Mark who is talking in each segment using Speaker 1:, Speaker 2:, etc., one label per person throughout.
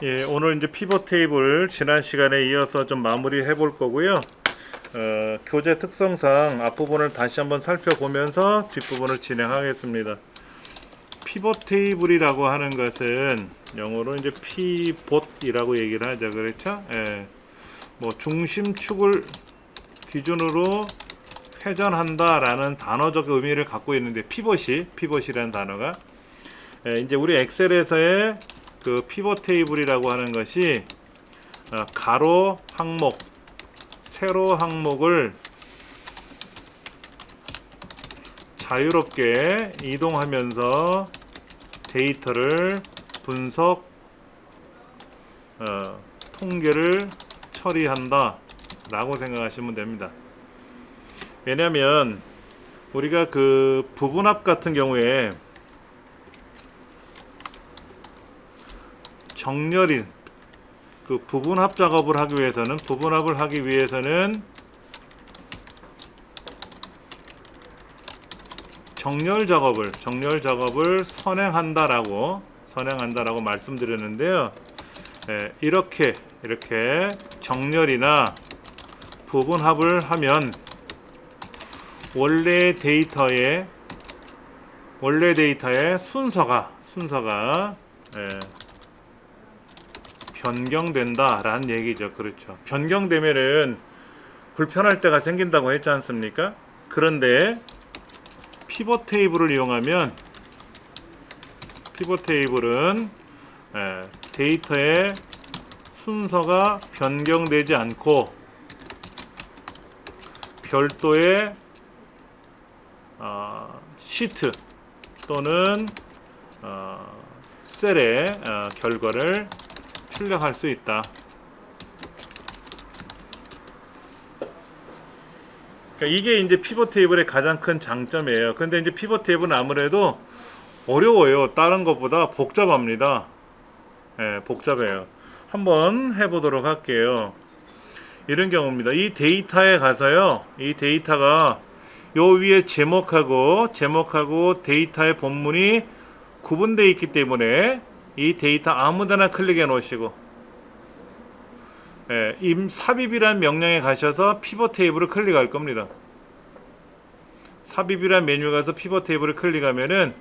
Speaker 1: 예, 오늘 이제 피벗 테이블 지난 시간에 이어서 좀 마무리 해볼 거고요. 교재 특성상 앞부분을 다시 한번 살펴보면서 뒷부분을 진행하겠습니다. 피벗 테이블이라고 하는 것은 영어로 이제 피봇이라고 얘기를 하죠. 그렇죠? 예, 뭐 중심축을 기준으로 회전한다라는 단어적 의미를 갖고 있는데 피벗이라는 단어가 이제 우리 엑셀에서의 그 피벗 테이블이라고 하는 것이 가로 항목, 세로 항목을 자유롭게 이동하면서 데이터를 분석, 통계를 처리한다 라고 생각하시면 됩니다. 왜냐하면 우리가 그 부분합 같은 경우에 정렬인 그 부분합 작업을 하기 위해서는 정렬 작업을 선행한다라고 말씀드렸는데요. 이렇게 정렬이나 부분합을 하면 원래 데이터의 순서가 변경된다라는 얘기죠. 그렇죠. 변경되면은 불편할 때가 생긴다고 했지 않습니까? 그런데 피벗 테이블을 이용하면 데이터의 순서가 변경되지 않고 별도의 시트 또는 셀의 결과를 출력할 수 있다. 그러니까 이게 이제 피벗 테이블의 가장 큰 장점이에요. 근데 이제 피벗 테이블은 아무래도 어려워요. 다른 것보다 복잡합니다. 복잡해요. 한번 해보도록 할게요. 이런 경우입니다. 이 데이터에 가서요. 이 데이터가 요 위에 제목하고 데이터의 본문이 구분되어 있기 때문에 이 데이터 아무데나 클릭해 놓으시고 삽입이란 명령에 가셔서 피벗 테이블을 클릭할 겁니다. 삽입이란 메뉴에 가서 피벗 테이블을 클릭하면은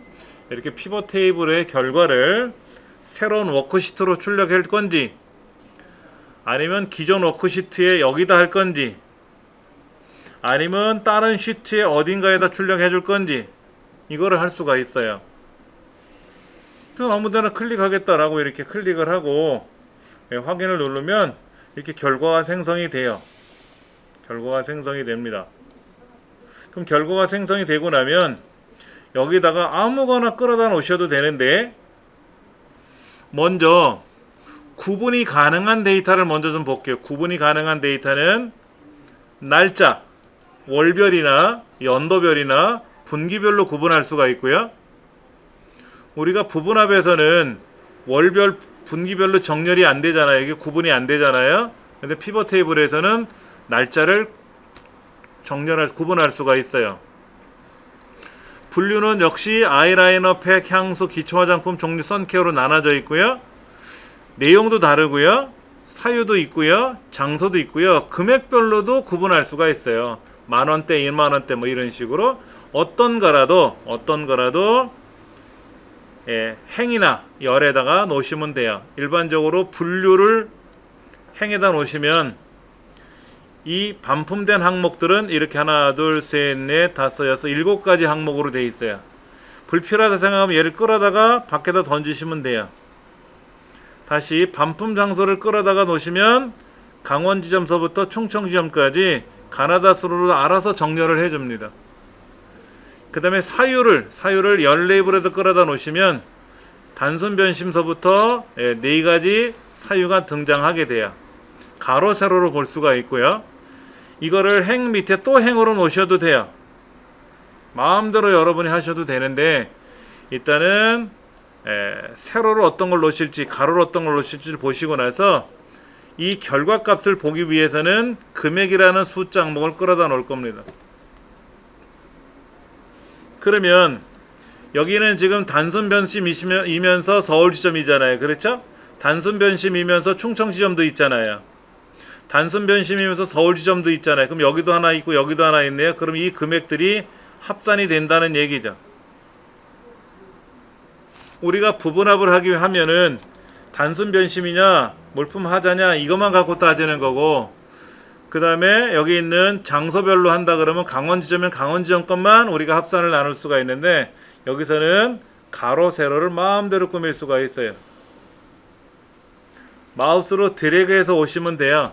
Speaker 1: 이렇게 피벗 테이블의 결과를 새로운 워크시트로 출력할 건지 아니면 기존 워크시트에 여기다 할 건지 아니면 다른 시트에 어딘가에다 출력해 줄 건지 이거를 할 수가 있어요. 그 아무데나 클릭하겠다라고 이렇게 클릭을 하고 확인을 누르면 이렇게 결과가 생성이 돼요. 결과가 생성이 됩니다. 그럼 결과가 생성이 되고 나면 여기다가 아무거나 끌어다 놓으셔도 되는데 먼저 구분이 가능한 데이터를 먼저 좀 볼게요. 구분이 가능한 데이터는 날짜, 월별이나 연도별이나 분기별로 구분할 수가 있고요. 우리가 부분합에서는 월별, 분기별로 정렬이 안 되잖아요. 이게 구분이 안 되잖아요. 근데 피벗 테이블에서는 날짜를 구분할 수가 있어요. 분류는 역시 아이라이너, 팩, 향수, 기초 화장품, 종류, 선케어로 나눠져 있고요. 내용도 다르고요. 사유도 있고요. 장소도 있고요. 금액별로도 구분할 수가 있어요. 만원대, 1만원대 뭐 이런 식으로 어떤 거라도 행이나 열에다가 놓으시면 돼요. 일반적으로 분류를 행에다 놓으시면 이 반품된 항목들은 이렇게 하나, 둘, 셋, 넷, 다섯, 여섯, 7가지 항목으로 되어 있어요. 불필요하다 생각하면 얘를 끌어다가 밖에다 던지시면 돼요. 다시 반품 장소를 끌어다가 놓으시면 강원지점서부터 충청지점까지 가나다 수로로 알아서 정렬을 해줍니다. 그 다음에 사유를 열 레이블에도 끌어다 놓으시면 단순 변심서부터 4가지 사유가 등장하게 돼요. 가로 세로로 볼 수가 있고요. 이거를 행 밑에 또 행으로 놓으셔도 돼요. 마음대로 여러분이 하셔도 되는데 일단은 세로로 어떤 걸 놓으실지 가로로 어떤 걸 놓으실지 보시고 나서 이 결과값을 보기 위해서는 금액이라는 숫자 항목을 끌어다 놓을 겁니다. 그러면 여기는 지금 단순 변심이면서 서울 지점이잖아요. 그렇죠? 단순 변심이면서 충청 지점도 있잖아요. 단순 변심이면서 서울 지점도 있잖아요. 그럼 여기도 하나 있고 여기도 하나 있네요. 그럼 이 금액들이 합산이 된다는 얘기죠. 우리가 부분합을 하기 하면은 단순 변심이냐 물품 하자냐 이것만 갖고 따지는 거고, 그 다음에 여기 있는 장소별로 한다 그러면 강원 지점이면 강원 지점 것만 우리가 합산을 나눌 수가 있는데, 여기서는 가로 세로를 마음대로 꾸밀 수가 있어요. 마우스로 드래그해서 오시면 돼요.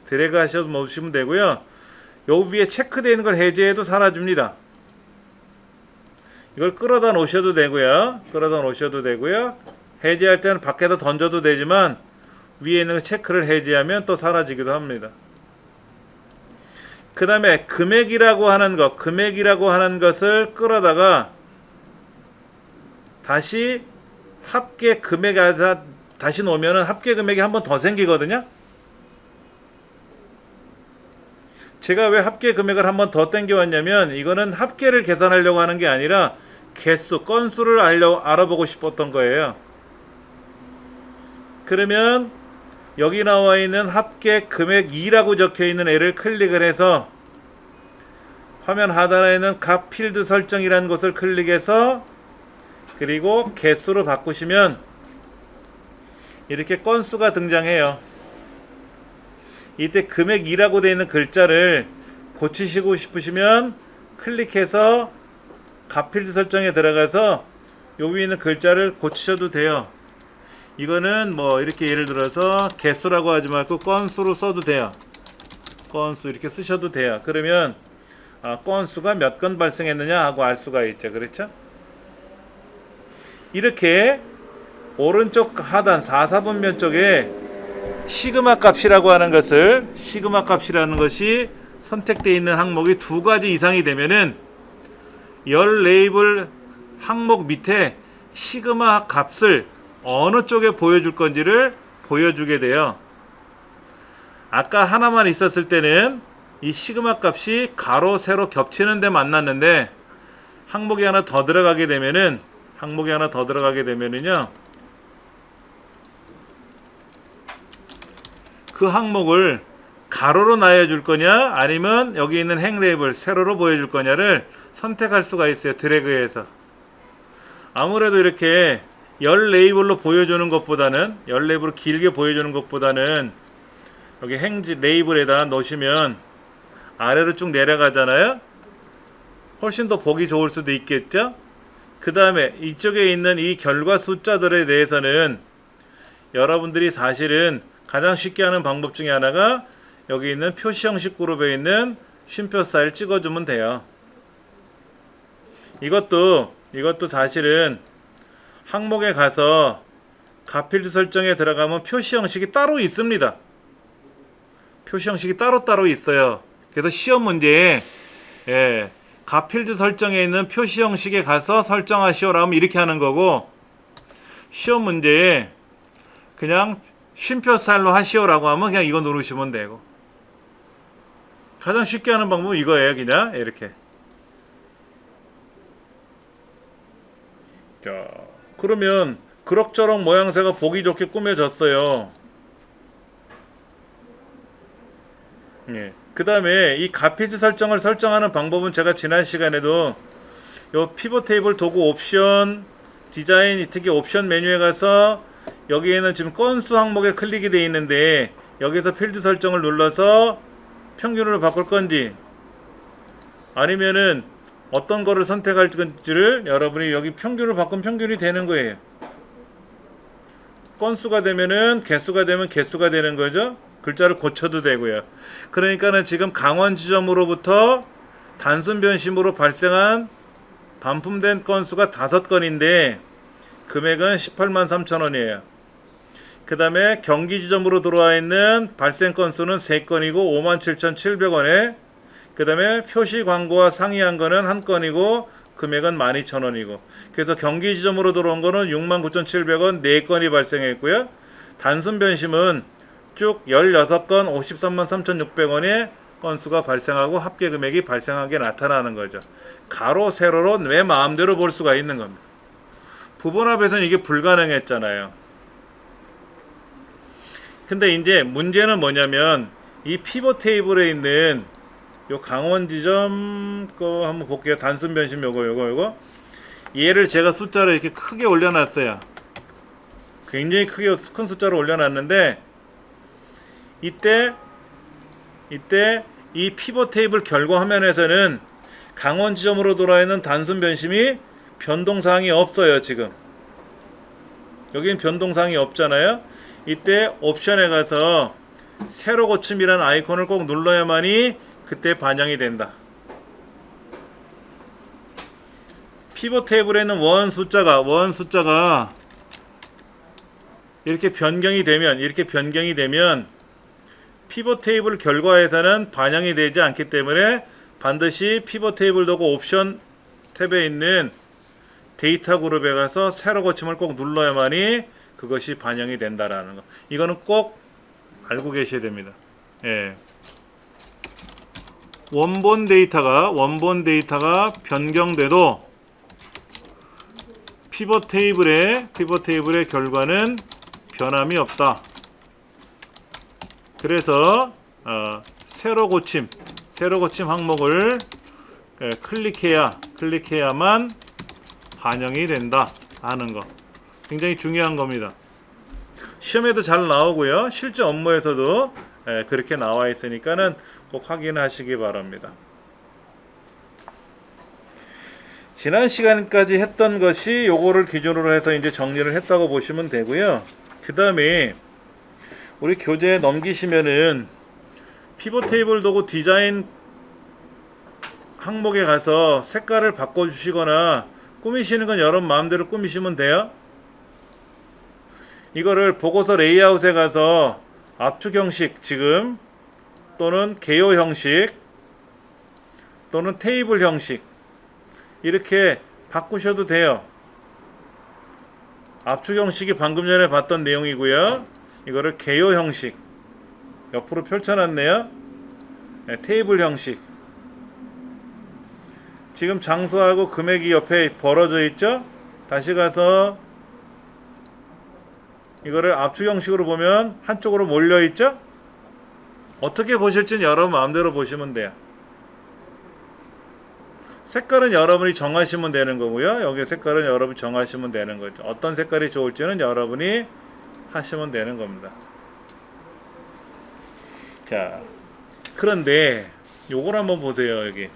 Speaker 1: 드래그 하셔서 오시면 되고요. 요 위에 체크되어 있는 걸 해제해도 사라집니다. 이걸 끌어다 놓으셔도 되고요. 끌어다 놓으셔도 되고요. 해제할 때는 밖에다 던져도 되지만 위에 있는 체크를 해제하면 또 사라지기도 합니다. 그 다음에 금액이라고 하는 것, 금액이라고 하는 것을 끌어다가 다시 합계 금액에다 다시 놓으면 합계 금액이 한 번 더 생기거든요. 제가 왜 합계 금액을 한 번 더 땡겨왔냐면, 이거는 합계를 계산하려고 하는 게 아니라 개수, 건수를 알아보고 싶었던 거예요. 그러면 여기 나와 있는 합계 금액 2라고 적혀 있는 애를 클릭을 해서 화면 하단에 있는 각 필드 설정이라는 것을 클릭해서 그리고 개수로 바꾸시면 이렇게 건수가 등장해요. 이때 금액 2라고 되어 있는 글자를 고치시고 싶으시면 클릭해서 각 필드 설정에 들어가서 요 위에 있는 글자를 고치셔도 돼요. 이거는 뭐 이렇게 예를 들어서 개수라고 하지 말고 건수로 써도 돼요. 건수 이렇게 쓰셔도 돼요. 그러면 건수가 몇 건 발생했느냐 하고 알 수가 있죠. 그렇죠? 이렇게 오른쪽 하단 4사분면 쪽에 시그마 값이라고 하는 것을, 시그마 값이라는 것이 선택되어 있는 항목이 두 가지 이상이 되면은 열 레이블 항목 밑에 시그마 값을 어느 쪽에 보여줄 건지를 보여주게 돼요. 아까 하나만 있었을 때는 이 시그마 값이 가로 세로 겹치는 데 만났는데, 항목이 하나 더 들어가게 되면은요, 그 항목을 가로로 나열해줄 거냐 아니면 여기 있는 행 레이블 세로로 보여줄 거냐를 선택할 수가 있어요. 드래그해서. 아무래도 이렇게 열 레이블로 보여주는 것보다는, 열 레이블로 길게 보여주는 것보다는 여기 행 레이블에다 놓으시면 아래로 쭉 내려가잖아요. 훨씬 더 보기 좋을 수도 있겠죠. 그 다음에 이쪽에 있는 이 결과 숫자들에 대해서는 여러분들이 사실은 가장 쉽게 하는 방법 중에 하나가 여기 있는 표시 형식 그룹에 있는 쉼표 사이를 찍어주면 돼요. 이것도 사실은 항목에 가서 값필드 설정에 들어가면 표시 형식이 따로 있습니다. 표시 형식이 따로 있어요. 그래서 시험 문제에 값필드 설정에 있는 표시 형식에 가서 설정하시오라 하면 이렇게 하는 거고, 시험 문제에 그냥 쉼표 스타일로 하시오라고 하면 그냥 이거 누르시면 되고, 가장 쉽게 하는 방법은 이거예요. 그냥 이렇게. 자, 그러면 그럭저럭 모양새가 보기 좋게 꾸며졌어요. 예. 그 다음에 이 값필드 설정을 설정하는 방법은 제가 지난 시간에도 요 피벗 테이블 도구 옵션 디자인, 특히 옵션 메뉴에 가서 여기에는 지금 건수 항목에 클릭이 되어 있는데, 여기서 필드 설정을 눌러서 평균으로 바꿀 건지 아니면은 어떤 거를 선택할 건지를 여러분이 여기 평균을 바꾸면 평균이 되는 거예요. 건수가 되면은 개수가 되면 개수가 되는 거죠. 글자를 고쳐도 되고요. 그러니까는 지금 강원 지점으로부터 단순 변심으로 발생한 반품된 건수가 5건인데 금액은 183,000원이에요. 그 다음에 경기 지점으로 들어와 있는 발생 건수는 3건이고 57,700원에, 그 다음에 표시 광고와 상이한 거는 1건이고 금액은 12,000원이고, 그래서 경기 지점으로 들어온 거는 69,700원 4건이 발생했고요. 단순 변심은 쭉 16건 533,600원의 건수가 발생하고 합계 금액이 발생하게 나타나는 거죠. 가로 세로로 내 마음대로 볼 수가 있는 겁니다. 부분합에서는 이게 불가능했잖아요. 근데 이제 문제는 뭐냐면 이 피벗 테이블에 있는 요 강원 지점 거 한번 볼게요. 단순 변심 요거 얘를 제가 숫자를 이렇게 크게 올려놨어요. 굉장히 크게 큰 숫자로 올려놨는데 이때 이 피벗 테이블 결과 화면에서는 강원 지점으로 돌아있는 단순 변심이 변동사항이 없어요. 지금 여기는 변동사항이 없잖아요. 이때 옵션에 가서 세로 고침이라는 아이콘을 꼭 눌러야만이 그때 반영이 된다. 피벗 테이블에 있는 원 숫자가 이렇게 변경이 되면 피벗 테이블 결과에서는 반영이 되지 않기 때문에 반드시 피벗 테이블 도구 옵션 탭에 있는 데이터 그룹에 가서 세로 고침을 꼭 눌러야만이 그것이 반영이 된다라는 거. 이거는 꼭 알고 계셔야 됩니다. 예. 원본 데이터가 변경돼도 피벗 테이블의 결과는 변함이 없다. 그래서 세로 고침 항목을 클릭해야만 반영이 된다 하는 거. 굉장히 중요한 겁니다. 시험에도 잘 나오고요. 실제 업무에서도 그렇게 나와 있으니까는 꼭 확인하시기 바랍니다. 지난 시간까지 했던 것이 요거를 기준으로 해서 이제 정리를 했다고 보시면 되고요. 그 다음에 우리 교재에 넘기시면은 피벗 테이블 도구 디자인 항목에 가서 색깔을 바꿔주시거나 꾸미시는 건 여러분 마음대로 꾸미시면 돼요. 이거를 보고서 레이아웃에 가서 압축 형식 지금 또는 개요 형식 또는 테이블 형식 이렇게 바꾸셔도 돼요. 압축 형식이 방금 전에 봤던 내용이고요. 이거를 개요 형식 옆으로 펼쳐놨네요. 네, 테이블 형식 지금 장소하고 금액이 옆에 벌어져 있죠. 다시 가서 이거를 압축 형식으로 보면 한쪽으로 몰려 있죠. 어떻게 보실지는 여러분 마음대로 보시면 돼요. 색깔은 여러분이 정하시면 되는 거고요. 여기 색깔은 여러분이 정하시면 되는 거죠. 어떤 색깔이 좋을지는 여러분이 하시면 되는 겁니다. 자, 그런데 요걸 한번 보세요. 여기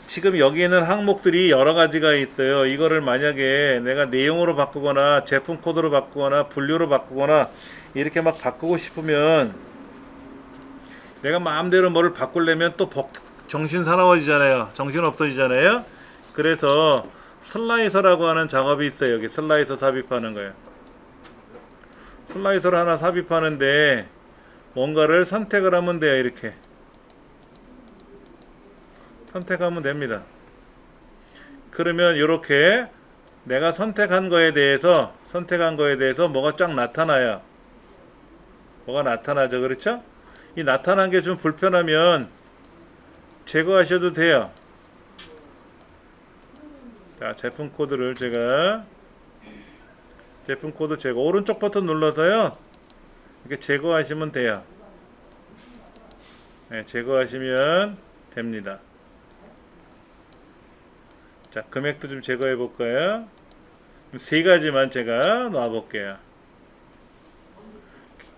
Speaker 1: 지금 여기 있는 항목들이 여러 가지가 있어요. 이거를 만약에 내가 내용으로 바꾸거나 제품 코드로 바꾸거나 분류로 바꾸거나 이렇게 막 바꾸고 싶으면 내가 마음대로 뭐를 바꾸려면 또 정신 사나워지잖아요. 정신 없어지잖아요. 그래서 슬라이서라고 하는 작업이 있어요. 여기 슬라이서 삽입하는 거예요. 슬라이서를 하나 삽입하는데 뭔가를 선택을 하면 돼요. 이렇게 선택하면 됩니다. 그러면 이렇게 내가 선택한 거에 대해서 뭐가 쫙 나타나요. 뭐가 나타나죠. 그렇죠? 이 나타난 게 좀 불편하면 제거하셔도 돼요. 자, 제품 코드를 제품 코드 제거 오른쪽 버튼 눌러서요. 이렇게 제거하시면 돼요. 네, 제거하시면 됩니다. 자, 금액도 좀 제거해 볼까요? 세 가지만 제가 놔 볼게요.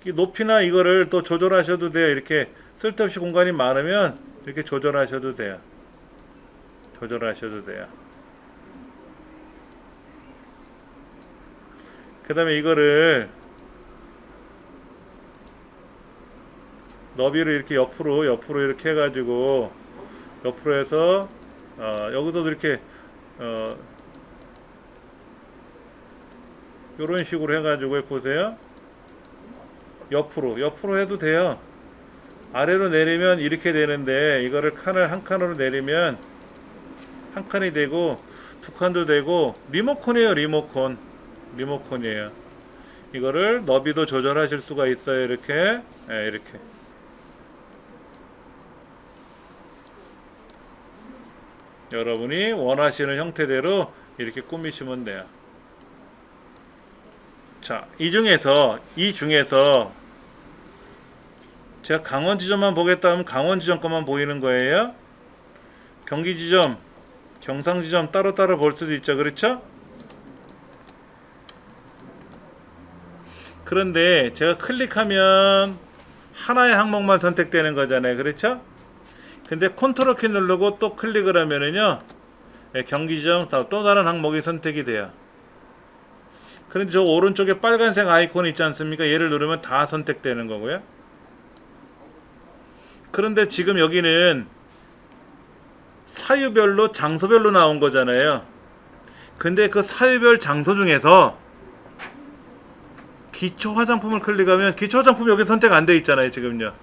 Speaker 1: 높이나 이거를 또 조절하셔도 돼요. 이렇게 쓸데없이 공간이 많으면 이렇게 조절하셔도 돼요. 그 다음에 이거를 너비를 이렇게 옆으로 이렇게 해가지고 옆으로 해서 여기서도 이렇게 요런 식으로 해가지고 보세요. 옆으로 해도 돼요. 아래로 내리면 이렇게 되는데 이거를 칸을 한 칸으로 내리면 한 칸이 되고 두 칸도 되고 리모컨이에요. 리모컨이에요. 이거를 너비도 조절하실 수가 있어요. 이렇게 이렇게 여러분이 원하시는 형태대로 이렇게 꾸미시면 돼요. 자, 이 중에서 제가 강원 지점만 보겠다 하면 강원 지점 것만 보이는 거예요. 경기 지점, 경상 지점 따로따로 볼 수도 있죠. 그렇죠? 그런데 제가 클릭하면 하나의 항목만 선택되는 거잖아요. 그렇죠? 근데 컨트롤 키 누르고 또 클릭을 하면은요, 경기 지점 또 다른 항목이 선택이 돼요. 그런데 저 오른쪽에 빨간색 아이콘이 있지 않습니까? 얘를 누르면 다 선택되는 거고요. 그런데 지금 여기는 사유별로 장소별로 나온 거잖아요. 근데 그 사유별 장소 중에서 기초 화장품을 클릭하면 기초 화장품 여기 선택 안 돼 있잖아요. 지금요.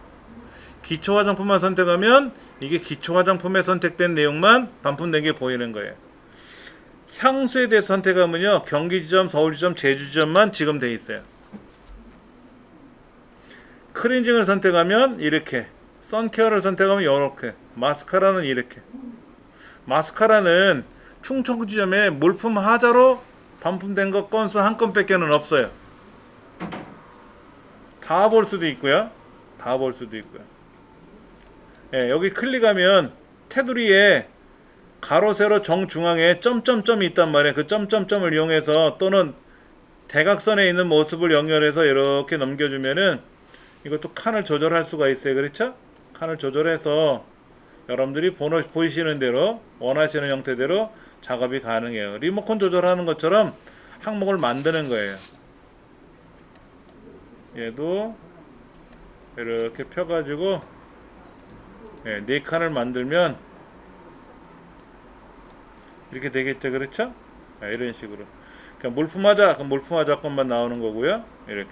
Speaker 1: 기초 화장품만 선택하면 이게 기초 화장품에 선택된 내용만 반품된 게 보이는 거예요. 향수에 대해서 선택하면요, 경기지점, 서울지점, 제주지점만 지금 돼 있어요. 클렌징을 선택하면 이렇게, 선케어를 선택하면 이렇게, 마스카라는 이렇게. 마스카라는 충청지점에 물품 하자로 반품된 거 건수 한 건밖에는 없어요. 다 볼 수도 있고요. 다 볼 수도 있고요. 예, 여기 클릭하면 테두리에 가로 세로 정중앙에 점점점이 있단 말이에요. 그 점점점을 이용해서 또는 대각선에 있는 모습을 연결해서 이렇게 넘겨주면은 이것도 칸을 조절할 수가 있어요. 그렇죠? 칸을 조절해서 여러분들이 보이시는 대로 원하시는 형태대로 작업이 가능해요. 리모컨 조절하는 것처럼 항목을 만드는 거예요. 얘도 이렇게 펴가지고 네 칸을 만들면 이렇게 되겠죠. 그렇죠? 이런 식으로. 그냥 물품하자, 그럼 물품하자 것만 나오는 거고요. 이렇게.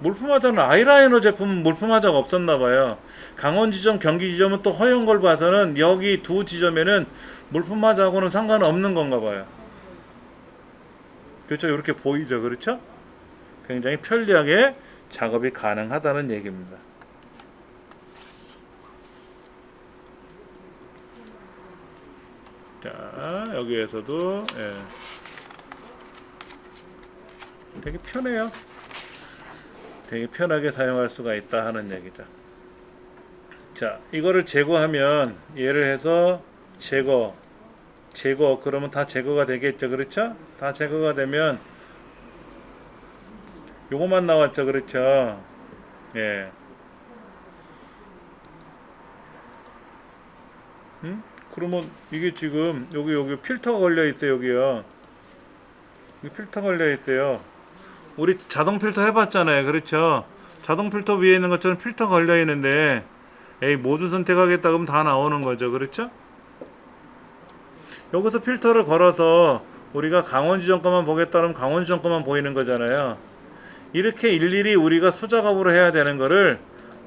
Speaker 1: 물품하자는 아이라이너 제품은 물품하자가 없었나봐요. 강원지점, 경기지점은 또 허용 걸 봐서는 여기 두 지점에는 물품하자하고는 상관없는 건가봐요. 그렇죠? 이렇게 보이죠. 그렇죠? 굉장히 편리하게 작업이 가능하다는 얘기입니다. 자, 여기에서도 되게 편해요. 되게 편하게 사용할 수가 있다 하는 얘기죠. 자, 이거를 제거하면 얘를 해서 제거 그러면 다 제거가 되겠죠. 그렇죠? 다 제거가 되면 요거만 나왔죠. 그렇죠? 예. 그러면 이게 지금 여기 필터가 걸려 있어요. 여기요. 여기 필터 걸려 있어요. 우리 자동 필터 해봤잖아요. 그렇죠? 자동 필터 위에 있는 것처럼 필터 걸려 있는데 모두 선택하겠다 그러면 다 나오는 거죠. 그렇죠? 여기서 필터를 걸어서 우리가 강원지점 거만 보겠다 그러면 강원지점 거만 보이는 거잖아요. 이렇게 일일이 우리가 수작업으로 해야 되는 거를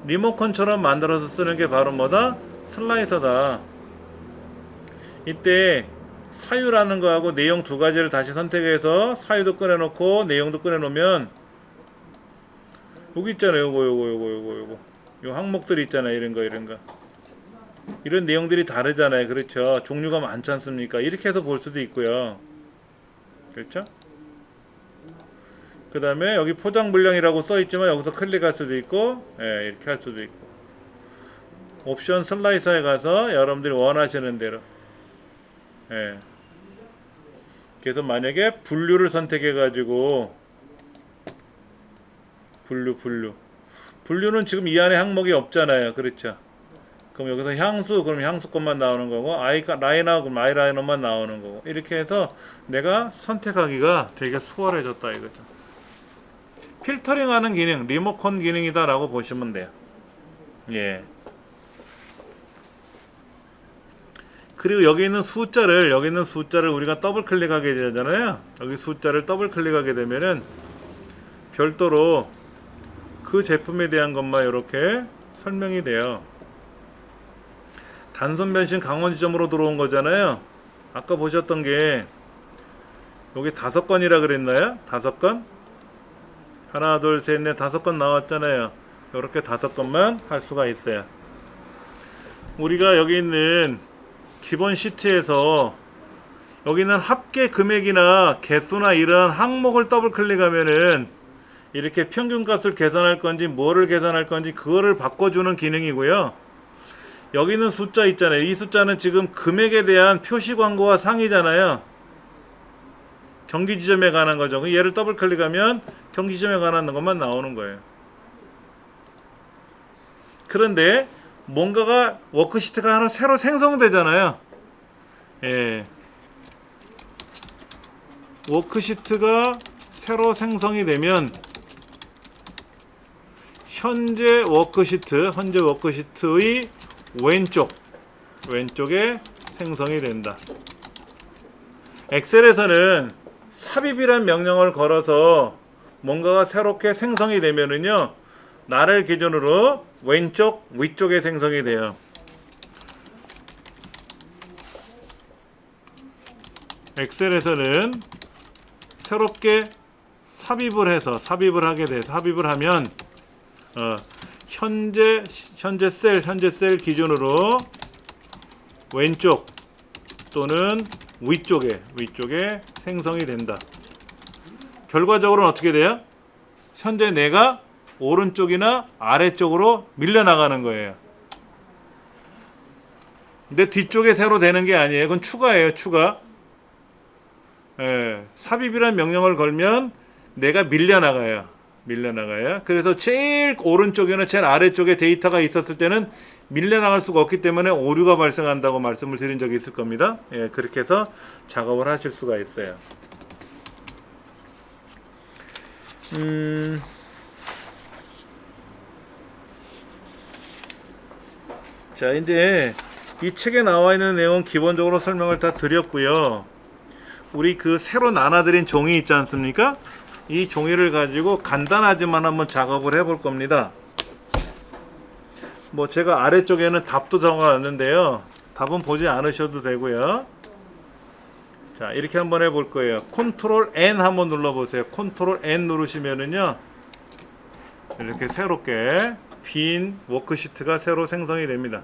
Speaker 1: 리모컨처럼 만들어서 쓰는 게 바로 뭐다? 슬라이서다. 이때 사유라는 거하고 내용 두 가지를 다시 선택해서 사유도 꺼내놓고 내용도 꺼내놓으면 여기 있잖아요. 요거 요 항목들이 있잖아요. 이런 거 이런 내용들이 다르잖아요. 그렇죠? 종류가 많지 않습니까? 이렇게 해서 볼 수도 있고요. 그렇죠? 그 다음에 여기 포장 물량이라고 써 있지만 여기서 클릭할 수도 있고 이렇게 할 수도 있고, 옵션 슬라이서에 가서 여러분들이 원하시는 대로 그래서 만약에 분류를 선택해 가지고 분류는 지금 이 안에 항목이 없잖아요. 그렇죠? 그럼 여기서 향수, 그럼 향수 것만 나오는 거고, 라이너, 그럼 아이라이너만 나오는 거고, 이렇게 해서 내가 선택하기가 되게 수월해졌다 이거죠. 필터링 하는 기능, 리모컨 기능이다 라고 보시면 돼요. 예. 그리고 여기 있는 숫자를 우리가 더블 클릭하게 되잖아요. 여기 숫자를 더블 클릭하게 되면은 별도로 그 제품에 대한 것만 이렇게 설명이 돼요. 단선 변신 강원지점으로 들어온 거잖아요. 아까 보셨던 게 여기 5건이라 그랬나요? 5건? 하나, 둘, 셋, 넷, 5건 나왔잖아요. 이렇게 5건만 할 수가 있어요. 우리가 여기 있는 기본 시트에서 여기는 합계 금액이나 개수나 이런 항목을 더블 클릭하면은 이렇게 평균값을 계산할 건지 뭐를 계산할 건지 그거를 바꿔주는 기능이고요. 여기는 숫자 있잖아요. 이 숫자는 지금 금액에 대한 표시 광고와 상이잖아요. 경기 지점에 관한 거죠. 얘를 더블 클릭하면 경기 지점에 관한 것만 나오는 거예요. 그런데 뭔가가 워크시트가 하나 새로 생성되잖아요. 예. 워크시트가 새로 생성이 되면 현재 워크시트의 왼쪽에 생성이 된다. 엑셀에서는 삽입이란 명령을 걸어서 뭔가가 새롭게 생성이 되면은요, 나를 기준으로 왼쪽 위쪽에 생성이 돼요. 엑셀에서는 새롭게 삽입을 하면 현재 셀 기준으로 왼쪽 또는 위쪽에 생성이 된다. 결과적으로는 어떻게 돼요? 현재 내가 오른쪽이나 아래쪽으로 밀려나가는 거예요. 근데 뒤쪽에 새로 되는 게 아니에요. 그건 추가예요, 추가. 예, 삽입이란 명령을 걸면 내가 밀려나가요. 그래서 제일 오른쪽이나 제일 아래쪽에 데이터가 있었을 때는 밀려나갈 수가 없기 때문에 오류가 발생한다고 말씀을 드린 적이 있을 겁니다. 예, 그렇게 해서 작업을 하실 수가 있어요. 자, 이제 이 책에 나와 있는 내용 기본적으로 설명을 다 드렸고요. 우리 그 새로 나눠드린 종이 있지 않습니까? 이 종이를 가지고 간단하지만 한번 작업을 해볼 겁니다. 뭐 제가 아래쪽에는 답도 적어놨는데요. 답은 보지 않으셔도 되고요. 자, 이렇게 한번 해볼 거예요. 컨트롤 N 한번 눌러보세요. 컨트롤 N 누르시면은요, 이렇게 새롭게 빈 워크시트가 새로 생성이 됩니다.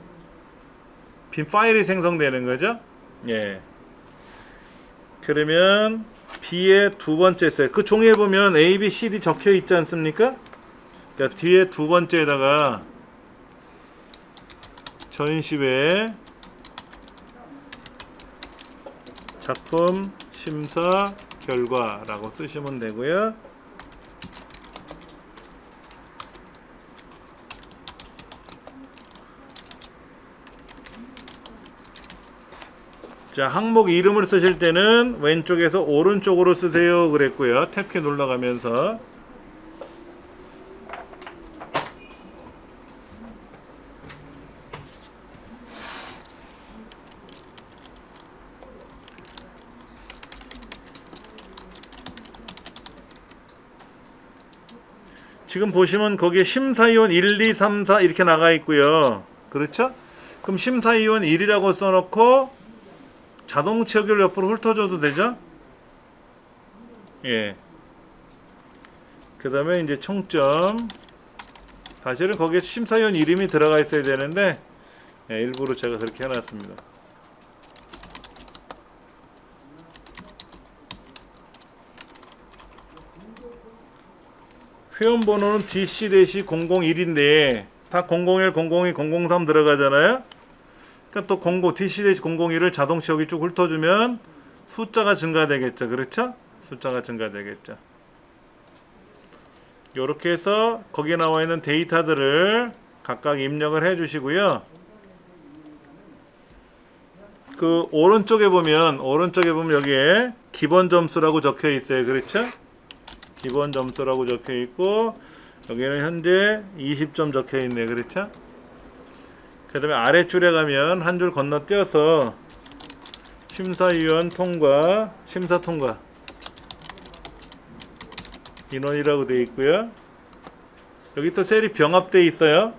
Speaker 1: 빈 파일이 생성되는 거죠. 예. 그러면 B의 두 번째 셀, 그 종이에 보면 A, B, C, D 적혀 있지 않습니까? 그러니까 뒤에 두 번째에다가 전시회 작품 심사 결과라고 쓰시면 되고요. 자, 항목 이름을 쓰실 때는 왼쪽에서 오른쪽으로 쓰세요 그랬고요. 탭키 눌러가면서 지금 보시면 거기에 심사위원 1, 2, 3, 4 이렇게 나가 있고요. 그렇죠? 그럼 심사위원 1이라고 써놓고 자동 체결 옆으로 훑어줘도 되죠? 예. 그 다음에 이제 총점. 사실은 거기에 심사위원 이름이 들어가 있어야 되는데, 예, 일부러 제가 그렇게 해놨습니다. 회원번호는 DC-001인데 다 001, 002, 003 들어가잖아요. 그러니까 또 DC-001을 자동 채우기 쭉 훑어주면 숫자가 증가되겠죠. 그렇죠? 숫자가 증가되겠죠. 이렇게 해서 거기에 나와 있는 데이터들을 각각 입력을 해 주시고요. 그 오른쪽에 보면 여기에 기본 점수라고 적혀 있어요. 그렇죠? 기본 점수라고 적혀 있고 여기는 현재 20점 적혀 있네. 그렇죠? 그 다음에 아래줄에 가면 한 줄 건너뛰어서 심사위원 통과, 심사 통과 인원이라고 되어 있고요. 여기 또 셀이 병합되어 있어요.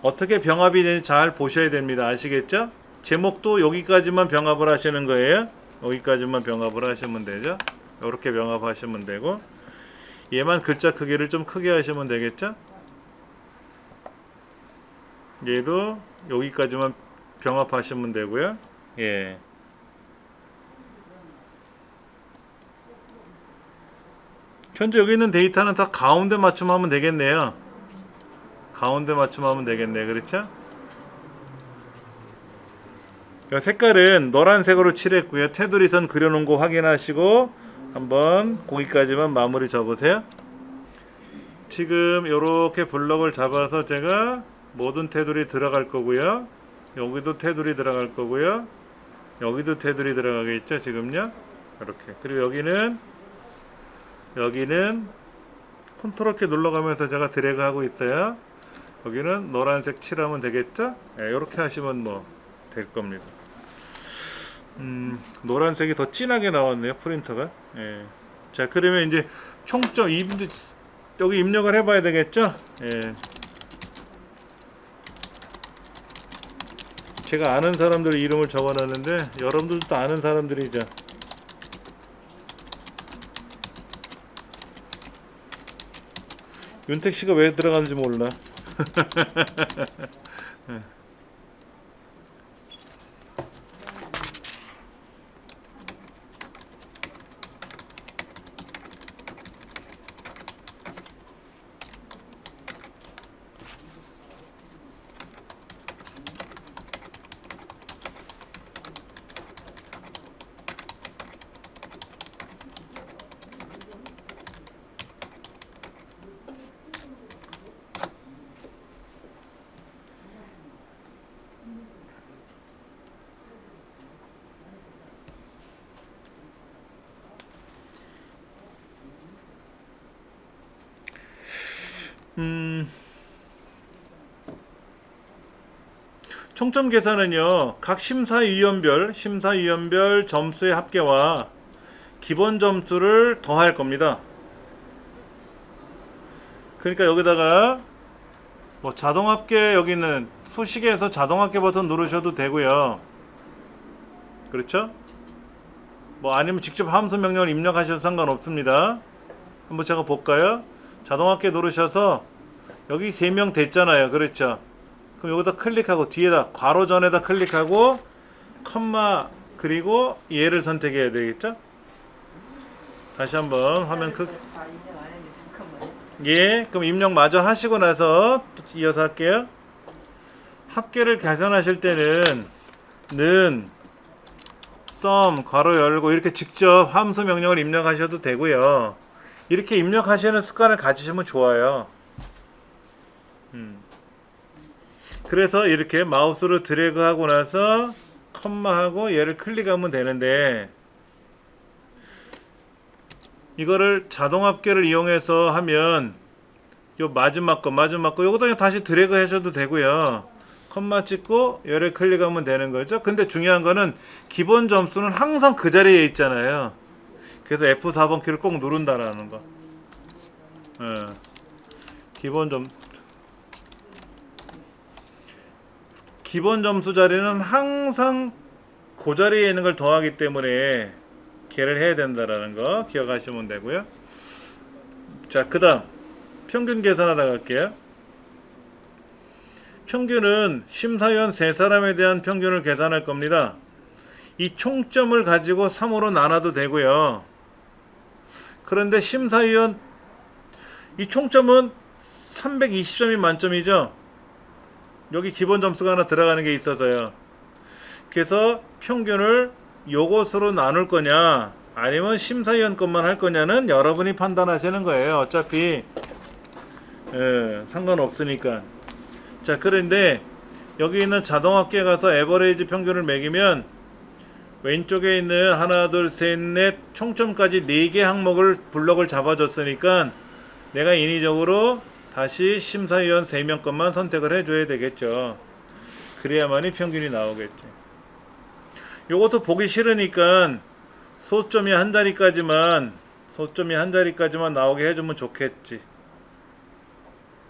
Speaker 1: 어떻게 병합이 되는지 잘 보셔야 됩니다. 아시겠죠? 제목도 여기까지만 병합을 하시는 거예요. 여기까지만 병합을 하시면 되죠. 이렇게 병합하시면 되고, 얘만 글자 크기를 좀 크게 하시면 되겠죠. 얘도 여기까지만 병합하시면 되고요. 예. 현재 여기 있는 데이터는 다 가운데 맞춤하면 되겠네요. 가운데 맞춤하면 되겠네. 그렇죠? 색깔은 노란색으로 칠했고요. 테두리 선 그려놓은 거 확인하시고 한번 거기까지만 마무리 접으세요. 지금 이렇게 블럭을 잡아서 제가 모든 테두리 들어갈 거고요. 여기도 테두리 들어갈 거고요. 여기도 테두리 들어가겠죠. 지금요. 이렇게. 그리고 여기는 컨트롤 키 눌러가면서 제가 드래그 하고 있어요. 여기는 노란색 칠하면 되겠죠. 네, 이렇게 하시면 뭐 될 겁니다. 노란색이 더 진하게 나왔네요. 프린터가. 예. 자, 그러면 이제 총점 여기 입력을 해봐야 되겠죠. 예. 제가 아는 사람들 이름을 적어놨는데 여러분들도 아는 사람들이죠. 윤택씨가 왜 들어가는지 몰라. 총점 계산은요, 각 심사위원별 점수의 합계와 기본 점수를 더할 겁니다. 그러니까 여기다가 뭐 자동 합계, 여기는 수식에서 자동 합계 버튼 누르셔도 되고요. 그렇죠? 뭐 아니면 직접 함수 명령을 입력하셔도 상관없습니다. 한번 제가 볼까요? 자동 합계 누르셔서 여기 3명 됐잖아요. 그렇죠? 그럼 여기다 클릭하고 뒤에다 괄호 전에다 클릭하고 컴마 그리고 얘를 선택해야 되겠죠? 다시 한번 화면 크게. 예, 그럼 입력 마저 하시고 나서 이어서 할게요. 합계를 계산하실 때는 sum 괄호 열고 이렇게 직접 함수 명령을 입력하셔도 되고요. 이렇게 입력하시는 습관을 가지시면 좋아요. 그래서 이렇게 마우스로 드래그 하고 나서 컴마하고 얘를 클릭하면 되는데, 이거를 자동 합계를 이용해서 하면 요 마지막 거 요거도 그냥 다시 드래그 하셔도 되고요. 컴마 찍고 얘를 클릭하면 되는 거죠. 근데 중요한 거는 기본 점수는 항상 그 자리에 있잖아요. 그래서 F4번 키를 꼭 누른다라는 거. 기본 점수 자리는 항상 그 자리에 있는 걸 더하기 때문에 걔를 해야 된다라는 거 기억하시면 되고요. 자, 그 다음 평균 계산하러 갈게요. 평균은 심사위원 3사람에 대한 평균을 계산할 겁니다. 이 총점을 가지고 3으로 나눠도 되고요. 그런데 심사위원 이 총점은 320점이 만점이죠. 여기 기본 점수가 하나 들어가는 게 있어서요. 그래서 평균을 요것으로 나눌 거냐 아니면 심사위원 것만 할 거냐는 여러분이 판단하시는 거예요. 어차피 상관없으니까. 자, 그런데 여기 있는 자동 합계 가서 에버레이지 평균을 매기면 왼쪽에 있는 하나 둘 셋 넷 총점까지 4개 항목을 블럭을 잡아줬으니까 내가 인위적으로 다시 심사위원 3명 것만 선택을 해줘야 되겠죠. 그래야만이 평균이 나오겠지. 요것도 보기 싫으니까 소점이 한 자리까지만 나오게 해주면 좋겠지.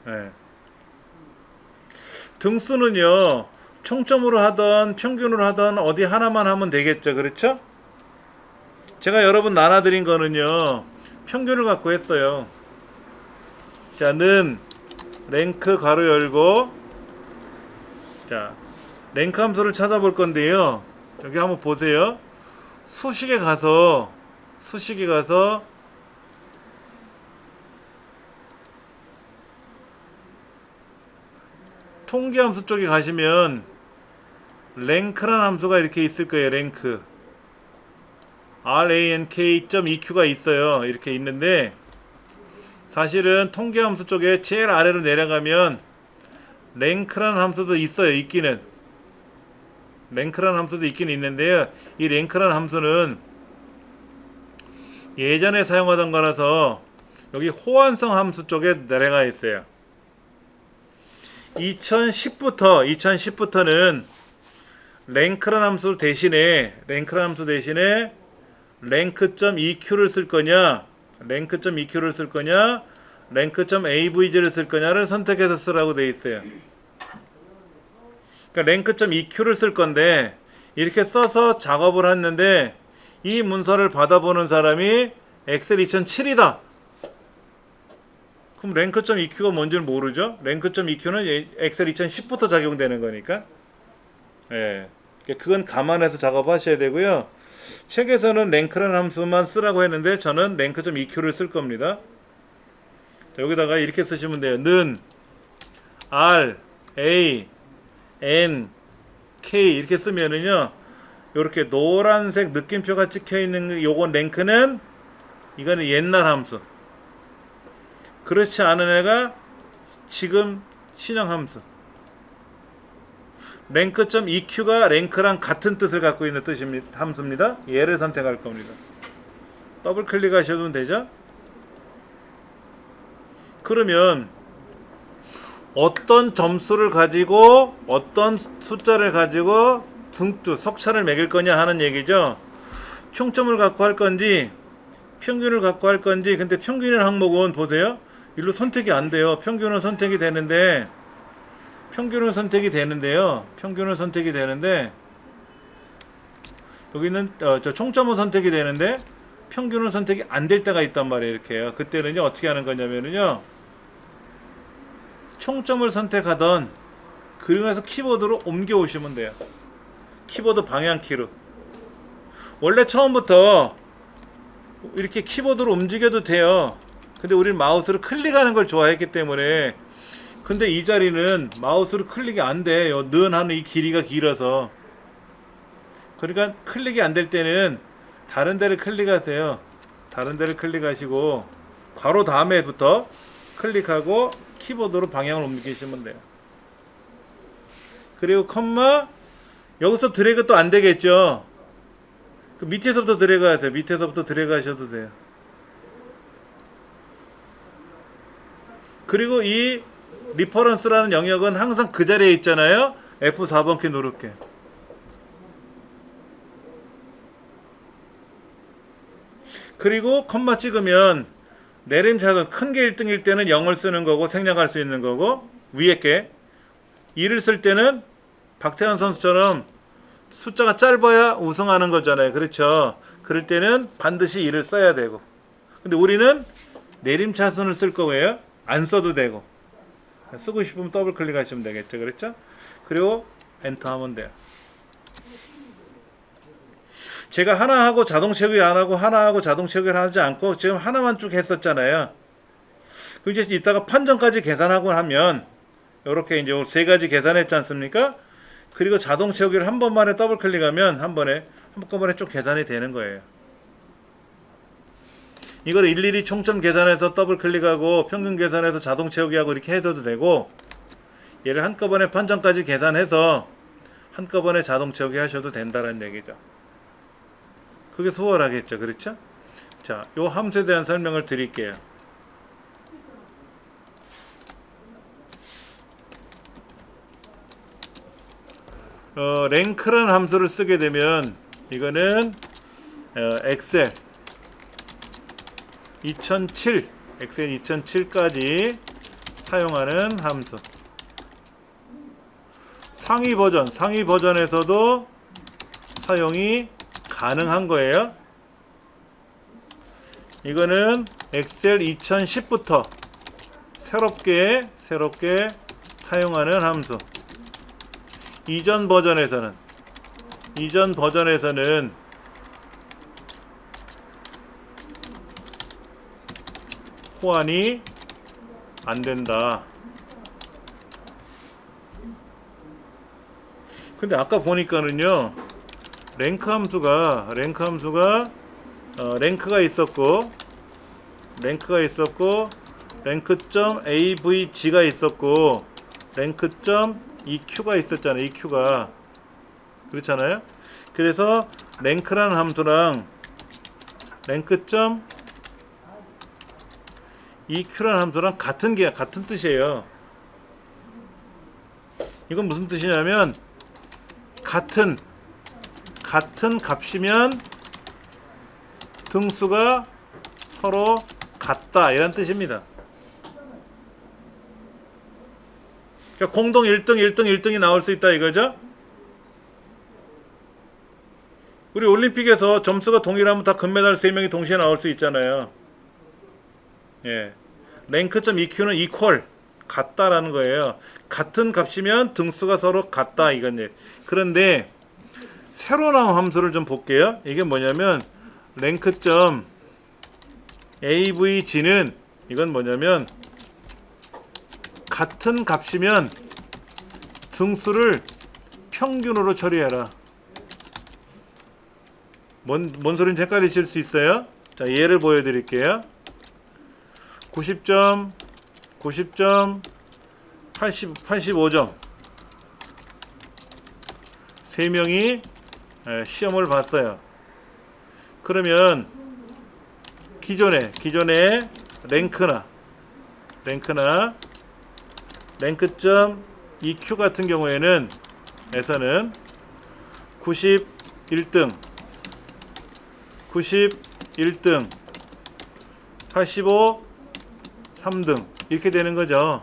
Speaker 1: 네. 등수는요, 총점으로 하던 평균으로 하던 어디 하나만 하면 되겠죠. 그렇죠? 제가 여러분 나눠드린 거는요, 평균을 갖고 했어요. 자, 는 랭크 괄호 열고, 자, 랭크 함수를 찾아볼 건데요. 여기 한번 보세요. 수식에 가서 통계함수 쪽에 가시면 랭크라는 함수가 이렇게 있을 거예요. 랭크 rank.eq가 있어요. 이렇게 있는데 사실은 통계함수 쪽에 제일 아래로 내려가면 랭크라는 함수도 있어요. 랭크라는 함수도 있긴 있는데요. 이 랭크라는 함수는 예전에 사용하던 거라서 여기 호환성 함수 쪽에 내려가 있어요. 2010부터는 랭크라는 함수 대신에 랭크.eq를 쓸 거냐, 랭크.avg를 쓸 거냐를 선택해서 쓰라고 되어 있어요. 그러니까 랭크.eq를 쓸 건데 이렇게 써서 작업을 했는데 이 문서를 받아보는 사람이 엑셀 2007이다. 그럼 랭크.eq가 뭔지를 모르죠? 랭크.eq는 엑셀 2010부터 작용되는 거니까. 예. 그건 감안해서 작업하셔야 되고요. 책에서는 랭크라는 함수만 쓰라고 했는데 저는 랭크.eq를 쓸 겁니다. 자, 여기다가 이렇게 쓰시면 돼요. 는 r, a, n, k 이렇게 쓰면은요. 이렇게 노란색 느낌표가 찍혀 있는 요건 랭크는 이거는 옛날 함수. 그렇지 않은 애가 지금 신형 함수. 랭크.eq가 랭크랑 같은 뜻을 갖고 있는 함수입니다. 얘를 선택할 겁니다. 더블 클릭하셔도 되죠? 그러면 어떤 점수를 가지고 어떤 숫자를 가지고 석차를 매길 거냐 하는 얘기죠. 총점을 갖고 할 건지 평균을 갖고 할 건지. 근데 평균이라는 항목은 보세요. 일로 선택이 안 돼요. 평균은 선택이 되는데 여기는 총점은 선택이 되는데 평균은 선택이 안 될 때가 있단 말이에요. 이렇게요. 그때는요 어떻게 하는 거냐면은요 총점을 선택하던 그리고 나서 키보드로 옮겨 오시면 돼요. 키보드 방향키로. 원래 처음부터 이렇게 키보드로 움직여도 돼요. 근데 우리는 마우스로 클릭하는 걸 좋아했기 때문에. 근데 이 자리는 마우스로 클릭이 안 돼요. 는 하는 이 길이가 길어서. 그러니까 클릭이 안 될 때는 다른 데를 클릭하세요. 다른 데를 클릭하시고 괄호 다음에부터 클릭하고 키보드로 방향을 옮기시면 돼요. 그리고 컴마 여기서 드래그 또 안 되겠죠. 그 밑에서부터 드래그 하세요. 밑에서부터 드래그 하셔도 돼요. 그리고 이 리퍼런스라는 영역은 항상 그 자리에 있잖아요. F4번 키 누를게. 그리고 컴마 찍으면 내림차순 큰 게 1등일 때는 0을 쓰는 거고 생략할 수 있는 거고, 위에 게 2를 쓸 때는 박태환 선수처럼 숫자가 짧아야 우승하는 거잖아요. 그렇죠? 그럴 때는 반드시 2를 써야 되고. 근데 우리는 내림차순을 쓸 거예요. 안 써도 되고. 쓰고 싶으면 더블 클릭하시면 되겠죠. 그렇죠? 그리고 엔터 하면 돼요. 제가 하나 하고 자동 채우기 안 하고 하나 하고 자동 채우기를 하지 않고 지금 하나만 쭉 했었잖아요. 그럼 이제 이따가 판정까지 계산하고 하면 이렇게 이제 세 가지 계산했지 않습니까? 그리고 자동 채우기를 한 번만에 더블 클릭하면 한꺼번에 쭉 계산이 되는 거예요. 이걸 일일이 총점 계산해서 더블 클릭하고 평균 계산해서 자동 채우기하고 이렇게 해도 되고, 얘를 한꺼번에 판정까지 계산해서 한꺼번에 자동 채우기 하셔도 된다는 얘기죠. 그게 수월하겠죠. 그렇죠? 자, 요 함수에 대한 설명을 드릴게요. 랭크라는 함수를 쓰게 되면 이거는 엑셀 2007까지 사용하는 함수. 상위 버전에서도 사용이 가능한 거예요. 이거는 엑셀 2010부터 새롭게 사용하는 함수. 이전 버전에서는 호환이 안 된다. 근데 아까 보니까는요, 랭크가 랭크가 있었고 랭크.avg가 있었고 랭크.eq가 있었잖아요. eq가 그렇잖아요. 그래서 랭크라는 함수랑 랭크.eq라는 함수랑 같은 뜻이에요. 이건 무슨 뜻이냐면 같은 값이면 등수가 서로 같다 이런 뜻입니다. 그러니까 공동 1등이 나올 수 있다 이거죠. 우리 올림픽에서 점수가 동일하면 다 금메달 3명이 동시에 나올 수 있잖아요. 예. 랭크.eq는 equal 같다라는 거예요. 같은 값이면 등수가 서로 같다 이건. 그런데 새로 나온 함수를 좀 볼게요. 이게 뭐냐면 랭크.avg는 이건 뭐냐면 같은 값이면 등수를 평균으로 처리해라. 뭔 소리인지 헷갈리실 수 있어요. 자, 예를 보여드릴게요. 90점, 85점 3명이 시험을 봤어요. 그러면 기존에 랭크.eq 같은 경우에는 91등 85 3등 이렇게 되는 거죠.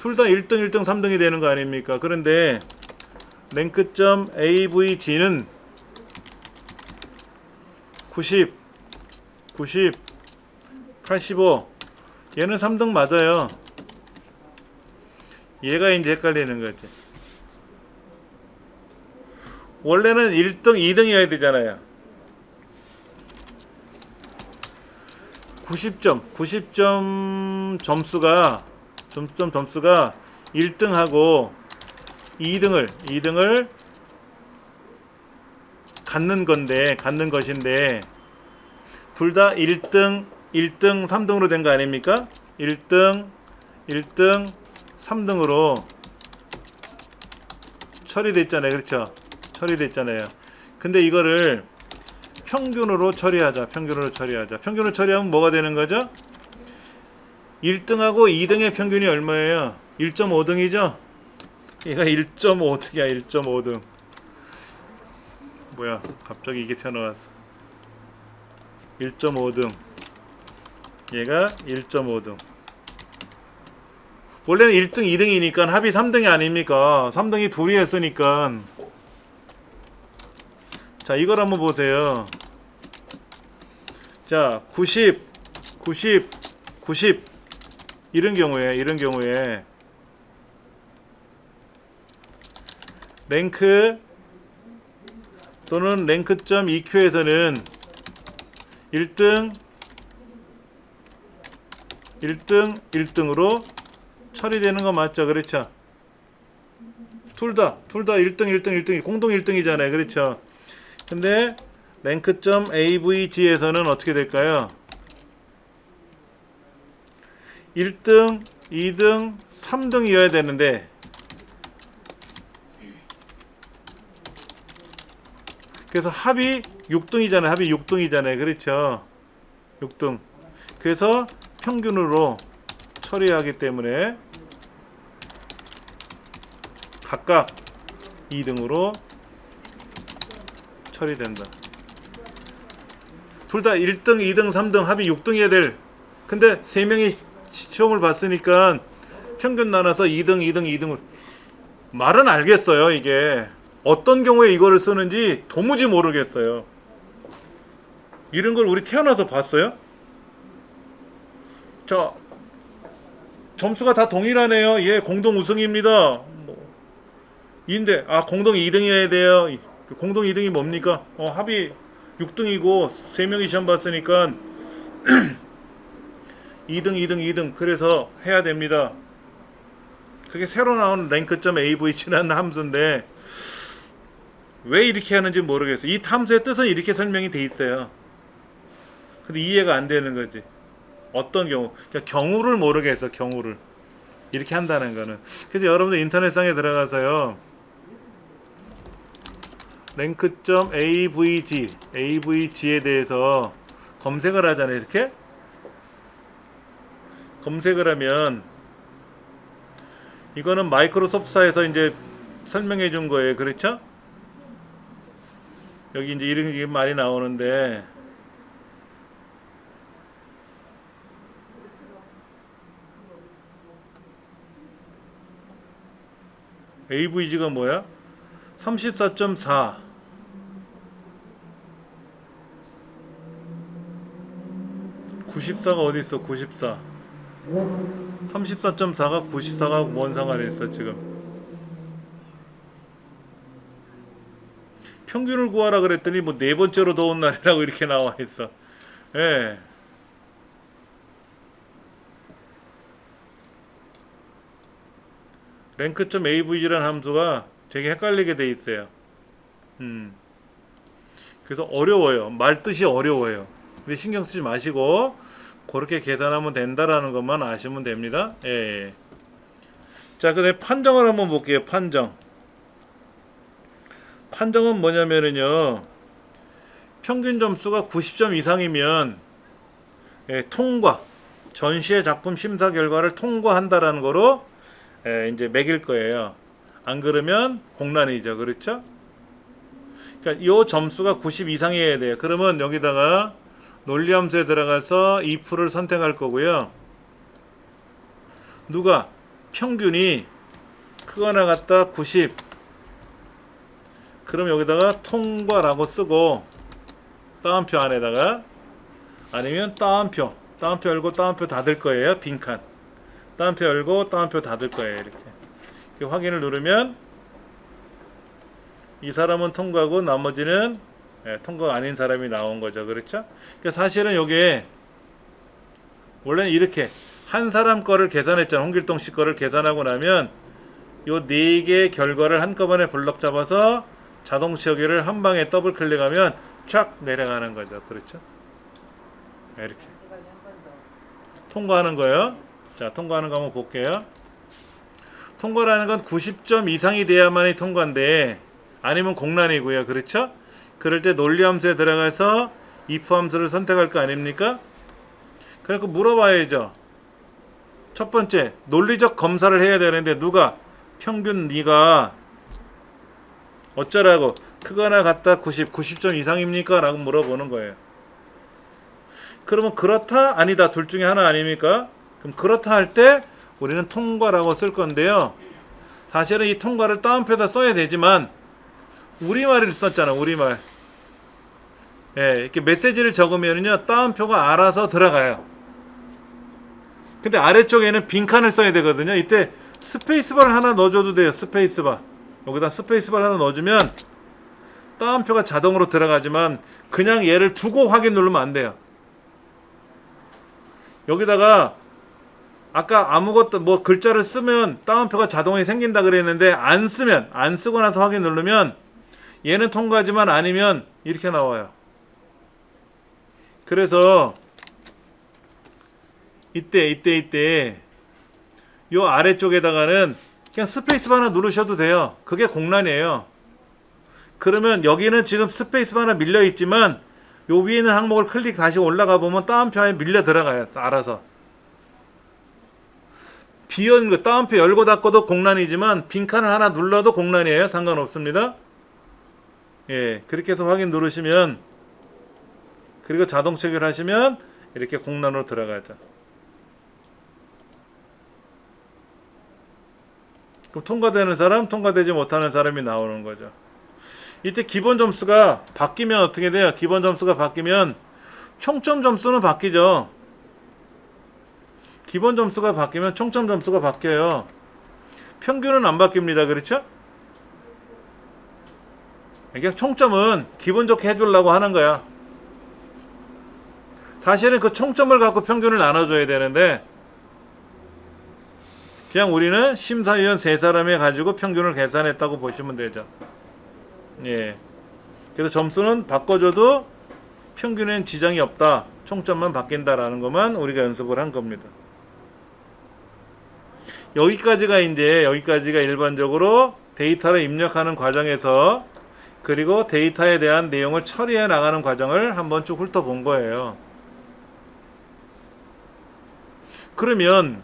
Speaker 1: 둘 다 1등 3등이 되는 거 아닙니까? 그런데 랭크.avg는 90 85 얘는 3등 맞아요. 얘가 이제 헷갈리는 거지. 원래는 1등 2등이어야 되잖아요. 90점 점수가 1등하고 2등을 갖는 것인데 둘 다 1등 3등으로 된 거 아닙니까? 1등 3등으로 처리됐잖아요. 그렇죠? 처리됐잖아요. 근데 이거를 평균으로 처리하자. 평균으로 처리하면 뭐가 되는 거죠? 1등하고 2등의 평균이 얼마예요? 1.5등이죠? 얘가 1.5등이야. 1.5등. 뭐야? 갑자기 이게 튀어나왔어. 1.5등. 얘가 1.5등. 원래는 1등, 2등이니까 합이 3등이 아닙니까? 3등이 둘이 했으니까. 자, 이걸 한번 보세요. 자, 90 이런 경우에 랭크 또는 랭크.eq에서는 1등으로 처리되는 거 맞죠? 그렇죠? 둘 다 1등 공동 1등이잖아요. 그렇죠? 근데 랭크.avg에서는 어떻게 될까요? 1등, 2등, 3등이어야 되는데 그래서 합이 6등이잖아요. 그렇죠? 6등. 그래서 평균으로 처리하기 때문에 각각 2등으로 처리된다. 둘 다 1등, 2등, 3등 합이 6등이어야 될. 근데 3명이 시험을 봤으니까 평균 나눠서 2등을 말은 알겠어요. 이게 어떤 경우에 이거를 쓰는지 도무지 모르겠어요. 이런 걸 우리 태어나서 봤어요? 자, 점수가 다 동일하네요. 예, 공동 우승입니다. 인데 공동 2등이어야 돼요. 공동 2등이 뭡니까? 합이 6등이고 3명이 시험 봤으니까 2등 그래서 해야 됩니다. 그게 새로 나온 랭크.avg라는 함수인데 왜 이렇게 하는지 모르겠어요. 이 함수의 뜻은 이렇게 설명이 돼 있어요. 근데 이해가 안 되는 거지. 어떤 경우? 그러니까 경우를 모르겠어. 경우를 이렇게 한다는 거는. 그래서 여러분들 인터넷상에 들어가서요, avg에 대해서 검색을 하잖아요. 이렇게 검색을 하면 이거는 마이크로소프트사에서 이제 설명해 준 거예요. 그렇죠? 여기 이제 이런 게 많이 나오는데, avg가 뭐야? 34.4 94가 어디 있어? 94 34.4가 94가 뭔 상관이 있어 지금. 평균을 구하라 그랬더니 뭐 네 번째로 더운 날이라고 이렇게 나와 있어. 예. 랭크.avg라는 함수가 되게 헷갈리게 돼 있어요. 그래서 어려워요. 말 뜻이 어려워요. 근데 신경 쓰지 마시고 그렇게 계산하면 된다라는 것만 아시면 됩니다. 예. 자, 그다음에 판정을 한번 볼게요. 판정. 판정은 뭐냐면은요, 평균 점수가 90점 이상이면 통과, 전시의 작품 심사 결과를 통과한다라는 거로 이제 매길 거예요. 안 그러면 공란이죠. 그렇죠? 그러니까 이 점수가 90 이상이어야 돼요. 그러면 여기다가 논리함수에 들어가서 if를 선택할 거고요. 누가? 평균이 크거나 같다 90. 그럼 여기다가 통과라고 쓰고 따옴표 안에다가, 아니면 따옴표 열고 따옴표 닫을 거예요. 빈칸. 따옴표 열고 따옴표 닫을 거예요. 이렇게 확인을 누르면 이 사람은 통과고 나머지는 통과가 아닌 사람이 나온 거죠. 그렇죠? 그러니까 사실은 이게 원래는 이렇게 한 사람 거를 계산했잖아. 홍길동 씨 거를 계산하고 나면 요 네 개의 결과를 한꺼번에 블럭 잡아서 자동 치우기를 한 방에 더블 클릭하면 쫙 내려가는 거죠. 그렇죠? 이렇게 통과하는 거예요. 자, 통과하는 거 한번 볼게요. 통과라는 건 90점 이상이 돼야만이 통과인데, 아니면 공란이고요. 그렇죠? 그럴 때 논리함수에 들어가서 if 함수를 선택할 거 아닙니까? 그래서 물어봐야죠. 첫 번째, 논리적 검사를 해야 되는데, 누가? 평균 네가 어쩌라고? 크거나 같다 90점 이상입니까? 라고 물어보는 거예요. 그러면 그렇다 아니다 둘 중에 하나 아닙니까? 그럼 그렇다 할 때 우리는 통과라고 쓸 건데요. 사실은 이 통과를 따옴표에다 써야 되지만 우리말을 썼잖아. 우리말. 예, 이렇게 메시지를 적으면요 따옴표가 알아서 들어가요. 근데 아래쪽에는 빈칸을 써야 되거든요. 이때 스페이스바를 하나 넣어줘도 돼요. 스페이스바. 여기다 스페이스바를 하나 넣어주면 따옴표가 자동으로 들어가지만 그냥 얘를 두고 확인 누르면 안 돼요. 여기다가 아까 아무것도 뭐 글자를 쓰면 따옴표가 자동이 생긴다 그랬는데 안 쓰고 나서 확인 누르면 얘는 통과지만 아니면 이렇게 나와요. 그래서 이때 요 아래쪽에다가는 그냥 스페이스바 하나 누르셔도 돼요. 그게 공란이에요. 그러면 여기는 지금 스페이스바 하나 밀려 있지만 요 위에 있는 항목을 클릭 다시 올라가 보면 따옴표에 밀려 들어가요. 알아서. 비어있는 거 따옴표 열고 닫고도 공란이지만 빈칸을 하나 눌러도 공란이에요. 상관없습니다. 예, 그렇게 해서 확인 누르시면, 그리고 자동 체결하시면 이렇게 공란으로 들어가죠. 그럼 통과되는 사람, 통과되지 못하는 사람이 나오는 거죠. 이때 기본 점수가 바뀌면 어떻게 돼요? 기본 점수가 바뀌면 총점 점수는 바뀌죠. 기본 점수가 바뀌면 총점 점수가 바뀌어요. 평균은 안 바뀝니다. 그렇죠? 그러니까 총점은 기분 좋게 해주려고 하는 거야. 사실은 그 총점을 갖고 평균을 나눠줘야 되는데 그냥 우리는 심사위원 3사람에 가지고 평균을 계산했다고 보시면 되죠. 예. 그래서 점수는 바꿔줘도 평균엔 지장이 없다. 총점만 바뀐다라는 것만 우리가 연습을 한 겁니다. 여기까지가 일반적으로 데이터를 입력하는 과정에서, 그리고 데이터에 대한 내용을 처리해 나가는 과정을 한번 쭉 훑어본 거예요. 그러면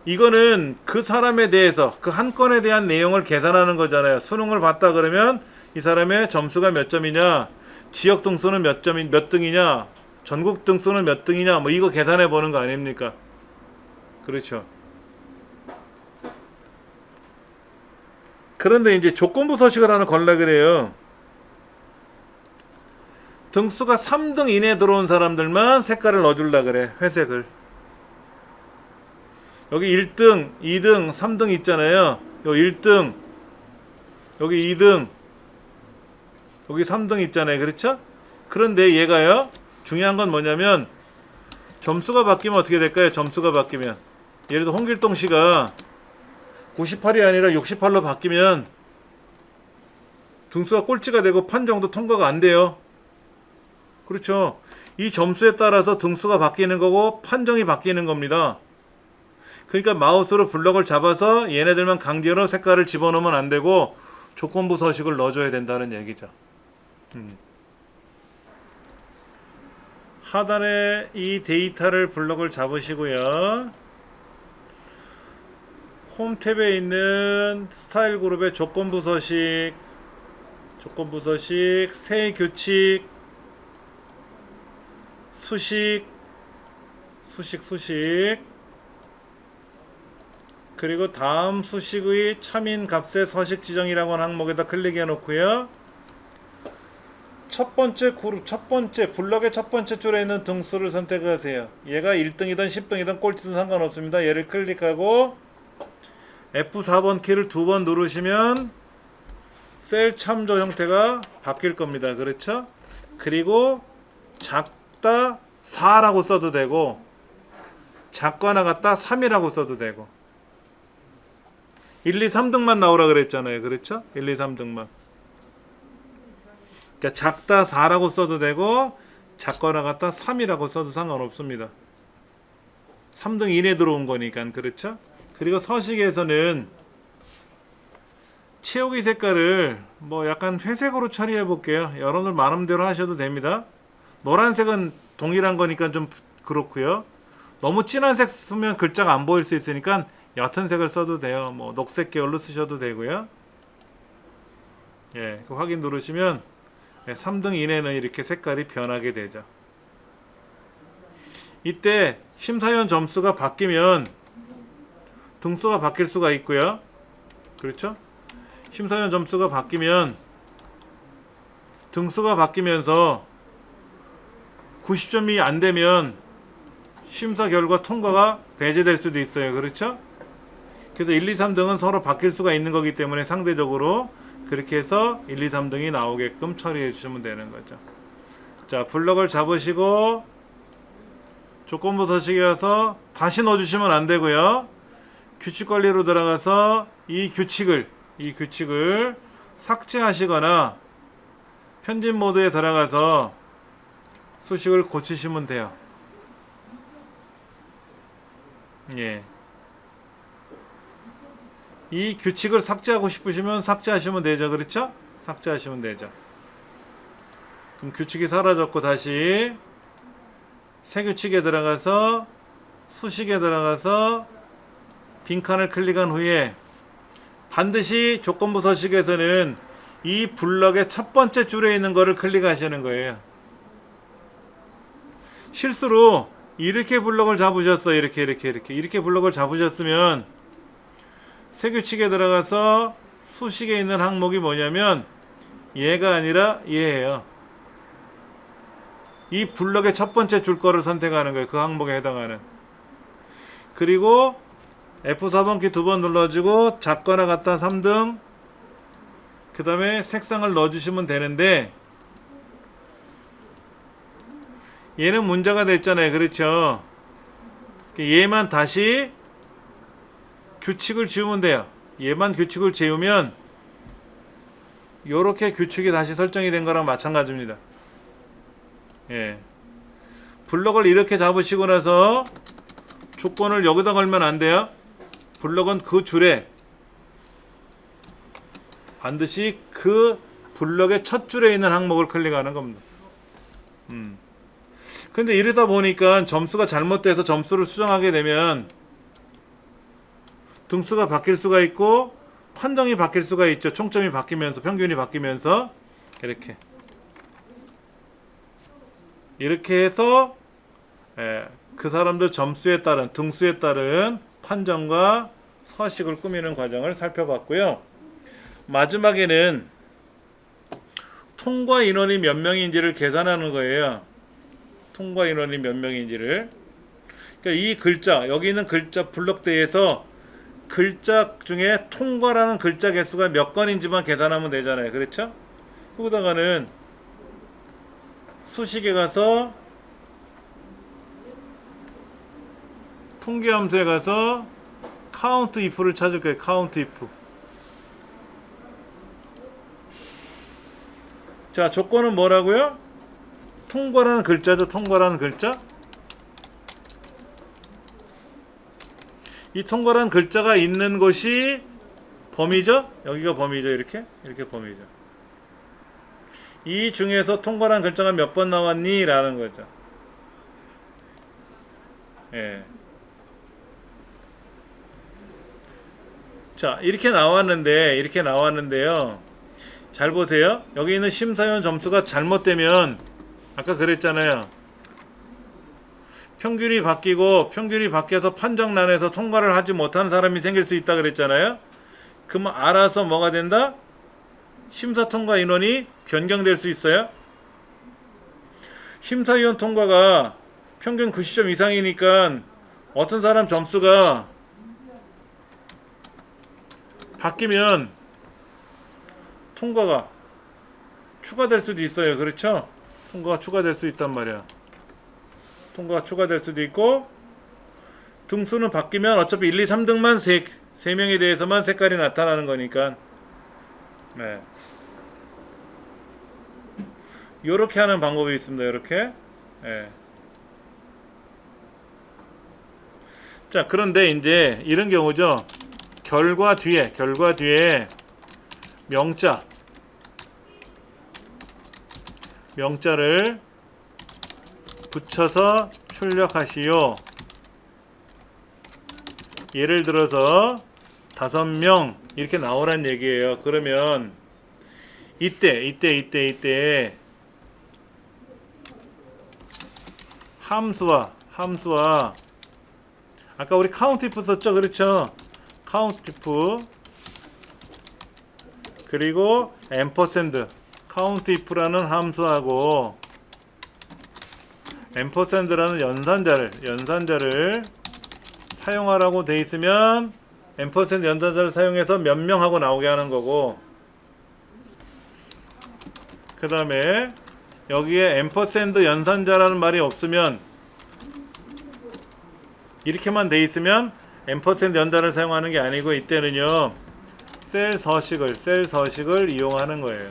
Speaker 1: 이거는 그 사람에 대해서, 그 한 건에 대한 내용을 계산하는 거잖아요. 수능을 봤다 그러면 이 사람의 점수가 몇 점이냐, 지역 등수는 몇 등이냐, 전국 등수는 몇 등이냐, 뭐 이거 계산해 보는 거 아닙니까? 그렇죠. 그런데 이제 조건부 서식을 하나 걸라 그래요. 등수가 3등 이내 들어온 사람들만 색깔을 넣어줄라 그래. 회색을. 여기 1등, 2등, 3등 있잖아요. 여기 1등, 여기 2등, 여기 3등 있잖아요. 그렇죠? 그런데 얘가요, 중요한 건 뭐냐면 점수가 바뀌면 어떻게 될까요? 점수가 바뀌면, 예를 들어 홍길동 씨가 98이 아니라 68로 바뀌면 등수가 꼴찌가 되고 판정도 통과가 안 돼요. 그렇죠? 이 점수에 따라서 등수가 바뀌는 거고 판정이 바뀌는 겁니다. 그러니까 마우스로 블럭을 잡아서 얘네들만 강제로 색깔을 집어넣으면 안 되고 조건부 서식을 넣어줘야 된다는 얘기죠. 하단에 이 데이터를 블럭을 잡으시고요. 홈 탭에 있는 스타일 그룹의 조건부 서식, 새 규칙, 수식, 그리고 다음 수식의 참인 값의 서식 지정이라고 하는 항목에다 클릭해 놓고요. 첫 번째 블럭의 첫 번째 줄에 있는 등수를 선택하세요. 얘가 1등이든 10등이든 꼴찌든 상관없습니다. 얘를 클릭하고 F4번 키를 2번 누르시면 셀 참조 형태가 바뀔 겁니다. 그렇죠? 그리고 작다 4라고 써도 되고, 작거나 같다 3이라고 써도 되고, 1, 2, 3등만 나오라 그랬잖아요. 그렇죠? 1, 2, 3등만. 그러니까 작다 4라고 써도 되고, 작거나 같다 3이라고 써도 상관없습니다. 3등 이내 들어온 거니까. 그렇죠? 그리고 서식에서는 채우기 색깔을 뭐 약간 회색으로 처리해 볼게요. 여러분들 마음대로 하셔도 됩니다. 노란색은 동일한 거니까 좀 그렇고요. 너무 진한 색 쓰면 글자가 안 보일 수 있으니까 옅은 색을 써도 돼요. 뭐 녹색 계열로 쓰셔도 되고요. 예, 그 확인 누르시면 3등 이내는 이렇게 색깔이 변하게 되죠. 이때 심사위원 점수가 바뀌면 등수가 바뀔 수가 있고요. 그렇죠? 심사위원 점수가 바뀌면 등수가 바뀌면서 90점이 안 되면 심사 결과 통과가 배제될 수도 있어요. 그렇죠? 그래서 1, 2, 3등은 서로 바뀔 수가 있는 거기 때문에 상대적으로 그렇게 해서 1, 2, 3등이 나오게끔 처리해 주시면 되는 거죠. 자, 블럭을 잡으시고 조건부 서식에 가서 다시 넣어 주시면 안 되고요. 규칙 관리로 들어가서 이 규칙을 삭제하시거나 편집 모드에 들어가서 수식을 고치시면 돼요. 예. 이 규칙을 삭제하고 싶으시면 삭제하시면 되죠. 그렇죠? 삭제하시면 되죠. 그럼 규칙이 사라졌고 다시 새 규칙에 들어가서 수식에 들어가서 빈칸을 클릭한 후에 반드시 조건부 서식에서는 이 블럭의 첫 번째 줄에 있는 거를 클릭하시는 거예요. 실수로 이렇게 블럭을 잡으셨어요. 이렇게 블럭을 잡으셨으면 새 규칙에 들어가서 수식에 있는 항목이 뭐냐면 얘가 아니라 얘예요. 이 블럭의 첫 번째 줄 거를 선택하는 거예요. 그 항목에 해당하는. 그리고 F4번 키 2번 눌러주고 작거나 같다 3등, 그 다음에 색상을 넣어주시면 되는데 얘는 문제가 됐잖아요. 그렇죠? 얘만 다시 규칙을 지우면 돼요. 얘만 규칙을 지우면 요렇게 규칙이 다시 설정이 된 거랑 마찬가지입니다. 예. 블럭을 이렇게 잡으시고 나서 조건을 여기다 걸면 안 돼요. 블럭은 그 줄에 반드시 그 블럭의 첫 줄에 있는 항목을 클릭하는 겁니다. 근데 이러다 보니까 점수가 잘못돼서 점수를 수정하게 되면 등수가 바뀔 수가 있고 판정이 바뀔 수가 있죠. 총점이 바뀌면서 평균이 바뀌면서 이렇게 해서 그 사람들 점수에 따른 등수에 따른 판정과 서식을 꾸미는 과정을 살펴봤고요. 마지막에는 통과 인원이 몇 명인지를 계산하는 거예요. 통과 인원이 몇 명인지를. 그러니까 이 글자, 여기 있는 글자 블럭대에서 글자 중에 통과라는 글자 개수가 몇 건인지만 계산하면 되잖아요. 그렇죠? 거기다가는 수식에 가서 통계함수에 가서 count if를 찾을 거예요. count if. 자, 조건은 뭐라고요? 통과라는 글자죠. 통과라는 글자. 이 통과라는 글자가 있는 곳이 범위죠. 여기가 범위죠. 이렇게 범위죠. 이 중에서 통과라는 글자가 몇 번 나왔니? 라는 거죠. 예. 자, 이렇게 나왔는데요. 잘 보세요. 여기 있는 심사위원 점수가 잘못되면 아까 그랬잖아요. 평균이 바뀌고 평균이 바뀌어서 판정란에서 통과를 하지 못한 사람이 생길 수 있다 그랬잖아요. 그러면 알아서 뭐가 된다? 심사 통과 인원이 변경될 수 있어요. 심사위원 통과가 평균 90점 이상이니까 어떤 사람 점수가 바뀌면 통과가 추가될 수도 있어요. 그렇죠? 통과가 추가될 수 있단 말이야. 통과가 추가될 수도 있고 등수는 바뀌면 어차피 1, 2, 3등만 3명에 대해서만 색깔이 나타나는 거니까 네. 요렇게 하는 방법이 있습니다. 요렇게 네. 자, 그런데 이제 이런 경우죠. 결과 뒤에 명자를 붙여서 출력하시오. 예를 들어서 5명 이렇게 나오란 얘기예요. 그러면 이때 함수와 아까 우리 count if 썼죠. 그렇죠? count if 그리고 ampersand count if라는 함수하고 ampersand라는 연산자를 사용하라고 돼 있으면 ampersand 연산자를 사용해서 몇 명 하고 나오게 하는 거고, 그 다음에 여기에 ampersand 연산자라는 말이 없으면 이렇게만 돼 있으면 ampersand 연산자를 사용하는 게 아니고 이때는요 셀 서식을 이용하는 거예요.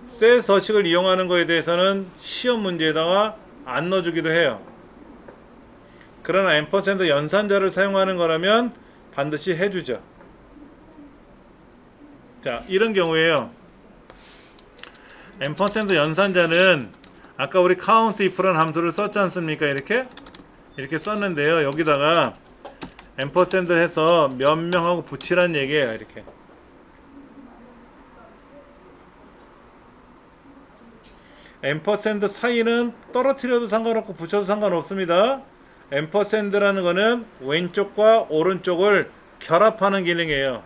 Speaker 1: 셀 서식을 이용하는 거에 대해서는 시험 문제에다가 안 넣어주기도 해요. 그러나 ampersand 연산자를 사용하는 거라면 반드시 해주죠. 자, 이런 경우에요. ampersand 연산자는 아까 우리 count if라는 함수를 썼지 않습니까? 이렇게 썼는데요. 여기다가 ampersand 해서 몇 명하고 붙이란 얘기예요. 이렇게. ampersand 사이는 떨어뜨려도 상관없고 붙여도 상관없습니다. ampersand라는 거는 왼쪽과 오른쪽을 결합하는 기능이에요.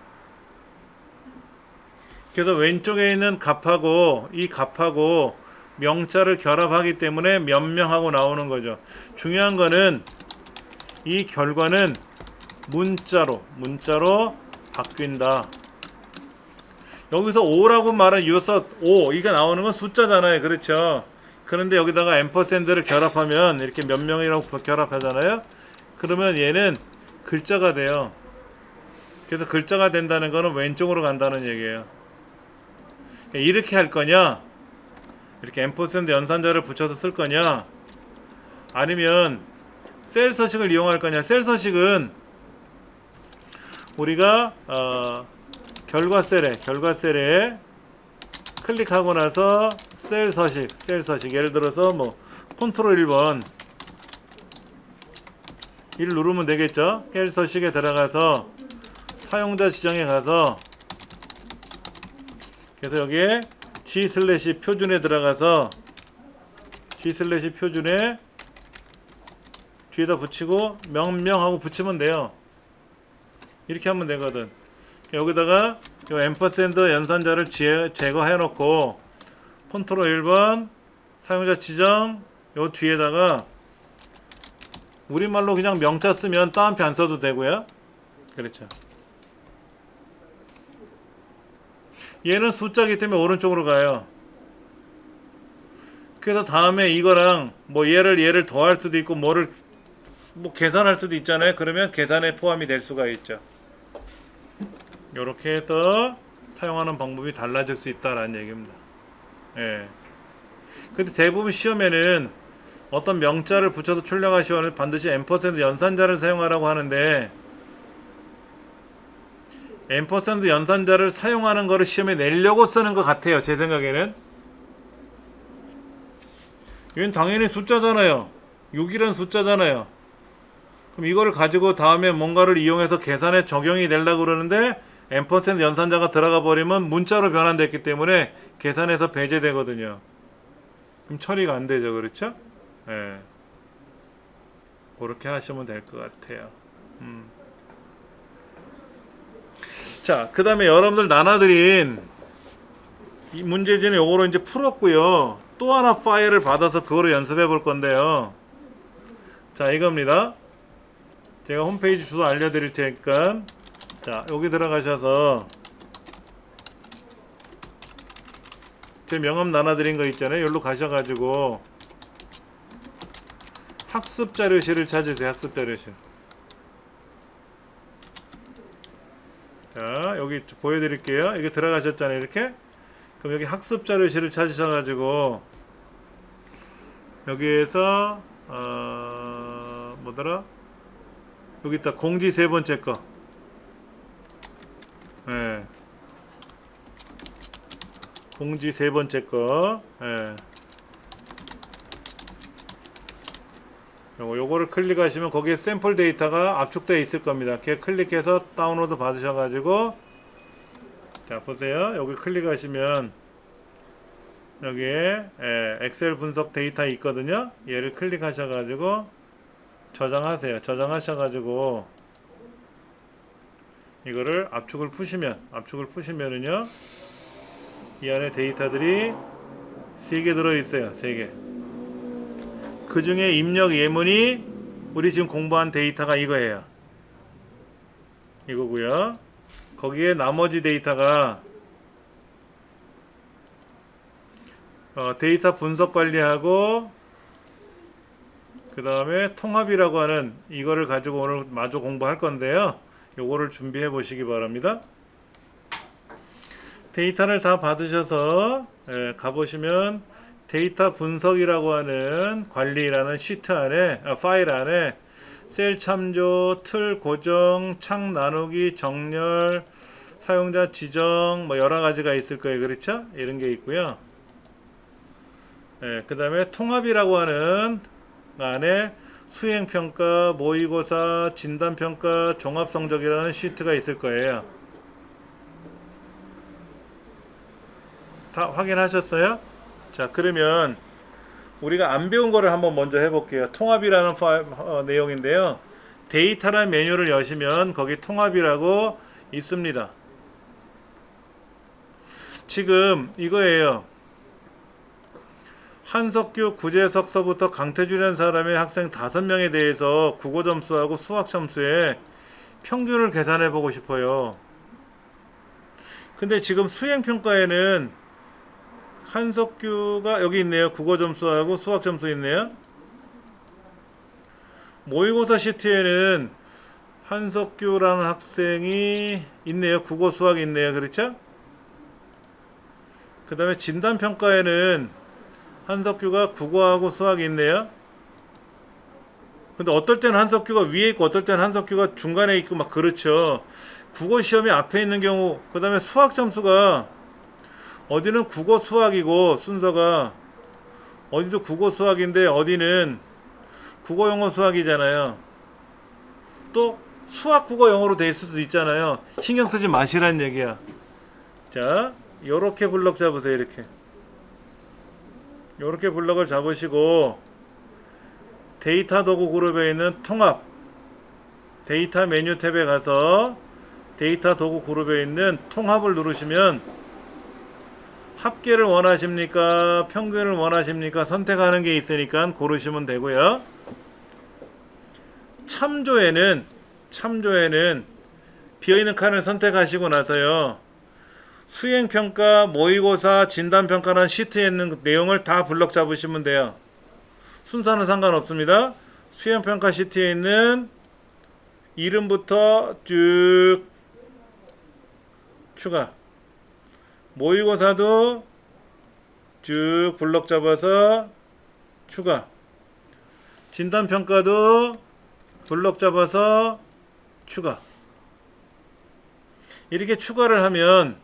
Speaker 1: 그래서 왼쪽에 있는 값하고 이 값하고 명자를 결합하기 때문에 몇 명하고 나오는 거죠. 중요한 거는 이 결과는 문자로 바뀐다. 여기서 5라고 말한 유서 5 이게 나오는 건 숫자잖아요. 그렇죠? 그런데 여기다가 ampersand를 결합하면 이렇게 몇 명이라고 결합하잖아요. 그러면 얘는 글자가 돼요. 그래서 글자가 된다는 거는 왼쪽으로 간다는 얘기예요. 이렇게 할 거냐, 이렇게 앰퍼센드 연산자를 붙여서 쓸 거냐, 아니면 셀 서식을 이용할 거냐. 셀 서식은 우리가 결과 셀에 클릭하고 나서 셀 서식 예를 들어서 뭐 컨트롤 1번 1 누르면 되겠죠. 셀 서식에 들어가서 사용자 지정에 가서, 그래서 여기에 g/ 표준에 들어가서 g/ 표준에 뒤에다 붙이고 명명하고 붙이면 돼요. 이렇게 하면 되거든. 여기다가 이 앰퍼센드 연산자를 제거해 놓고 컨트롤 1번 사용자 지정 요 뒤에다가 우리말로 그냥 명자 쓰면 따옴표 안 써도 되고요. 그렇죠. 얘는 숫자기 때문에 오른쪽으로 가요. 그래서 다음에 이거랑 뭐 얘를 더할 수도 있고 뭐를 뭐 계산할 수도 있잖아요. 그러면 계산에 포함이 될 수가 있죠. 요렇게 해서 사용하는 방법이 달라질 수 있다라는 얘기입니다. 예. 근데 대부분 시험에는 어떤 명자를 붙여서 출력할 시험은 반드시 앰퍼센드 연산자를 사용하라고 하는데, 앰퍼센드 연산자를 사용하는 거를 시험에 내려고 쓰는 것 같아요. 제 생각에는. 이건 당연히 숫자잖아요. 6이란 숫자잖아요. 그럼 이거를 가지고 다음에 뭔가를 이용해서 계산에 적용이 되려고 그러는데 앰퍼센드 연산자가 들어가 버리면 문자로 변환됐기 때문에 계산에서 배제되거든요. 그럼 처리가 안 되죠. 그렇죠? 예. 그렇게 하시면 될 것 같아요. 자, 그 다음에 여러분들 나눠드린 이 문제지는 요거로 이제 풀었고요. 또 하나 파일을 받아서 그거로 연습해 볼 건데요. 자, 이겁니다. 제가 홈페이지 주소 알려드릴 테니까, 자, 여기 들어가셔서 제 명함 나눠드린 거 있잖아요. 여기로 가셔가지고 학습 자료실을 찾으세요. 학습 자료실. 자, 여기 보여드릴게요. 여기 들어가셨잖아요. 이렇게. 그럼 여기 학습 자료실을 찾으셔가지고 여기에서 뭐더라? 여기 있다. 공지 세 번째 거. 예. 공지 세 번째 거. 예. 요거를 클릭하시면 거기에 샘플 데이터가 압축되어 있을 겁니다. 이렇게 클릭해서 다운로드 받으셔가지고, 자, 보세요. 여기 클릭하시면 여기에 엑셀 분석 데이터 있거든요. 얘를 클릭하셔가지고 저장하세요. 저장하셔가지고 이거를 압축을 푸시면은요, 이 안에 데이터들이 3개 들어있어요. 3개. 그 중에 입력 예문이 우리 지금 공부한 데이터가 이거예요. 이거고요. 거기에 나머지 데이터가 데이터 분석 관리하고 그 다음에 통합이라고 하는 이거를 가지고 오늘 마저 공부할 건데요. 요거를 준비해 보시기 바랍니다. 데이터를 다 받으셔서 가보시면 데이터 분석이라고 하는 관리라는 시트 안에, 파일 안에 셀 참조, 틀 고정, 창 나누기, 정렬, 사용자 지정 뭐 여러 가지가 있을 거예요. 그렇죠? 이런 게 있고요. 그 다음에 통합이라고 하는 안에 수행평가, 모의고사, 진단평가, 종합성적이라는 시트가 있을 거예요. 다 확인하셨어요? 자, 그러면 우리가 안 배운 거를 한번 먼저 해볼게요. 통합이라는 내용인데요. 데이터라는 메뉴를 여시면 거기 통합이라고 있습니다. 지금 이거예요. 한석규, 구재석서부터 강태준이라는 사람의 학생 5명에 대해서 국어 점수하고 수학 점수의 평균을 계산해 보고 싶어요. 근데 지금 수행평가에는 한석규가 여기 있네요. 국어 점수하고 수학 점수 있네요. 모의고사 시트에는 한석규라는 학생이 있네요. 국어 수학이 있네요. 그렇죠? 그 다음에 진단평가에는 한석규가 국어하고 수학이 있네요. 근데 어떨 때는 한석규가 위에 있고 어떨 때는 한석규가 중간에 있고 막 그렇죠. 국어 시험이 앞에 있는 경우, 그 다음에 수학 점수가 어디는 국어 수학이고 순서가 어디도 국어 수학인데 어디는 국어 영어 수학이잖아요. 또 수학 국어 영어로 돼 있을 수도 있잖아요. 신경 쓰지 마시란 얘기야. 자, 요렇게 블럭 잡으세요. 요렇게 블럭을 잡으시고 데이터 도구 그룹에 있는 통합 데이터 메뉴 탭에 가서 데이터 도구 그룹에 있는 통합을 누르시면 합계를 원하십니까? 평균을 원하십니까? 선택하는 게 있으니까 고르시면 되고요. 참조에는 비어있는 칸을 선택하시고 나서요. 수행평가, 모의고사, 진단평가라는 시트에 있는 내용을 다 블럭 잡으시면 돼요. 순서는 상관없습니다. 수행평가 시트에 있는 이름부터 쭉 추가. 모의고사도 쭉 블럭 잡아서 추가. 진단평가도 블럭 잡아서 추가. 이렇게 추가를 하면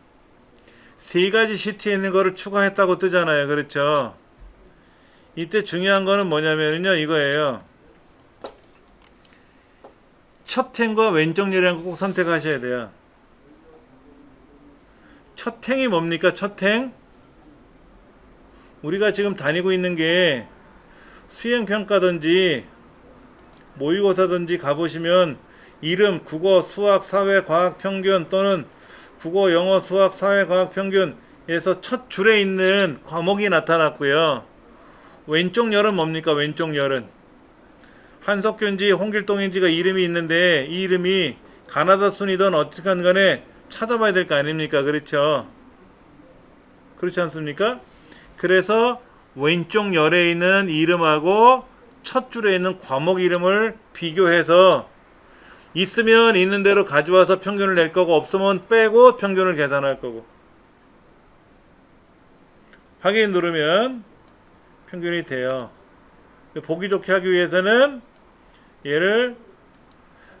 Speaker 1: 세 가지 시트에 있는 거를 추가했다고 뜨잖아요. 그렇죠? 이때 중요한 거는 뭐냐면요. 이거예요. 첫 행과 왼쪽 열이한 거 꼭 선택하셔야 돼요. 첫 행이 뭡니까? 첫 행? 우리가 지금 다니고 있는 게 수행평가든지 모의고사든지 가보시면 이름, 국어, 수학, 사회, 과학 평균 또는 국어, 영어, 수학, 사회, 과학 평균에서 첫 줄에 있는 과목이 나타났고요. 왼쪽 열은 뭡니까? 왼쪽 열은 한석규인지 홍길동인지가 이름이 있는데 이 이름이 가나다 순이든 어떻게든 간에 찾아봐야 될 거 아닙니까? 그렇죠? 그렇지 않습니까? 그래서 왼쪽 열에 있는 이름하고 첫 줄에 있는 과목 이름을 비교해서 있으면 있는 대로 가져와서 평균을 낼 거고 없으면 빼고 평균을 계산할 거고. 확인 누르면 평균이 돼요. 보기 좋게 하기 위해서는 얘를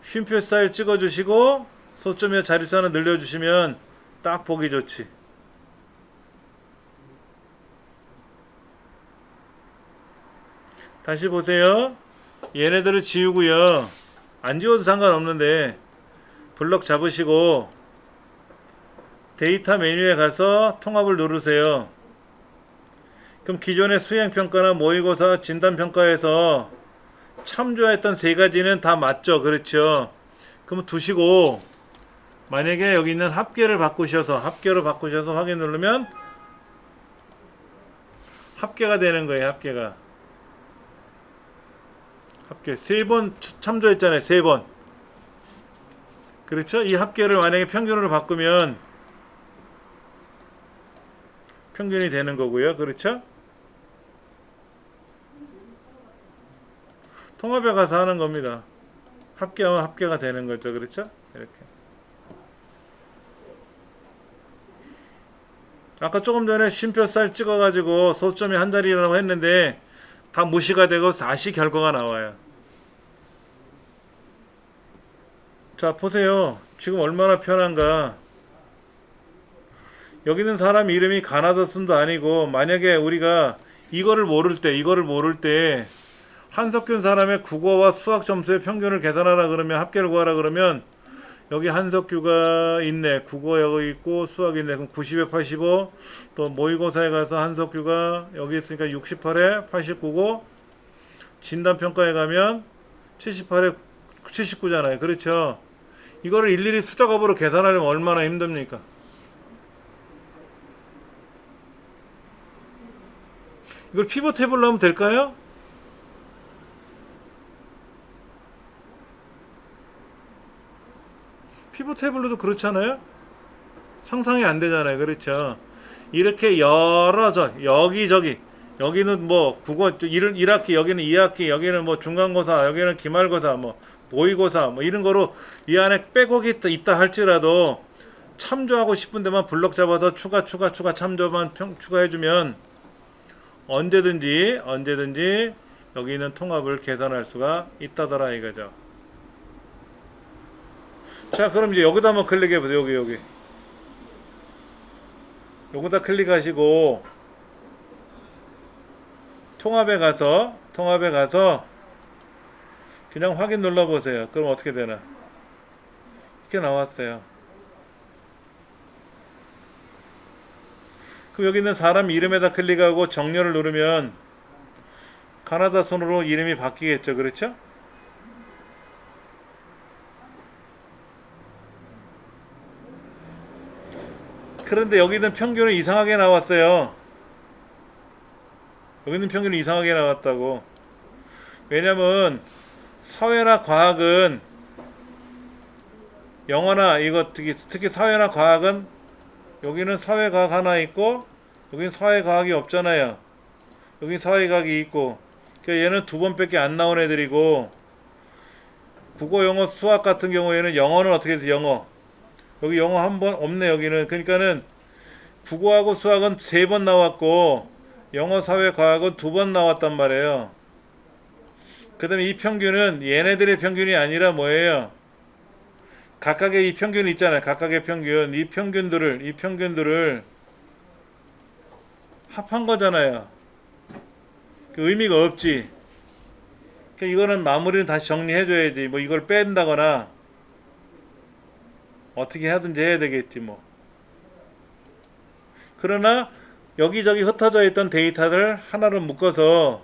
Speaker 1: 쉼표 스타일 찍어주시고 소점의 자릿수 하나 늘려주시면 딱 보기 좋지. 다시 보세요. 얘네들을 지우고요. 안 지워도 상관없는데 블럭 잡으시고 데이터 메뉴에 가서 통합을 누르세요. 그럼 기존의 수행평가나 모의고사 진단평가에서 참조했던 세 가지는 다 맞죠? 그렇죠? 그럼 두시고 만약에 여기 있는 합계로 바꾸셔서 확인 누르면 합계가 되는 거예요. 합계 3번 참조했잖아요. 3번. 그렇죠? 이 합계를 만약에 평균으로 바꾸면 평균이 되는 거고요. 그렇죠? 통합에 가서 하는 겁니다. 합계하면 합계가 되는 거죠. 그렇죠? 이렇게. 아까 조금 전에 쉼표 쌀 찍어가지고 소점이 한 자리라고 했는데 다 무시가 되고 다시 결과가 나와요. 자, 보세요. 지금 얼마나 편한가. 여기 있는 사람 이름이 가나다 순도 아니고 만약에 우리가 이거를 모를 때 한석균 사람의 국어와 수학 점수의 평균을 계산하라 그러면 합계를 구하라 그러면 여기 한석규가 있네. 국어 여기 있고 수학이 있네. 그럼 90에 85. 또 모의고사에 가서 한석규가 여기 있으니까 68에 89고 진단평가에 가면 78에 79잖아요. 그렇죠? 이거를 일일이 숫자값으로 계산하려면 얼마나 힘듭니까? 이걸 피벗 테이블로 하면 될까요? 피벗 테이블로도 그렇잖아요. 상상이 안 되잖아요. 그렇죠? 이렇게 여기저기 여기는 뭐 국어 1학기, 여기는 2학기, 여기는 뭐 중간고사, 여기는 기말고사, 뭐 모의고사 뭐 이런 거로 이 안에 빼곡이 있다 할지라도 참조하고 싶은 데만 블럭 잡아서 추가 참조만 추가해주면 언제든지 여기 있는 통합을 계산할 수가 있다더라 이거죠. 자, 그럼 이제 여기다 한번 클릭해 보세요. 여기 요거다 클릭하시고 통합에 가서 그냥 확인 눌러 보세요. 그럼 어떻게 되나? 이렇게 나왔어요. 그럼 여기 있는 사람 이름에다 클릭하고 정렬을 누르면 가나다 순으로 이름이 바뀌겠죠. 그렇죠? 그런데 여기 있는 평균은 이상하게 나왔어요. 여기 있는 평균은 이상하게 나왔다고. 왜냐면 사회나 과학은 영어나 이거 특히 사회나 과학은 여기는 사회과학 하나 있고 여기는 사회과학이 없잖아요. 여기 사회과학이 있고 그러니까 얘는 두 번밖에 안 나온 애들이고 국어, 영어, 수학 같은 경우에는 영어는 어떻게 돼? 영어 여기 영어 한 번 없네. 여기는 그러니까는 국어하고 수학은 3번 나왔고 영어, 사회, 과학은 2번 나왔단 말이에요. 그 다음에 이 평균은 얘네들의 평균이 아니라 뭐예요? 각각의 이 평균이 있잖아요. 각각의 평균. 이 평균들을 합한 거잖아요. 그 의미가 없지. 그러니까 이거는 마무리는 다시 정리해줘야지. 뭐 이걸 뺀다거나 어떻게 하든지 해야 되겠지 뭐. 그러나 여기저기 흩어져 있던 데이터를 하나로 묶어서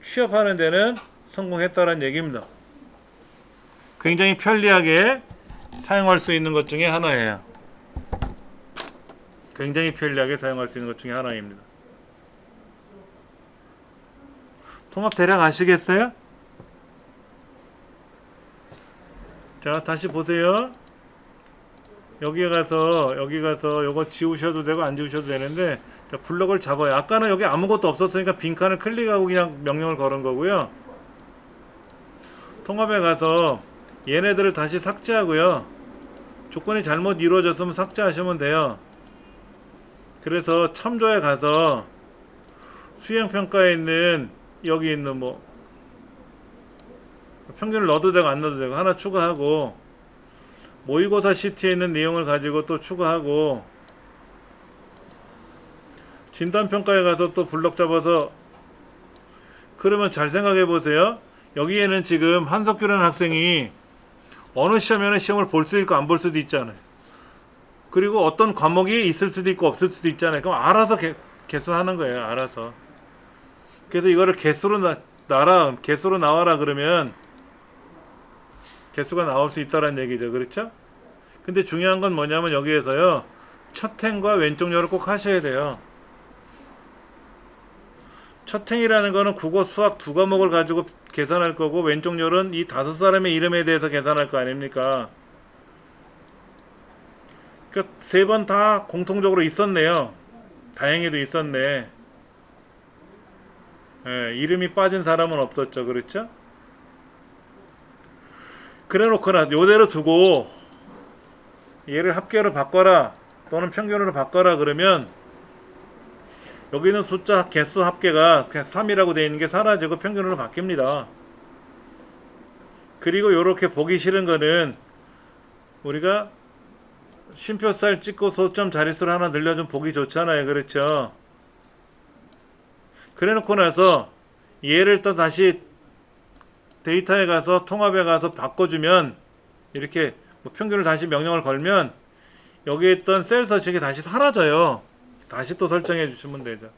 Speaker 1: 취업하는 데는 성공했다는 얘기입니다. 굉장히 편리하게 사용할 수 있는 것 중에 하나예요. 굉장히 편리하게 사용할 수 있는 것 중에 하나입니다. 통합 대략 아시겠어요? 자, 다시 보세요. 여기 가서 요거 지우셔도 되고 안 지우셔도 되는데 자, 블럭을 잡아요. 아까는 여기 아무것도 없었으니까 빈칸을 클릭하고 그냥 명령을 걸은 거고요. 통합에 가서 얘네들을 다시 삭제하고요. 조건이 잘못 이루어졌으면 삭제하시면 돼요. 그래서 참조에 가서 수행평가에 있는 여기 있는 뭐 평균을 넣어도 되고 안 넣어도 되고 하나 추가하고 모의고사 시트에 있는 내용을 가지고 또 추가하고 진단평가에 가서 또 블럭 잡아서 그러면 잘 생각해 보세요. 여기에는 지금 한석규라는 학생이 어느 시험에는 시험을 볼 수도 있고 안 볼 수도 있잖아요. 그리고 어떤 과목이 있을 수도 있고 없을 수도 있잖아요. 그럼 알아서 개수하는 거예요. 알아서. 그래서 이거를 개수로 나와라 그러면 개수가 나올 수 있다는 얘기죠. 그렇죠? 근데 중요한 건 뭐냐면 여기에서요. 첫 행과 왼쪽 열을 꼭 하셔야 돼요. 첫 행이라는 거는 국어, 수학 2과목을 가지고 계산할 거고 왼쪽 열은 이 5사람의 이름에 대해서 계산할 거 아닙니까? 그러니까 3번 다 공통적으로 있었네요. 다행히도 있었네. 예, 이름이 빠진 사람은 없었죠. 그렇죠? 그래 놓거나 요대로 두고 얘를 합계로 바꿔라 또는 평균으로 바꿔라 그러면 여기 있는 숫자 개수 합계가 그냥 3이라고 되어 있는 게 사라지고 평균으로 바뀝니다. 그리고 이렇게 보기 싫은 거는 우리가 쉼표살 찍고 소점 자릿수를 하나 늘려주면 보기 좋잖아요. 그렇죠? 그래 놓고 나서 얘를 또 다시 데이터에 가서 통합에 가서 바꿔주면 이렇게 뭐 평균을 다시 명령을 걸면 여기에 있던 셀 서식이 다시 사라져요. 다시 또 설정해 주시면 되죠.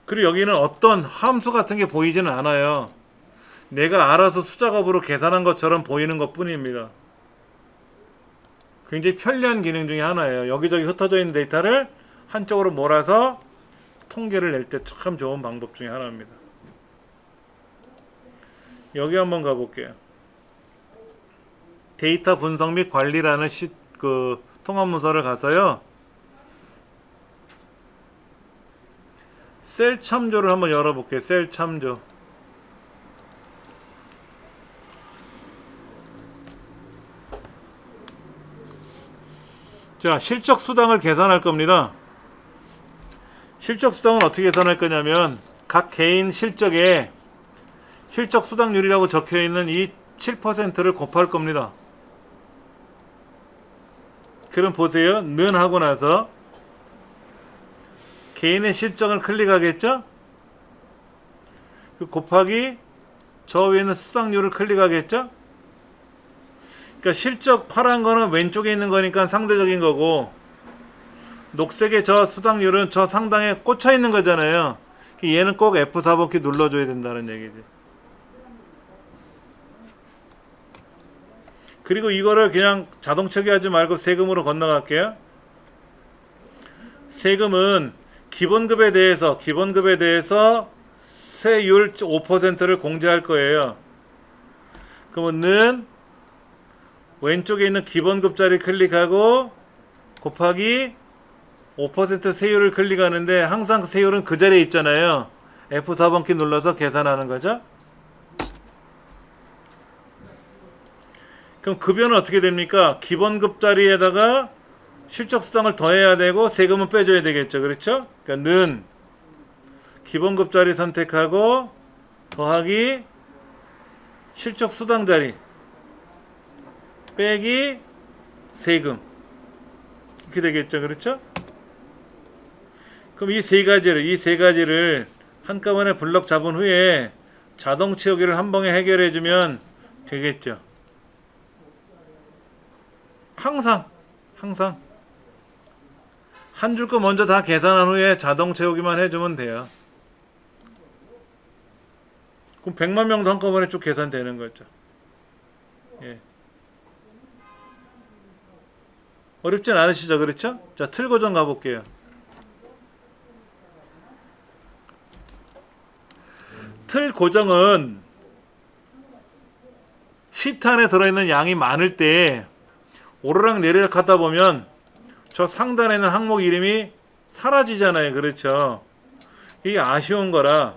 Speaker 1: 그리고 여기는 어떤 함수 같은 게 보이지는 않아요. 내가 알아서 숫자값으로 계산한 것처럼 보이는 것 뿐입니다. 굉장히 편리한 기능 중에 하나예요. 여기저기 흩어져 있는 데이터를 한쪽으로 몰아서 통계를 낼 때 참 좋은 방법 중에 하나입니다. 여기 한번 가볼게요. 데이터 분석 및 관리라는 통합 문서를 가서요. 셀 참조를 한번 열어볼게요. 셀 참조. 자, 실적 수당을 계산할 겁니다. 실적 수당은 어떻게 계산할 거냐면 각 개인 실적에 실적 수당률이라고 적혀 있는 이 7%를 곱할 겁니다. 그럼 보세요. 는 하고 나서 개인의 실적을 클릭하겠죠? 곱하기 저 위에는 수당률을 클릭하겠죠? 그러니까 실적 파란 거는 왼쪽에 있는 거니까 상대적인 거고, 녹색의 저 수당률은 저 상단에 꽂혀 있는 거잖아요. 얘는 꼭 F4번키 눌러줘야 된다는 얘기지. 그리고 이거를 그냥 자동 처리하지 말고 세금으로 건너갈게요. 세금은 기본급에 대해서 세율 5%를 공제할 거예요. 그러면 왼쪽에 있는 기본급 자리 클릭하고 곱하기 5% 세율을 클릭하는데 항상 세율은 그 자리에 있잖아요. F4번키 눌러서 계산하는 거죠. 그럼 급여는 어떻게 됩니까? 기본급 자리에다가 실적수당을 더해야 되고 세금은 빼줘야 되겠죠. 그렇죠? 그러니까 는 기본급 자리 선택하고 더하기 실적수당 자리 빼기 세금, 이렇게 되겠죠. 그렇죠? 그럼 이 세 가지를 한꺼번에 블럭 잡은 후에 자동 채우기를 한 번에 해결해 주면 되겠죠. 항상 한 줄 거 먼저 다 계산한 후에 자동 채우기만 해주면 돼요. 그럼 100만 명도 한꺼번에 쭉 계산되는 거죠. 예. 어렵진 않으시죠? 그렇죠? 자, 틀 고정 가볼게요. 틀 고정은 시트 안에 들어있는 양이 많을 때 오르락 내리락 하다 보면 저 상단에 있는 항목 이름이 사라지잖아요. 그렇죠? 이게 아쉬운 거라.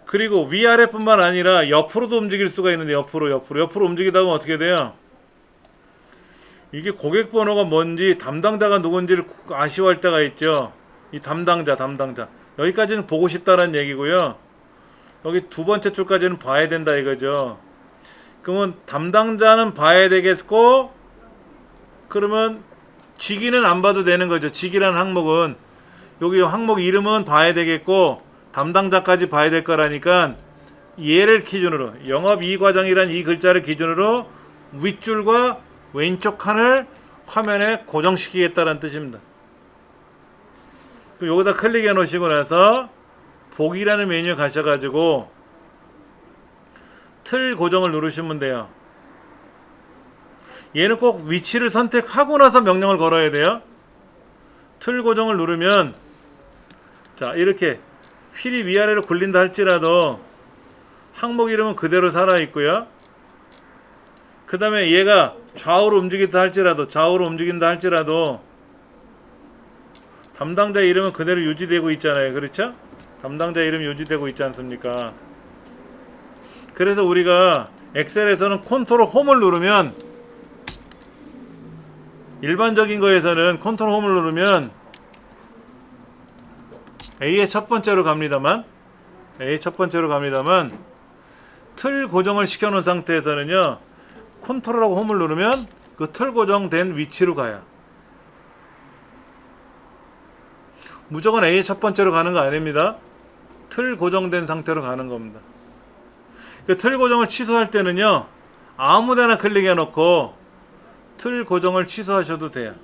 Speaker 1: 그리고 위아래뿐만 아니라 옆으로도 움직일 수가 있는데 옆으로 움직이다 보면 어떻게 돼요? 이게 고객 번호가 뭔지 담당자가 누군지를 아쉬워할 때가 있죠. 이 담당자 여기까지는 보고 싶다는 얘기고요. 여기 두 번째 줄까지는 봐야 된다 이거죠. 그러면 담당자는 봐야 되겠고, 그러면 직위는 안 봐도 되는 거죠. 직위라는 항목은 여기 항목 이름은 봐야 되겠고 담당자까지 봐야 될 거라니까, 얘를 기준으로 영업이익과정이란 이 글자를 기준으로 윗줄과 왼쪽 칸을 화면에 고정시키겠다는 뜻입니다. 여기다 클릭해 놓으시고 나서 보기라는 메뉴에 가셔가지고 틀 고정을 누르시면 돼요. 얘는 꼭 위치를 선택하고 나서 명령을 걸어야 돼요. 틀 고정을 누르면 자, 이렇게 휠이 위아래로 굴린다 할지라도 항목 이름은 그대로 살아있고요. 그 다음에 얘가 좌우로 움직인다 할지라도 담당자 이름은 그대로 유지되고 있잖아요. 그렇죠? 담당자 이름 유지되고 있지 않습니까? 그래서 우리가 엑셀에서는 컨트롤 홈을 누르면, 일반적인 거에서는 컨트롤 홈을 누르면 A의 첫 번째로 갑니다만 틀 고정을 시켜 놓은 상태에서는요, 컨트롤하고 홈을 누르면 그 틀 고정된 위치로 가요. 무조건 A의 첫 번째로 가는 거 아닙니다. 틀 고정된 상태로 가는 겁니다. 그 틀 고정을 취소할 때는요, 아무데나 클릭해 놓고 틀 고정을 취소하셔도 돼요.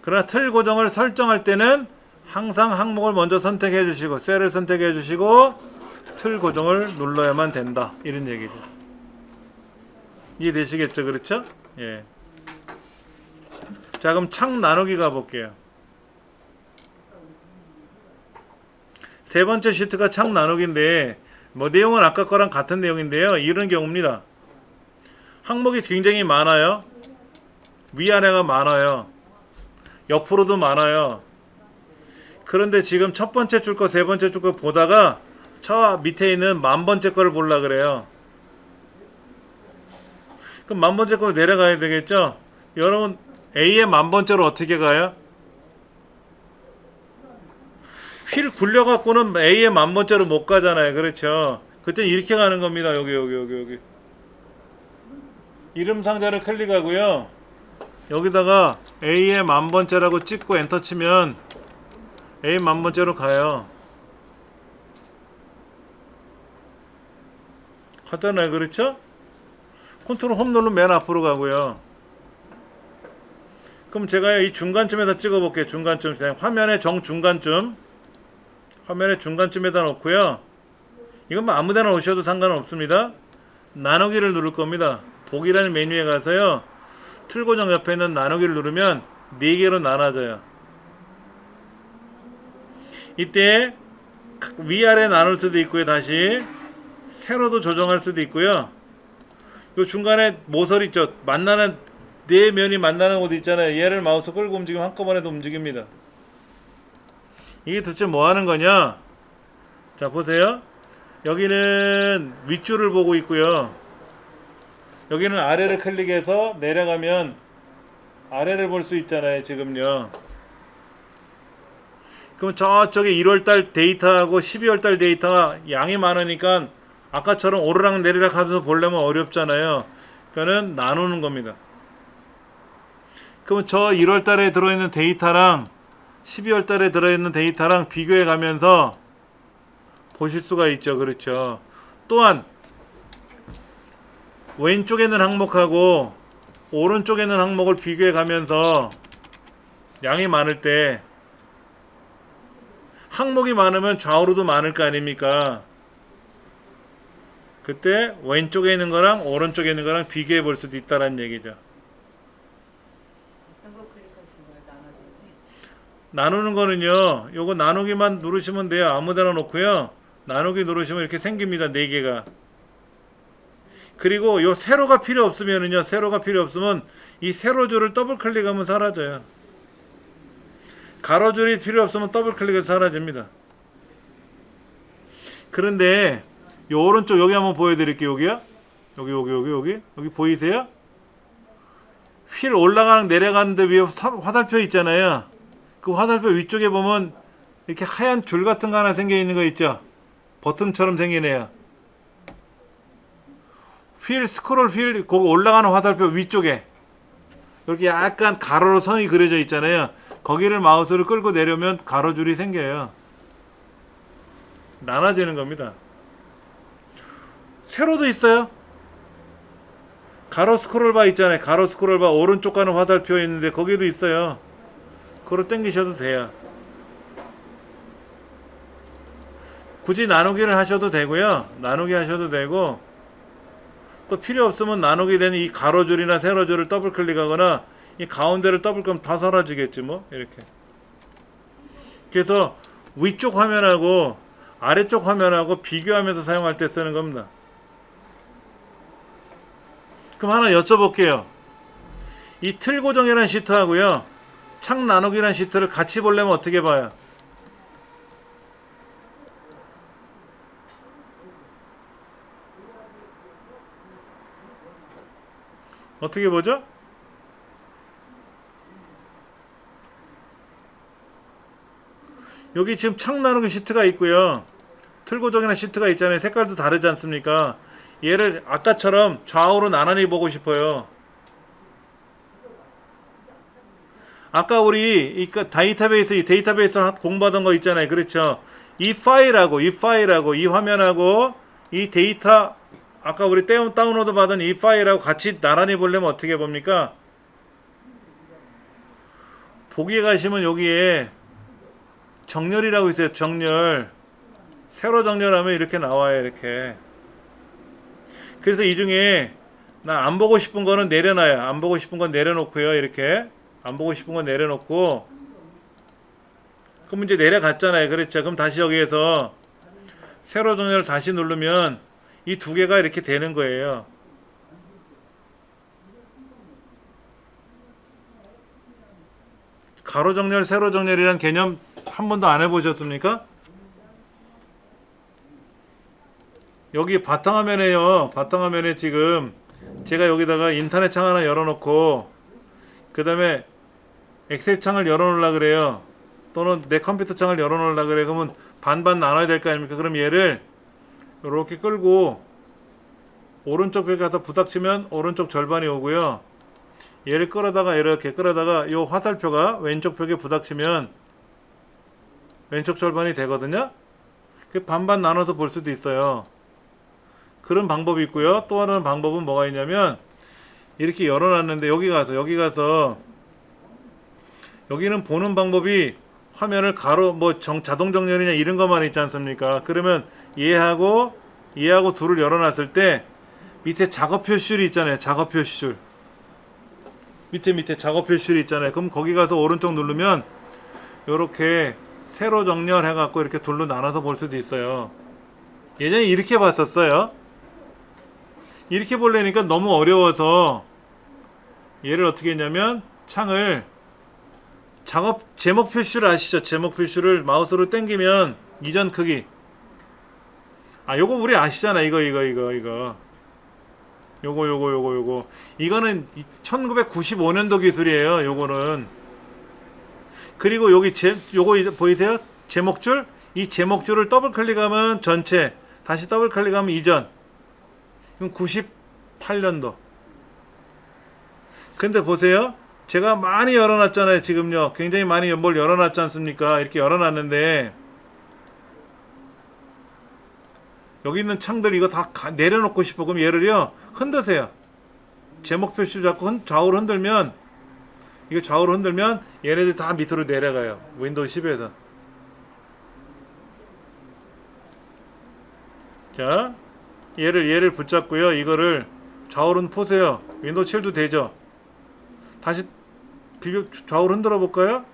Speaker 1: 그러나 틀 고정을 설정할 때는 항상 항목을 먼저 선택해 주시고 셀을 선택해 주시고 틀 고정을 눌러야만 된다, 이런 얘기죠. 이해되시겠죠? 그렇죠? 예. 자, 그럼 창 나누기 가볼게요. 세 번째 시트가 창 나누기인데 내용은 아까 거랑 같은 내용인데요. 이런 경우입니다. 항목이 굉장히 많아요. 위아래가 많아요. 옆으로도 많아요. 그런데 지금 첫 번째 줄 거, 세 번째 줄 거 보다가 저 밑에 있는 만 번째 거를 보려고 그래요. 그럼 만번째 거로 내려가야 되겠죠? 여러분 A의 만번째로 어떻게 가요? 휠 굴려갖고는 A의 만번째로 못 가잖아요. 그렇죠? 그때 이렇게 가는 겁니다. 여기. 이름 상자를 클릭하고요. 여기다가 A의 만번째라고 찍고 엔터 치면 A 만번째로 가요. 가잖아요. 그렇죠? 컨트롤 홈 누르면 맨 앞으로 가고요. 그럼 제가 이 중간쯤에다 찍어 볼게요. 중간쯤. 화면의 정중간쯤. 화면의 중간쯤에다 놓고요. 이건 뭐 아무데나 오셔도 상관은 없습니다. 나누기를 누를 겁니다. 보기라는 메뉴에 가서요. 틀고정 옆에 있는 나누기를 누르면 4개로 나눠져요. 이때 위아래 나눌 수도 있고요. 다시 세로도 조정할 수도 있고요. 요 중간에 모서리 있죠. 만나는 네 면이 만나는 곳 있잖아요. 얘를 마우스 끌고 움직이면 한꺼번에도 움직입니다. 이게 도대체 뭐 하는 거냐? 자, 보세요. 여기는 윗줄을 보고 있고요. 여기는 아래를 클릭해서 내려가면 아래를 볼 수 있잖아요. 지금요. 그럼 저쪽에 1월달 데이터하고 12월달 데이터가 양이 많으니까 아까처럼 오르락 내리락 하면서 보려면 어렵잖아요. 그러니까는 나누는 겁니다. 그럼 저 1월달에 들어있는 데이터랑 12월달에 들어있는 데이터랑 비교해 가면서 보실 수가 있죠. 그렇죠. 또한 왼쪽에 있는 항목하고 오른쪽에 있는 항목을 비교해 가면서 양이 많을 때 항목이 많으면 좌우로도 많을 거 아닙니까? 그때 왼쪽에 있는 거랑 오른쪽에 있는 거랑 비교해 볼 수도 있다는 얘기죠.
Speaker 2: 어떤 거 클릭하신 거예요? 나눠주기?
Speaker 1: 나누는 거는요. 요거 나누기만 누르시면 돼요. 아무데나 놓고요. 나누기 누르시면 이렇게 생깁니다. 4개가. 그리고 요 세로가 필요 없으면은요. 세로가 필요 없으면 이 세로줄을 더블 클릭하면 사라져요. 가로줄이 필요 없으면 더블 클릭해서 사라집니다. 그런데 요 오른쪽 여기 한번 보여드릴게요. 여기요. 여기 보이세요? 휠 올라가는 내려가는데 위에 화살표 있잖아요. 그 화살표 위쪽에 보면 이렇게 하얀 줄 같은 거 하나 생겨 있는 거 있죠. 버튼처럼 생기네요. 휠 거기 올라가는 화살표 위쪽에 이렇게 약간 가로로 선이 그려져 있잖아요. 거기를 마우스를 끌고 내려오면 가로줄이 생겨요. 나눠지는 겁니다. 세로도 있어요. 가로 스크롤바 있잖아요. 가로 스크롤바 오른쪽 가는 화살표 있는데 거기도 있어요. 그걸 당기셔도 돼요. 굳이 나누기를 하셔도 되고요. 나누기 하셔도 되고 또 필요 없으면 나누게 되는 이 가로줄이나 세로줄을 더블 클릭하거나 이 가운데를 더블 클릭하면 다 사라지겠지 뭐. 이렇게. 그래서 위쪽 화면하고 아래쪽 화면하고 비교하면서 사용할 때 쓰는 겁니다. 그럼 하나 여쭤볼게요. 이 틀 고정이라는 시트하고요. 창 나누기라는 시트를 같이 보려면 어떻게 봐요? 어떻게 보죠? 여기 지금 창 나누기 시트가 있고요. 틀 고정이라는 시트가 있잖아요. 색깔도 다르지 않습니까? 얘를 아까처럼 좌우로 나란히 보고 싶어요. 아까 우리 이 데이터베이스 공부하던 거 있잖아요. 그렇죠? 이 파일하고 이 화면하고 이 데이터 아까 우리 다운로드 받은 이 파일하고 같이 나란히 보려면 어떻게 봅니까? 보기에 가시면 여기에 정렬이라고 있어요. 정렬. 세로 정렬하면 이렇게 나와요. 이렇게. 그래서 이 중에 나 안 보고 싶은 거는 내려놔요. 안 보고 싶은 건 내려놓고요. 이렇게. 안 보고 싶은 건 내려놓고. 그럼 이제 내려갔잖아요. 그렇죠. 그럼 다시 여기에서 세로 정렬을 다시 누르면 이 두 개가 이렇게 되는 거예요. 가로 정렬, 세로 정렬이란 개념 한 번도 안 해보셨습니까? 여기 바탕화면에요. 바탕화면에 지금 제가 여기다가 인터넷 창 하나 열어놓고 그 다음에 엑셀 창을 열어놓으려 그래요. 또는 내 컴퓨터 창을 열어놓으려 그래. 그러면 반반 나눠야 될 거 아닙니까? 그럼 얘를 이렇게 끌고 오른쪽 벽에 가서 부닥치면 오른쪽 절반이 오고요. 얘를 끌어다가 이렇게 끌어다가 요 화살표가 왼쪽 벽에 부닥치면 왼쪽 절반이 되거든요. 그 반반 나눠서 볼 수도 있어요. 그런 방법이 있고요. 또 하나는 방법은 뭐가 있냐면 이렇게 열어놨는데 여기 가서 여기는 보는 방법이 화면을 가로 자동 정렬이냐 이런 것만 있지 않습니까? 그러면 얘하고 둘을 열어놨을 때 밑에 작업 표시줄이 있잖아요. 작업 표시줄 밑에 작업 표시줄이 있잖아요. 그럼 거기 가서 오른쪽 누르면 요렇게 세로 정렬해 갖고 이렇게 둘로 나눠서 볼 수도 있어요. 예전에 이렇게 봤었어요. 이렇게 보려니까 너무 어려워서 얘를 어떻게 했냐면 창을 제목 표시를 아시죠? 제목 표시를 마우스로 당기면 이전 크기. 요거 우리 아시잖아. 이거 이거는 1995년도 기술이에요. 요거는. 그리고 여기 요거 보이세요? 제목줄. 이 제목줄을 더블 클릭하면 전체, 다시 더블 클릭하면 이전. 이건 98년도. 근데 보세요. 제가 많이 열어놨잖아요. 지금요. 굉장히 많이 뭘 열어놨지 않습니까? 이렇게 열어놨는데 여기 있는 창들 이거 다 내려놓고 싶어. 그럼 얘를요 흔드세요. 제목 표시 잡고 좌우로 흔들면, 이거 좌우로 흔들면 얘네들 다 밑으로 내려가요. 윈도우 10에서. 자, 얘를 붙잡고요. 이거를 좌우로 보세요. 윈도우 7도 되죠? 다시 좌우로 흔들어 볼까요?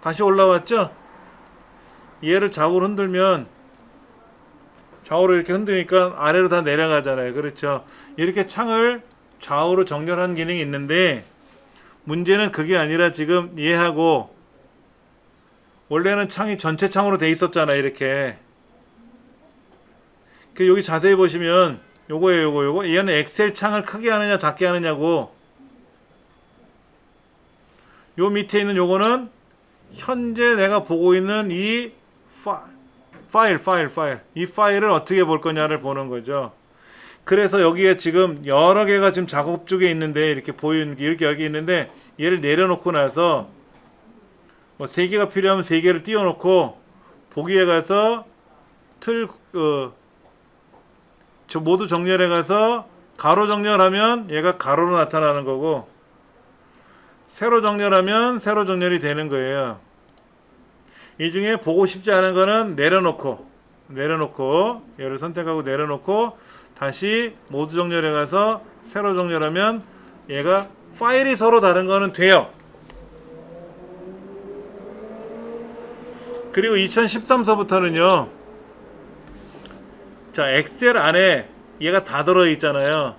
Speaker 1: 다시 올라왔죠? 얘를 좌우로 흔들면 좌우로 이렇게 흔드니까 아래로 다 내려가잖아요. 그렇죠? 이렇게 창을 좌우로 정렬하는 기능이 있는데 문제는 그게 아니라 지금 얘하고 원래는 창이 전체 창으로 돼 있었잖아요. 이렇게. 여기 자세히 보시면 요거 얘는 엑셀 창을 크게 하느냐 작게 하느냐고. 요 밑에 있는 요거는 현재 내가 보고 있는 이 파일 이 파일을 어떻게 볼 거냐를 보는 거죠. 그래서 여기에 지금 여러 개가 지금 작업 중에 있는데 이렇게 이렇게 여기 있는데 얘를 내려놓고 나서 뭐 3개가 필요하면 3개를 띄워놓고 보기에 가서 모두 정렬해 가서 가로 정렬하면 얘가 가로로 나타나는 거고 세로 정렬하면 세로 정렬이 되는 거예요. 이 중에 보고 싶지 않은 거는 내려놓고 얘를 선택하고 내려놓고 다시 모두 정렬해 가서 세로 정렬하면 얘가 파일이 서로 다른 거는 돼요. 그리고 2013서부터는요. 자, 엑셀 안에 얘가 다 들어있잖아요.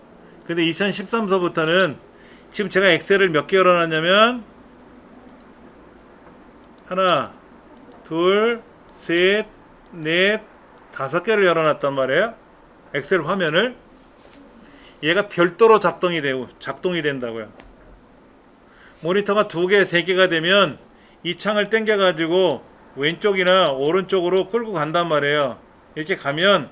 Speaker 1: 근데 2013서부터는 지금 제가 엑셀을 몇 개 열어놨냐면 하나, 둘, 셋, 넷, 5개를 열어놨단 말이에요. 엑셀 화면을. 얘가 별도로 작동이 된다고요. 모니터가 2개, 3개가 되면 이 창을 당겨 가지고 왼쪽이나 오른쪽으로 끌고 간단 말이에요. 이렇게 가면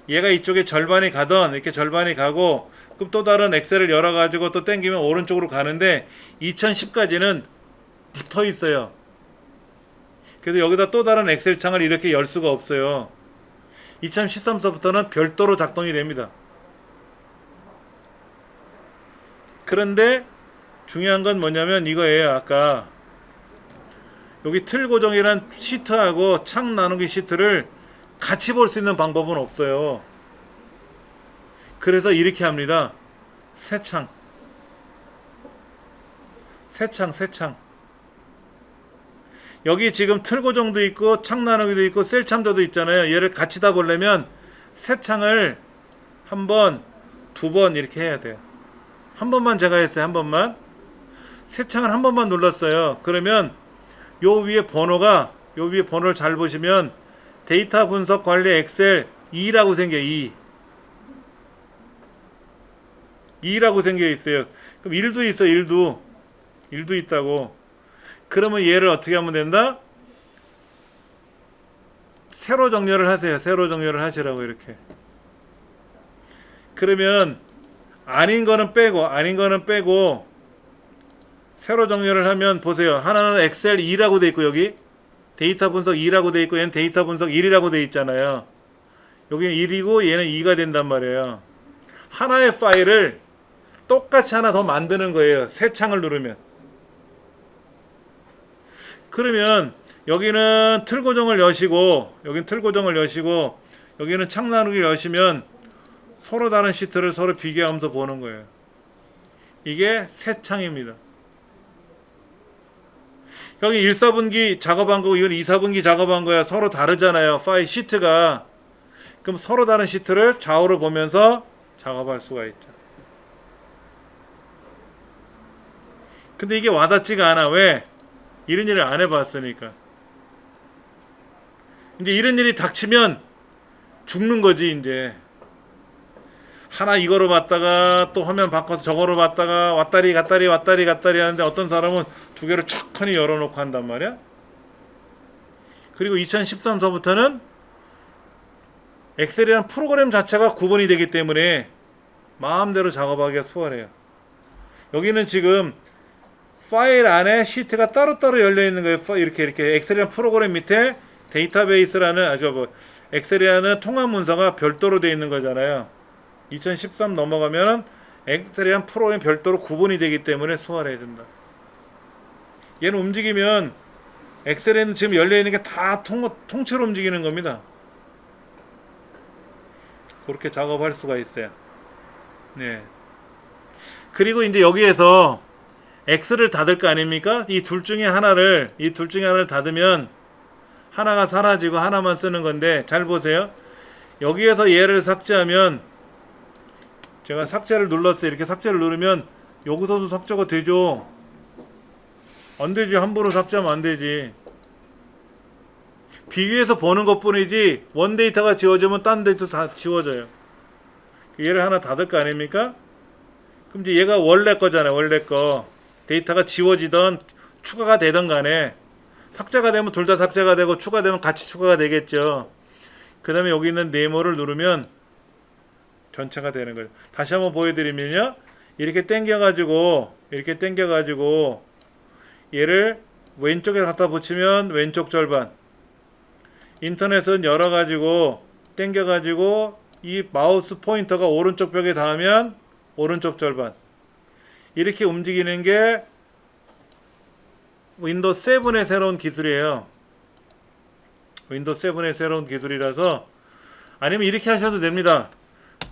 Speaker 1: 얘가 이쪽에 절반이 가던 이렇게 절반이 가고, 그럼 또 다른 엑셀을 열어 가지고 또 당기면 오른쪽으로 가는데 2010까지는 붙어 있어요. 그래서 여기다 또 다른 엑셀 창을 이렇게 열 수가 없어요. 2013서부터는 별도로 작동이 됩니다. 그런데 중요한 건 뭐냐면 이거예요. 아까 여기 틀 고정이란 시트하고 창 나누기 시트를 같이 볼 수 있는 방법은 없어요. 그래서 이렇게 합니다. 새 창. 여기 지금 틀 고정도 있고 창 나누기도 있고 셀 참조도 있잖아요. 얘를 같이 다 보려면 새 창을 한 번, 2번 이렇게 해야 돼요. 한 번만 제가 했어요. 한 번만. 새 창을 한 번만 눌렀어요. 그러면 요 위에 번호를 잘 보시면 데이터 분석 관리 엑셀 2라고 생겨요. 2. 2라고 생겨 있어요. 그럼 1도 있어. 1도 있다고. 그러면 얘를 어떻게 하면 된다? 세로 정렬을 하세요. 세로 정렬을 하시라고 이렇게. 그러면 아닌 거는 빼고 세로 정렬을 하면 보세요. 하나는 엑셀 2라고 돼 있고 여기 데이터 분석 2라고 돼 있고 얘는 데이터 분석 1이라고 돼 있잖아요. 여기는 1이고 얘는 2가 된단 말이에요. 하나의 파일을 똑같이 하나 더 만드는 거예요. 새 창을 누르면. 그러면 여기는 틀 고정을 여시고 여기는 틀 고정을 여시고 여기는 창 나누기를 여시면 서로 다른 시트를 서로 비교하면서 보는 거예요. 이게 새 창입니다. 여기 1, 4분기 작업한 거고 이건 2, 4분기 작업한 거야. 서로 다르잖아요. 파일 시트가. 그럼 서로 다른 시트를 좌우로 보면서 작업할 수가 있죠. 근데 이게 와닿지가 않아. 왜? 이런 일을 안 해봤으니까. 이제 이런 일이 닥치면 죽는 거지 이제. 하나 이거로 봤다가 또 화면 바꿔서 저거로 봤다가 왔다리 갔다리 하는데 어떤 사람은 두 개를 척하니 열어놓고 한단 말이야. 그리고 2013서부터는 엑셀이라는 프로그램 자체가 구분이 되기 때문에 마음대로 작업하기가 수월해요. 여기는 지금 파일 안에 시트가 따로따로 열려 있는 거예요. 이렇게 엑셀이라는 프로그램 밑에 데이터베이스라는 엑셀이라는 통합 문서가 별도로 되어 있는 거잖아요. 2013 넘어가면 엑셀이라는 프로그램 별도로 구분이 되기 때문에 수월해진다. 얘는 움직이면 엑셀에는 지금 열려 있는 게 다 통째로 움직이는 겁니다. 그렇게 작업할 수가 있어요. 네. 그리고 이제 여기에서 X를 닫을 거 아닙니까? 이 둘 중에 하나를 닫으면 하나가 사라지고 하나만 쓰는 건데 잘 보세요. 여기에서 얘를 삭제하면 제가 삭제를 눌렀어요. 이렇게 삭제를 누르면 여기서도 삭제가 되죠. 안 되지. 함부로 삭제하면 안 되지. 비교해서 보는 것 뿐이지 원 데이터가 지워지면 딴 데이터 다 지워져요. 얘를 하나 닫을 거 아닙니까? 그럼 이제 얘가 원래 거잖아요. 원래 거. 데이터가 지워지던 추가가 되던 간에 삭제가 되면 둘 다 삭제가 되고 추가되면 같이 추가가 되겠죠. 그 다음에 여기 있는 네모를 누르면 전체가 되는 거예요. 다시 한번 보여드리면요. 이렇게 당겨가지고 얘를 왼쪽에 갖다 붙이면 왼쪽 절반, 인터넷은 열어가지고 당겨가지고 이 마우스 포인터가 오른쪽 벽에 닿으면 오른쪽 절반, 이렇게 움직이는 게 윈도우 7의 새로운 기술이에요. 윈도우 7의 새로운 기술이라서, 아니면 이렇게 하셔도 됩니다.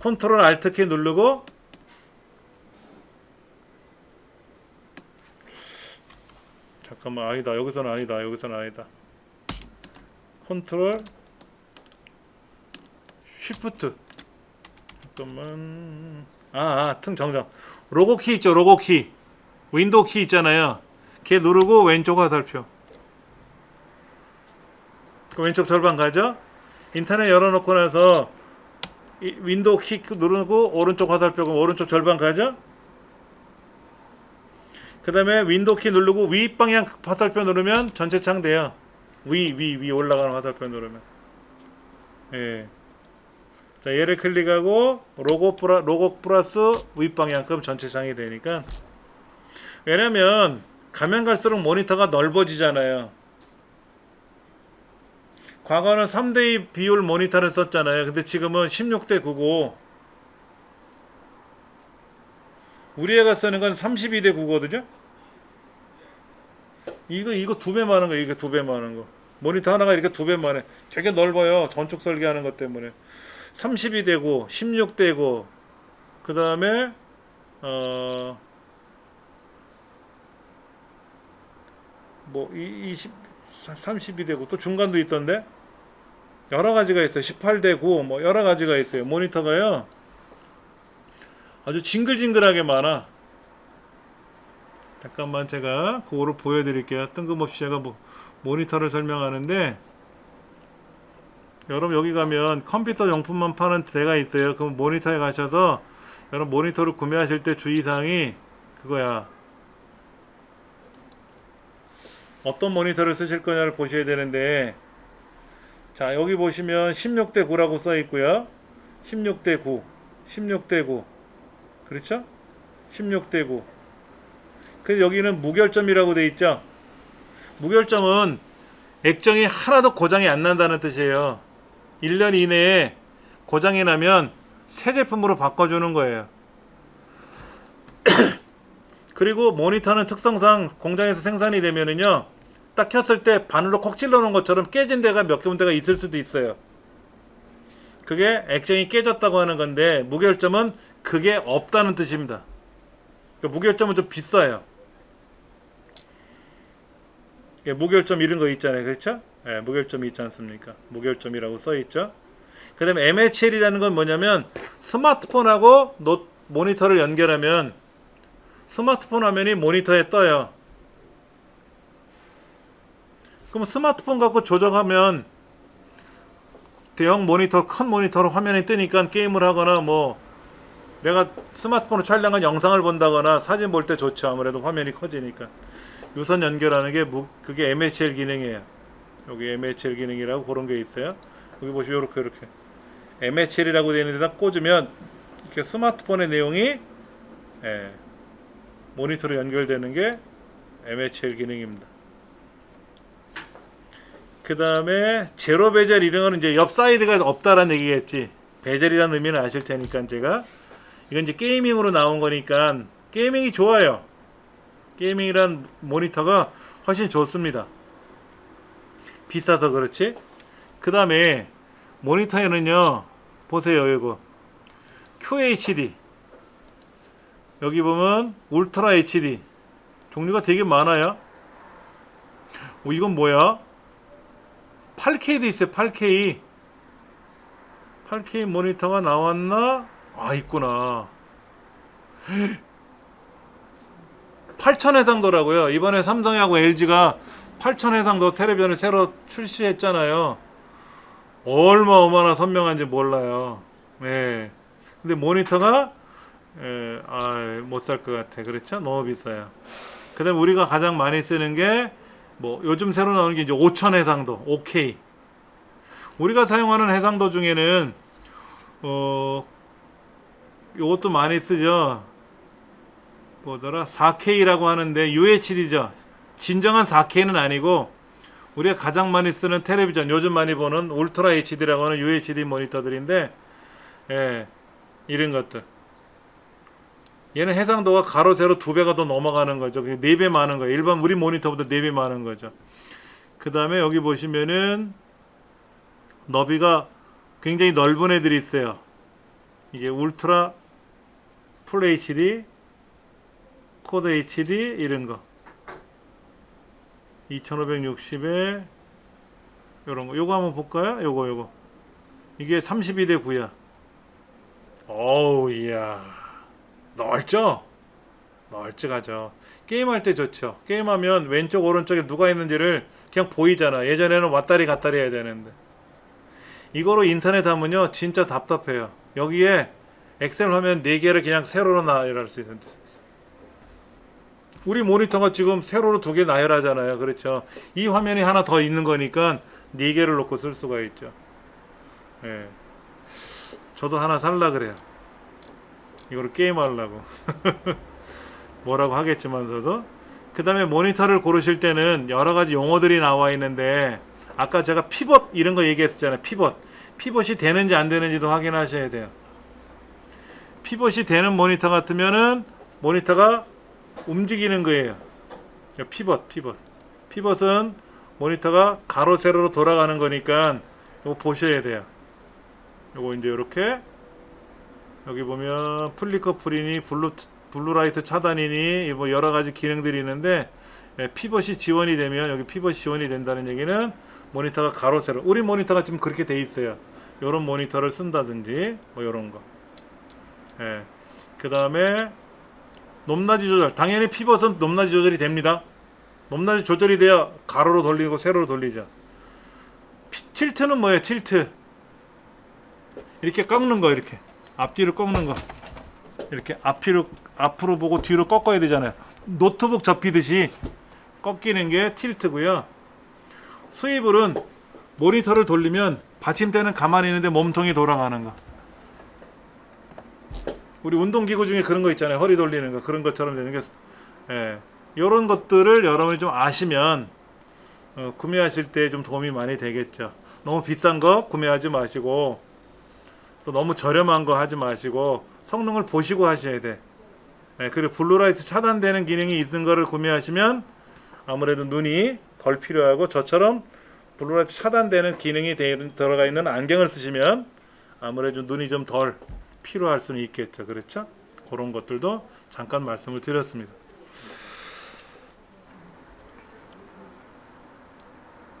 Speaker 1: 컨트롤 알트 키 누르고 잠깐만, 아니다. 여기서는 아니다. 컨트롤 쉬프트, 잠깐만, 틈 정정. 로고 키 있죠. 로고 키, 윈도우 키 있잖아요. 걔 누르고 왼쪽 화살표, 그 왼쪽 절반 가죠. 인터넷 열어놓고 나서 윈도우 키 누르고 오른쪽 화살표, 그럼 오른쪽 절반 가죠. 그 다음에 윈도우 키 누르고 위 방향 화살표 누르면 전체 창 돼요. 위 올라가는 화살표 누르면. 예. 자, 얘를 클릭하고 로고 플러스 위 방향, 그럼 전체 창이 되니까. 왜냐면 가면 갈수록 모니터가 넓어지잖아요. 과거는 3대2 비율 모니터를 썼잖아요. 근데 지금은 16대 9고 우리 애가 쓰는 건 32대 9거든요. 이거 2배 많은 거, 이게 2배 많은 거. 모니터 하나가 이렇게 2배 많아. 되게 넓어요. 전축 설계하는 것 때문에. 32대 9, 16대 9, 그 다음에 32대 9, 또 중간도 있던데 여러 가지가 있어요. 18대 9, 뭐 여러 가지가 있어요. 모니터가요 아주 징글징글하게 많아. 잠깐만, 제가 그거를 보여드릴게요. 뜬금없이 제가 모니터를 설명하는데, 여러분 여기 가면 컴퓨터 용품만 파는 데가 있어요. 그럼 모니터에 가셔서 여러분 모니터를 구매하실 때 주의사항이 그거야. 어떤 모니터를 쓰실 거냐를 보셔야 되는데, 자 여기 보시면 16대 9라고 써 있고요. 16대 9, 16대 9, 그렇죠? 16대 9. 그 여기는 무결점이라고 돼 있죠. 무결점은 액정이 하나도 고장이 안 난다는 뜻이에요. 1년 이내에 고장이 나면 새 제품으로 바꿔주는 거예요. 그리고 모니터는 특성상 공장에서 생산이 되면은요, 딱 켰을 때 바늘로 콕 찔러 놓은 것처럼 깨진 데가 몇 군데가 있을 수도 있어요. 그게 액정이 깨졌다고 하는 건데, 무결점은 그게 없다는 뜻입니다. 그러니까 무결점은 좀 비싸요. 무결점 이런 거 있잖아요, 그렇죠? 예, 무결점이 있지 않습니까? 무결점이라고 써 있죠. 그 다음에 MHL이라는 건 뭐냐면, 스마트폰하고 모니터를 연결하면 스마트폰 화면이 모니터에 떠요. 그럼 스마트폰 갖고 조정하면 대형 모니터, 큰 모니터로 화면이 뜨니까 게임을 하거나 뭐 내가 스마트폰으로 촬영한 영상을 본다거나 사진 볼 때 좋죠. 아무래도 화면이 커지니까. 유선 연결하는 게 그게 MHL 기능이에요. 여기 MHL 기능이라고 그런 게 있어요. 여기 보시면 이렇게 MHL이라고 되어 있는 데다 꽂으면 이렇게 스마트폰의 내용이 모니터로 연결되는 게 MHL 기능입니다. 그 다음에 제로 베젤 이런 거는 이제 옆 사이드가 없다라는 얘기겠지. 베젤이라는 의미는 아실 테니까 제가 이건 이제 게이밍으로 나온 거니까 게이밍이 좋아요. 게이밍이란 모니터가 훨씬 좋습니다. 비싸서 그렇지. 그 다음에 모니터에는요, 보세요, 이거 QHD, 여기 보면 울트라 HD 종류가 되게 많아요. 이건 뭐야? 8K도 있어요. 8K 모니터가 나왔나? 아, 있구나. 8000 해상도라고요. 이번에 삼성하고 LG가 8000 해상도 텔레비전을 새로 출시했잖아요. 얼마나 선명한지 몰라요. 네. 근데 모니터가 못 살 것 같아. 그렇죠? 너무 비싸요. 그 다음에 우리가 가장 많이 쓰는 게 뭐 요즘 새로 나오는 게 이제 5000 해상도 5K. 우리가 사용하는 해상도 중에는 요것도 많이 쓰죠. 뭐더라? 4K라고 하는데 UHD죠. 진정한 4K는 아니고 우리가 가장 많이 쓰는 텔레비전, 요즘 많이 보는 울트라 HD라고 하는 UHD 모니터들인데, 이런 것들. 얘는 해상도가 가로 세로 2배가 더 넘어가는 거죠. 4배 많은 거예요. 일반 우리 모니터보다 4배 많은 거죠. 그 다음에 여기 보시면은 너비가 굉장히 넓은 애들이 있어요. 이게 울트라 풀 HD, 코드 HD 이런 거. 2560에 요런 거. 요거 한번 볼까요? 요거. 이게 32대 9야. 어우, 이야. 넓죠? 널찍하죠. 게임할 때 좋죠. 게임하면 왼쪽 오른쪽에 누가 있는지를 그냥 보이잖아. 예전에는 왔다리 갔다리 해야 되는데 이거로 인터넷 하면요 진짜 답답해요. 여기에 엑셀 화면 4개를 그냥 세로로 나열할 수 있는데, 우리 모니터가 지금 세로로 2개 나열하잖아요. 그렇죠. 이 화면이 하나 더 있는 거니까 4개를 놓고 쓸 수가 있죠. 저도 하나 살라 그래요. 이거를 게임하려고. 뭐라고 하겠지만서도. 그 다음에 모니터를 고르실 때는 여러가지 용어들이 나와 있는데, 아까 제가 피벗 이런 거 얘기했었잖아요. 피벗이 되는지 안 되는지도 확인하셔야 돼요. 피벗이 되는 모니터 같으면은 모니터가 움직이는 거예요. 피벗은 모니터가 가로 세로로 돌아가는 거니까 이거 보셔야 돼요. 요거 이제 이렇게 여기 보면 플리커 풀이니 블루라이트 차단이니 뭐 여러 가지 기능들이 있는데, 피벗이 지원이 되면, 여기 피벗이 지원이 된다는 얘기는 모니터가 가로 세로, 우리 모니터가 지금 그렇게 돼 있어요. 요런 모니터를 쓴다든지 뭐 요런 거. 그 다음에 높낮이 조절, 당연히 피벗은 높낮이 조절이 됩니다. 높낮이 조절이 돼야 가로로 돌리고 세로로 돌리죠. 틸트는 뭐예요? 틸트 이렇게 꺾는 거, 이렇게 앞뒤로 꺾는 거. 이렇게 앞으로 보고 뒤로 꺾어야 되잖아요. 노트북 접히듯이 꺾이는 게 틸트고요. 스위블은 모니터를 돌리면 받침대는 가만히 있는데 몸통이 돌아가는 거. 우리 운동기구 중에 그런 거 있잖아요. 허리 돌리는 거. 그런 것처럼 되는 게, 예. 이런 것들을 여러분이 좀 아시면 구매하실 때 좀 도움이 많이 되겠죠. 너무 비싼 거 구매하지 마시고 또 너무 저렴한 거 하지 마시고 성능을 보시고 하셔야 돼. 예, 그리고 블루라이트 차단되는 기능이 있는 거를 구매하시면 아무래도 눈이 덜 필요하고, 저처럼 블루라이트 차단되는 기능이 들어가 있는 안경을 쓰시면 아무래도 눈이 좀 덜 필요할 수는 있겠죠. 그렇죠? 그런 것들도 잠깐 말씀을 드렸습니다.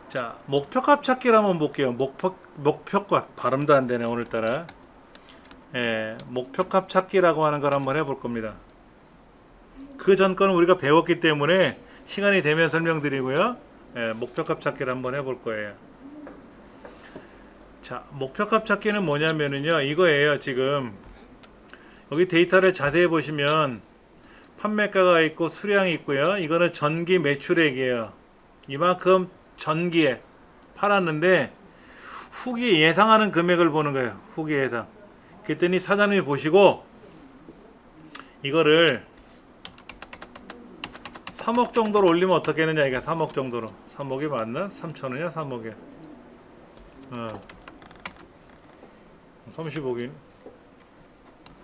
Speaker 1: 자, 목표값 찾기를 한번 볼게요. 목표값 발음도 안 되네 오늘따라. 예, 목표값 찾기라고 하는 걸 한번 해볼 겁니다. 그 전 거는 우리가 배웠기 때문에 시간이 되면 설명드리고요. 예, 목표값 찾기를 한번 해볼 거예요. 자, 목표값 찾기는 뭐냐면은요, 이거예요. 지금 여기 데이터를 자세히 보시면 판매가가 있고 수량이 있고요. 이거는 전기 매출액이에요. 이만큼 전기에 팔았는데 후기 예상하는 금액을 보는 거예요. 후기 예상. 그랬더니 사장님이 보시고 이거를 3억 정도로 올리면 어떻게 했느냐. 이게 3억 정도로. 3억이 맞나? 3천원이야? 3억이야? 30억인.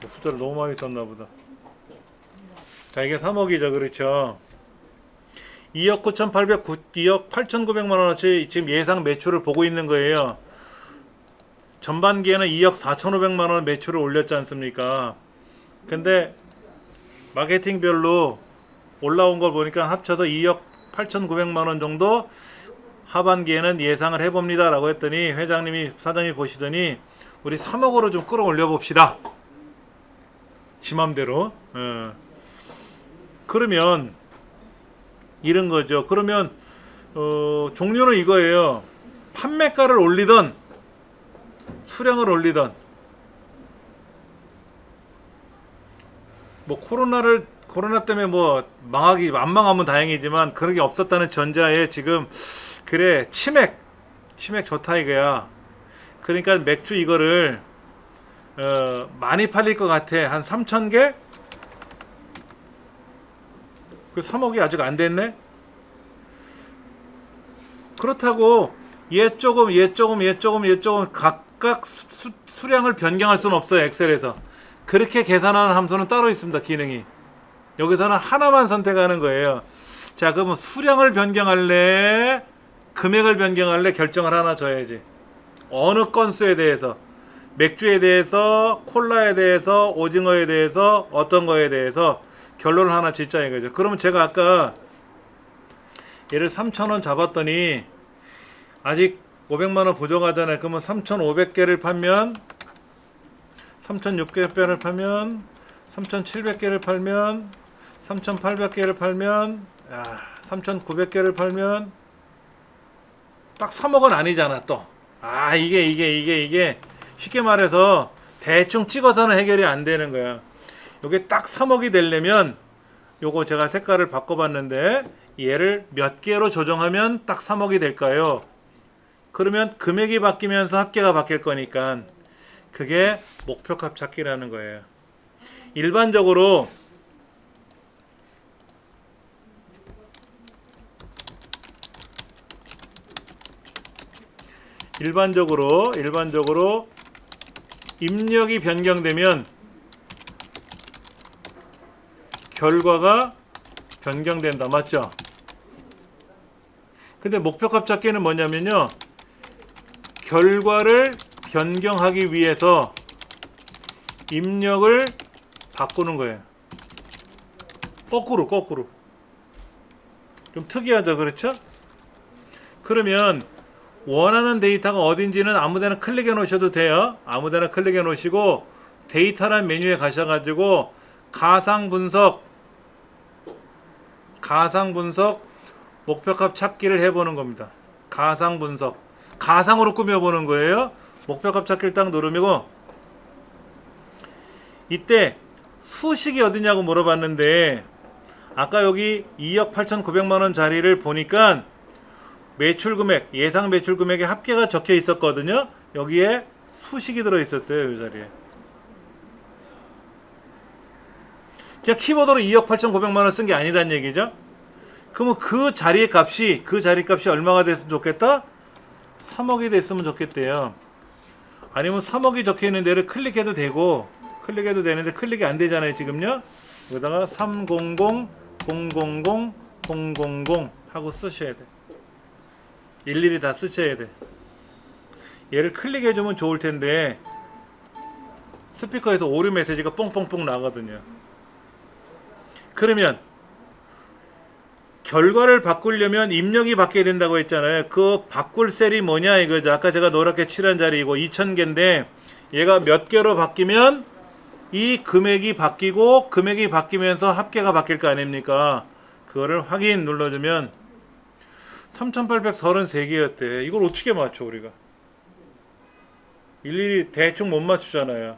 Speaker 1: 숫자를 너무 많이 썼나 보다. 자, 이게 3억이죠. 그렇죠? 2억 8,900만원어치 지금 예상 매출을 보고 있는 거예요. 전반기에는 2억 4,500만원 매출을 올렸지 않습니까? 근데 마케팅별로 올라온 걸 보니까 합쳐서 2억 8,900만원 정도 하반기에는 예상을 해봅니다 라고 했더니 사장님이 보시더니 우리 3억으로 좀 끌어올려 봅시다. 지 맘대로. 그러면 이런 거죠. 그러면 종류는 이거예요. 판매가를 올리던 수량을 올리던, 뭐 코로나 때문에 뭐 안 망하면 다행이지만 그런 게 없었다는 전자에 지금 그래 치맥 좋다 이거야. 그러니까 맥주 이거를 많이 팔릴 것 같아. 한 3,000개? 그 3억이 아직 안 됐네? 그렇다고 얘 조금 각각 수량을 변경할 수는 없어요. 엑셀에서. 그렇게 계산하는 함수는 따로 있습니다. 기능이. 여기서는 하나만 선택하는 거예요. 자, 그러면 수량을 변경할래? 금액을 변경할래? 결정을 하나 줘야지. 어느 건수에 대해서, 맥주에 대해서, 콜라에 대해서, 오징어에 대해서, 어떤 거에 대해서 결론을 하나 짓자 이거죠. 그러면 제가 아까 얘를 3,000원 잡았더니 아직 500만원 부족하잖아요. 그러면 3,500개를 팔면, 3,600개를 팔면, 3,700개를 팔면, 3,800개를 팔면, 3,900개를 팔면 딱 3억은 아니잖아 또. 이게 쉽게 말해서 대충 찍어서는 해결이 안 되는 거야. 요게 딱 3억이 되려면 요거 제가 색깔을 바꿔봤는데 얘를 몇 개로 조정하면 딱 3억이 될까요? 그러면 금액이 바뀌면서 합계가 바뀔 거니까 그게 목표값 찾기라는 거예요. 일반적으로 입력이 변경되면 결과가 변경된다. 맞죠? 근데 목표값 찾기는 뭐냐면요, 결과를 변경하기 위해서 입력을 바꾸는 거예요. 거꾸로. 좀 특이하죠? 그렇죠? 그러면 원하는 데이터가 어딘지는 아무데나 클릭해 놓으셔도 돼요. 아무데나 클릭해 놓으시고 데이터란 메뉴에 가셔가지고 가상 분석 목표값 찾기를 해보는 겁니다. 가상 분석, 가상으로 꾸며보는 거예요. 목표값 찾기를 딱 누르면 이때 수식이 어디냐고 물어봤는데 아까 여기 2억 8,900만 원 자리를 보니까 매출 금액, 예상 매출 금액의 합계가 적혀 있었거든요. 여기에 수식이 들어 있었어요. 이 자리에. 그냥 키보드로 2억 8,900만 원 쓴 게 아니란 얘기죠. 그러면 그 자리 값이 얼마가 됐으면 좋겠다? 3억이 됐으면 좋겠대요. 아니면 3억이 적혀 있는 데를 클릭해도 되고 클릭해도 되는데 클릭이 안 되잖아요, 지금요. 여기다가 300 000 000 하고 쓰셔야 돼. 일일이 다 쓰셔야 돼. 얘를 클릭해 주면 좋을 텐데 스피커에서 오류 메시지가 뽕뽕뽕 나거든요. 그러면 결과를 바꾸려면 입력이 바뀌어야 된다고 했잖아요. 그 바꿀 셀이 뭐냐 이거죠. 아까 제가 노랗게 칠한 자리이고 2,000개인데 얘가 몇 개로 바뀌면 이 금액이 바뀌고 금액이 바뀌면서 합계가 바뀔 거 아닙니까? 그거를 확인 눌러주면 3,833개였대. 이걸 어떻게 맞춰 우리가? 일일이 대충 못 맞추잖아요.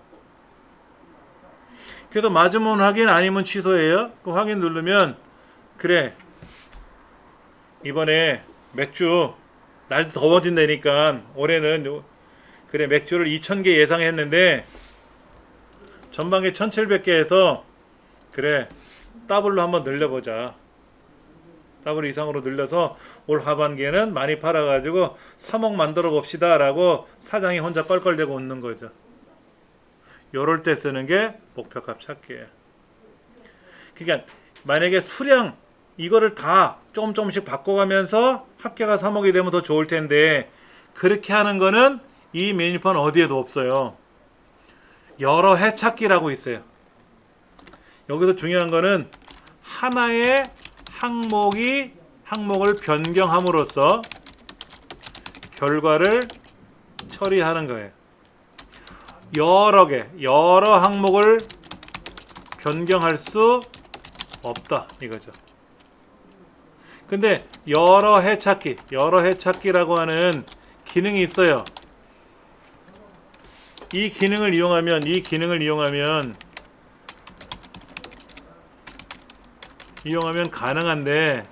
Speaker 1: 그래서 맞으면 확인 아니면 취소해요. 그 확인 누르면 그래 이번에 맥주 날도 더워진다니까 올해는 그래 맥주를 2,000개 예상했는데 전반기 1,700개에서 그래 더블로 한번 늘려보자. 더블 이상으로 늘려서 올 하반기에는 많이 팔아가지고 3억 만들어 봅시다 라고 사장이 혼자 껄껄대고 웃는 거죠. 요럴 때 쓰는 게 목표값 찾기예요. 그러니까 만약에 수량 이거를 다 조금씩 바꿔가면서 합계가 3억이 되면 더 좋을 텐데 그렇게 하는 거는 이 메뉴판 어디에도 없어요. 여러 해 찾기라고 있어요. 여기서 중요한 거는 하나의 항목을 변경함으로써 결과를 처리하는 거예요. 여러 항목을 변경할 수 없다 이거죠. 근데 여러 해 찾기라고 하는 기능이 있어요. 이 기능을 이용하면 가능한데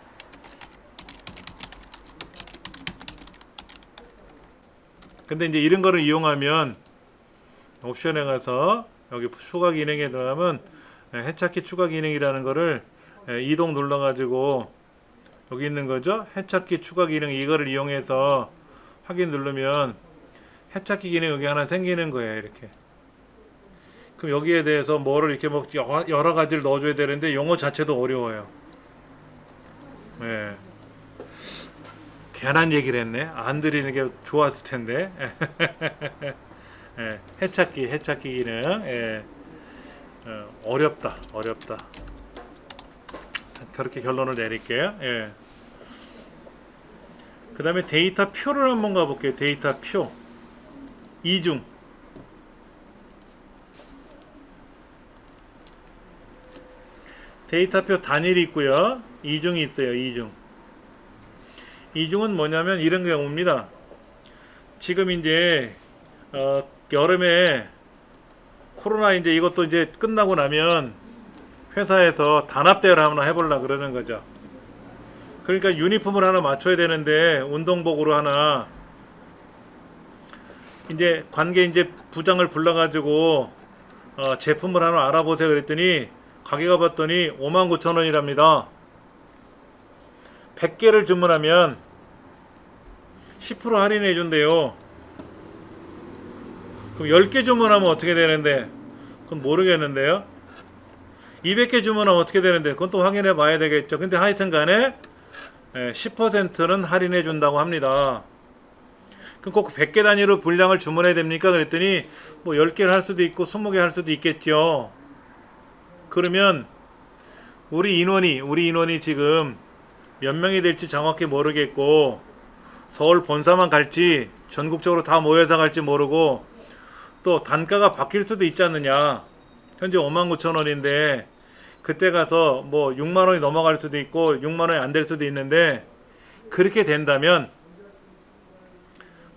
Speaker 1: 근데 이제 이런 거를 이용하면 옵션에 가서 여기 추가 기능에 들어가면 해찾기 추가 기능이라는 거를 이동 눌러 가지고 여기 있는 거죠. 해찾기 추가 기능 이거를 이용해서 확인 누르면 해찾기 기능 여기 하나 생기는 거예요. 이렇게. 그럼 여기에 대해서 뭐를 이렇게 뭐 여러 가지를 넣어줘야 되는데 용어 자체도 어려워요. 네. 괜한 얘기를 했네. 안 드리는 게 좋았을 텐데. 네. 해찾기 기능. 네. 어렵다. 그렇게 결론을 내릴게요. 예. 그 다음에 데이터 표를 한번 가볼게요. 데이터 표. 이중. 데이터표 단일이 있고요. 이중이 있어요. 이중은 뭐냐면 이런 경우입니다. 지금 이제 여름에 코로나 이제 이것도 이제 끝나고 나면 회사에서 단합대회를 한번 해보려고 그러는 거죠. 그러니까 유니폼을 하나 맞춰야 되는데 운동복으로 하나 이제 관계 이제 부장을 불러가지고 제품을 하나 알아보세요 그랬더니 가게가 봤더니 59,000원이랍니다. 100개를 주문하면 10% 할인해 준대요. 그럼 10개 주문하면 어떻게 되는데? 그건 모르겠는데요. 200개 주문하면 어떻게 되는데? 그건 또 확인해 봐야 되겠죠. 근데 하여튼 간에 10%는 할인해 준다고 합니다. 그럼 꼭 100개 단위로 분량을 주문해야 됩니까? 그랬더니 뭐 10개를 할 수도 있고 20개 할 수도 있겠죠. 그러면 우리 인원이 지금 몇 명이 될지 정확히 모르겠고 서울 본사만 갈지 전국적으로 다 모여서 갈지 모르고 또 단가가 바뀔 수도 있지 않느냐. 현재 59,000원인데 그때 가서 뭐 6만원이 넘어갈 수도 있고 6만원이 안 될 수도 있는데 그렇게 된다면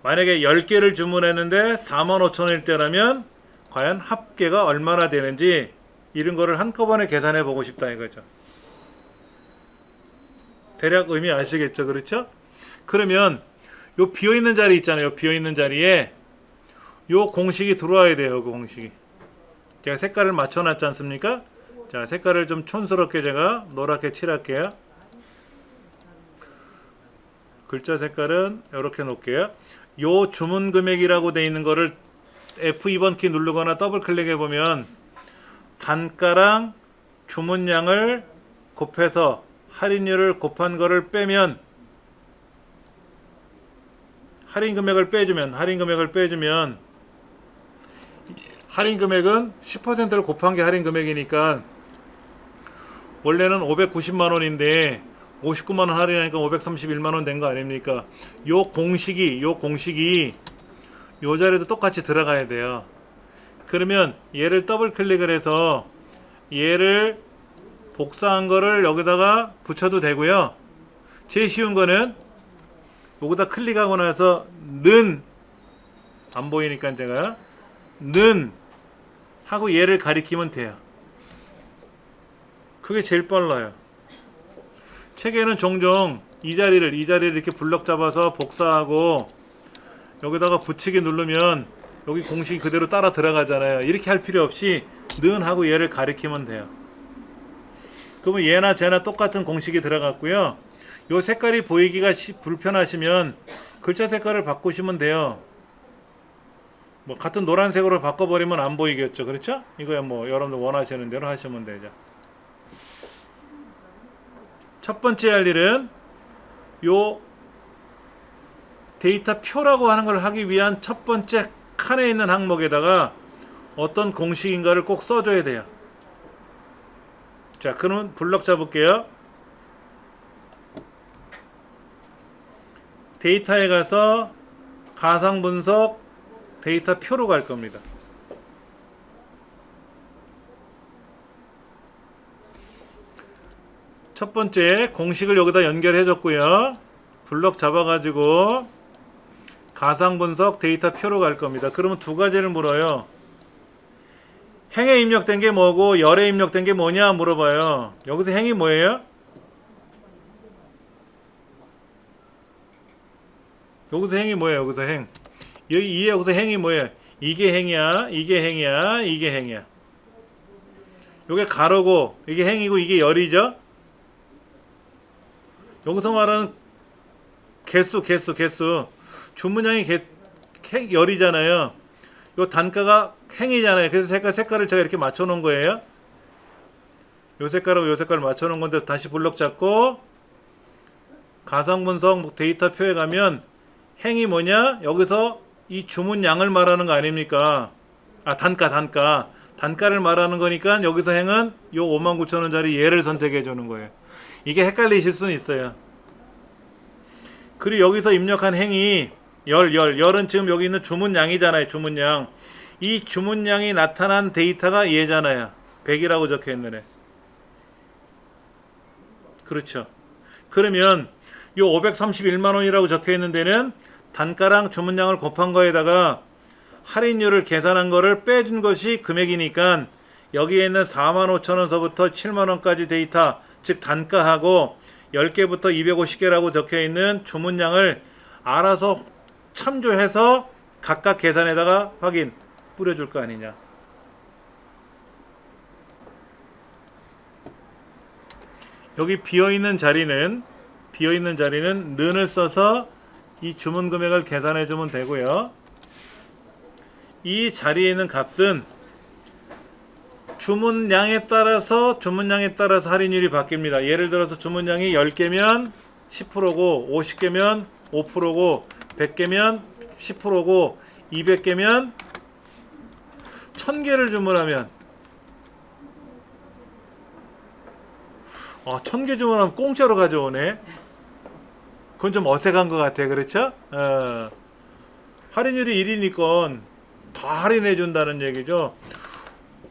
Speaker 1: 만약에 10개를 주문했는데 45,000원일 때라면 과연 합계가 얼마나 되는지 이런 거를 한꺼번에 계산해 보고 싶다 이거죠. 대략 의미 아시겠죠? 그렇죠? 그러면 요 비어있는 자리 있잖아요. 요 비어있는 자리에 요 공식이 들어와야 돼요. 그 공식이. 제가 색깔을 맞춰놨지 않습니까? 자, 색깔을 좀 촌스럽게 제가 노랗게 칠할게요. 글자 색깔은 이렇게 놓을게요. 요 주문 금액이라고 돼 있는 거를 F2번 키 누르거나 더블 클릭해 보면 단가랑 주문량을 곱해서 할인율을 곱한 거를 빼면 할인 금액을 빼주면 할인 금액은 10%를 곱한 게 할인 금액이니까 원래는 590만 원인데 59만 원 할인하니까 531만 원 된 거 아닙니까? 요 공식이 요 자리에도 똑같이 들어가야 돼요. 그러면 얘를 더블 클릭을 해서 얘를 복사한 거를 여기다가 붙여도 되고요. 제일 쉬운 거는 여기다 클릭하고 나서 는 안 보이니까 제가 는 하고 얘를 가리키면 돼요. 그게 제일 빨라요. 책에는 종종 이 자리를 이렇게 블럭 잡아서 복사하고 여기다가 붙이기 누르면 여기 공식이 그대로 따라 들어가잖아요. 이렇게 할 필요 없이 는 하고 얘를 가리키면 돼요. 그러면 얘나 쟤나 똑같은 공식이 들어갔고요. 요 색깔이 보이기가 불편하시면 글자 색깔을 바꾸시면 돼요. 뭐 같은 노란색으로 바꿔버리면 안 보이겠죠. 그렇죠? 이거야 뭐 여러분들 원하시는 대로 하시면 되죠. 첫 번째 할 일은 요 데이터 표라고 하는 걸 하기 위한 첫 번째 칸에 있는 항목에다가 어떤 공식인가를 꼭 써줘야 돼요. 자, 그러면 블럭 잡을게요. 데이터에 가서 가상 분석 데이터 표로 갈 겁니다. 첫 번째 공식을 여기다 연결해 줬고요. 블럭 잡아가지고 가상 분석 데이터 표로 갈 겁니다. 그러면 두 가지를 물어요. 행에 입력된 게 뭐고 열에 입력된 게 뭐냐 물어봐요. 여기서 행이 뭐예요? 여기서 행이 뭐예요? 여기서 행. 여기서 행이 뭐예요? 이게 행이야, 이게 행이야, 이게 행이야. 요게 가로고 이게 행이고 이게 열이죠? 여기서 말하는 개수. 주문량이 열이잖아요. 요 단가가 행이잖아요. 그래서 색깔을 제가 이렇게 맞춰 놓은 거예요. 요 색깔하고 요 색깔을 맞춰 놓은 건데 다시 블럭 잡고 가상 분석 데이터 표에 가면 행이 뭐냐? 여기서 이 주문량을 말하는 거 아닙니까? 아, 단가를 말하는 거니까 여기서 행은 요 59,000원짜리 얘를 선택해 주는 거예요. 이게 헷갈리실 수는 있어요. 그리고 여기서 입력한 행이 열은 지금 여기 있는 주문량이잖아요. 주문량. 이 주문량이 나타난 데이터가 얘잖아요. 100이라고 적혀 있는 애. 그렇죠. 그러면 요 531만 원이라고 적혀 있는 데는 단가랑 주문량을 곱한 거에다가 할인율을 계산한 거를 빼준 것이 금액이니까 여기에 있는 45,000원서부터 7만원까지 데이터, 즉 단가하고 10개부터 250개라고 적혀 있는 주문량을 알아서 참조해서 각각 계산에다가 확인 뿌려줄 거 아니냐. 여기 비어있는 자리는 는을 써서 이 주문 금액을 계산해 주면 되고요. 이 자리에 있는 값은 주문량에 따라서 할인율이 바뀝니다. 예를 들어서 주문량이 10개면 10%고 50개면 5%고 100개면 10%고 200개면 1000개를 주문하면 1000개 주문하면 공짜로 가져오네. 그건 좀 어색한 것 같아. 그렇죠? 할인율이 1이니까 다 할인해 준다는 얘기죠.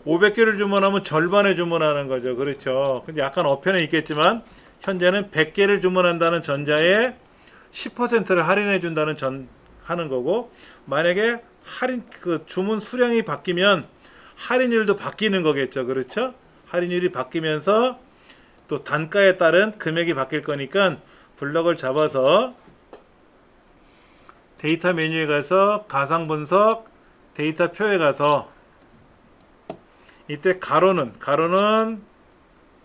Speaker 1: 500개를 주문하면 절반에 주문하는 거죠. 그렇죠. 근데 약간 어편에 있겠지만 현재는 100개를 주문한다는 전자에 10%를 할인해 준다는 하는 거고, 만약에 주문 수량이 바뀌면 할인율도 바뀌는 거겠죠. 그렇죠? 할인율이 바뀌면서 또 단가에 따른 금액이 바뀔 거니까 블럭을 잡아서 데이터 메뉴에 가서 가상 분석 데이터 표에 가서 이때 가로는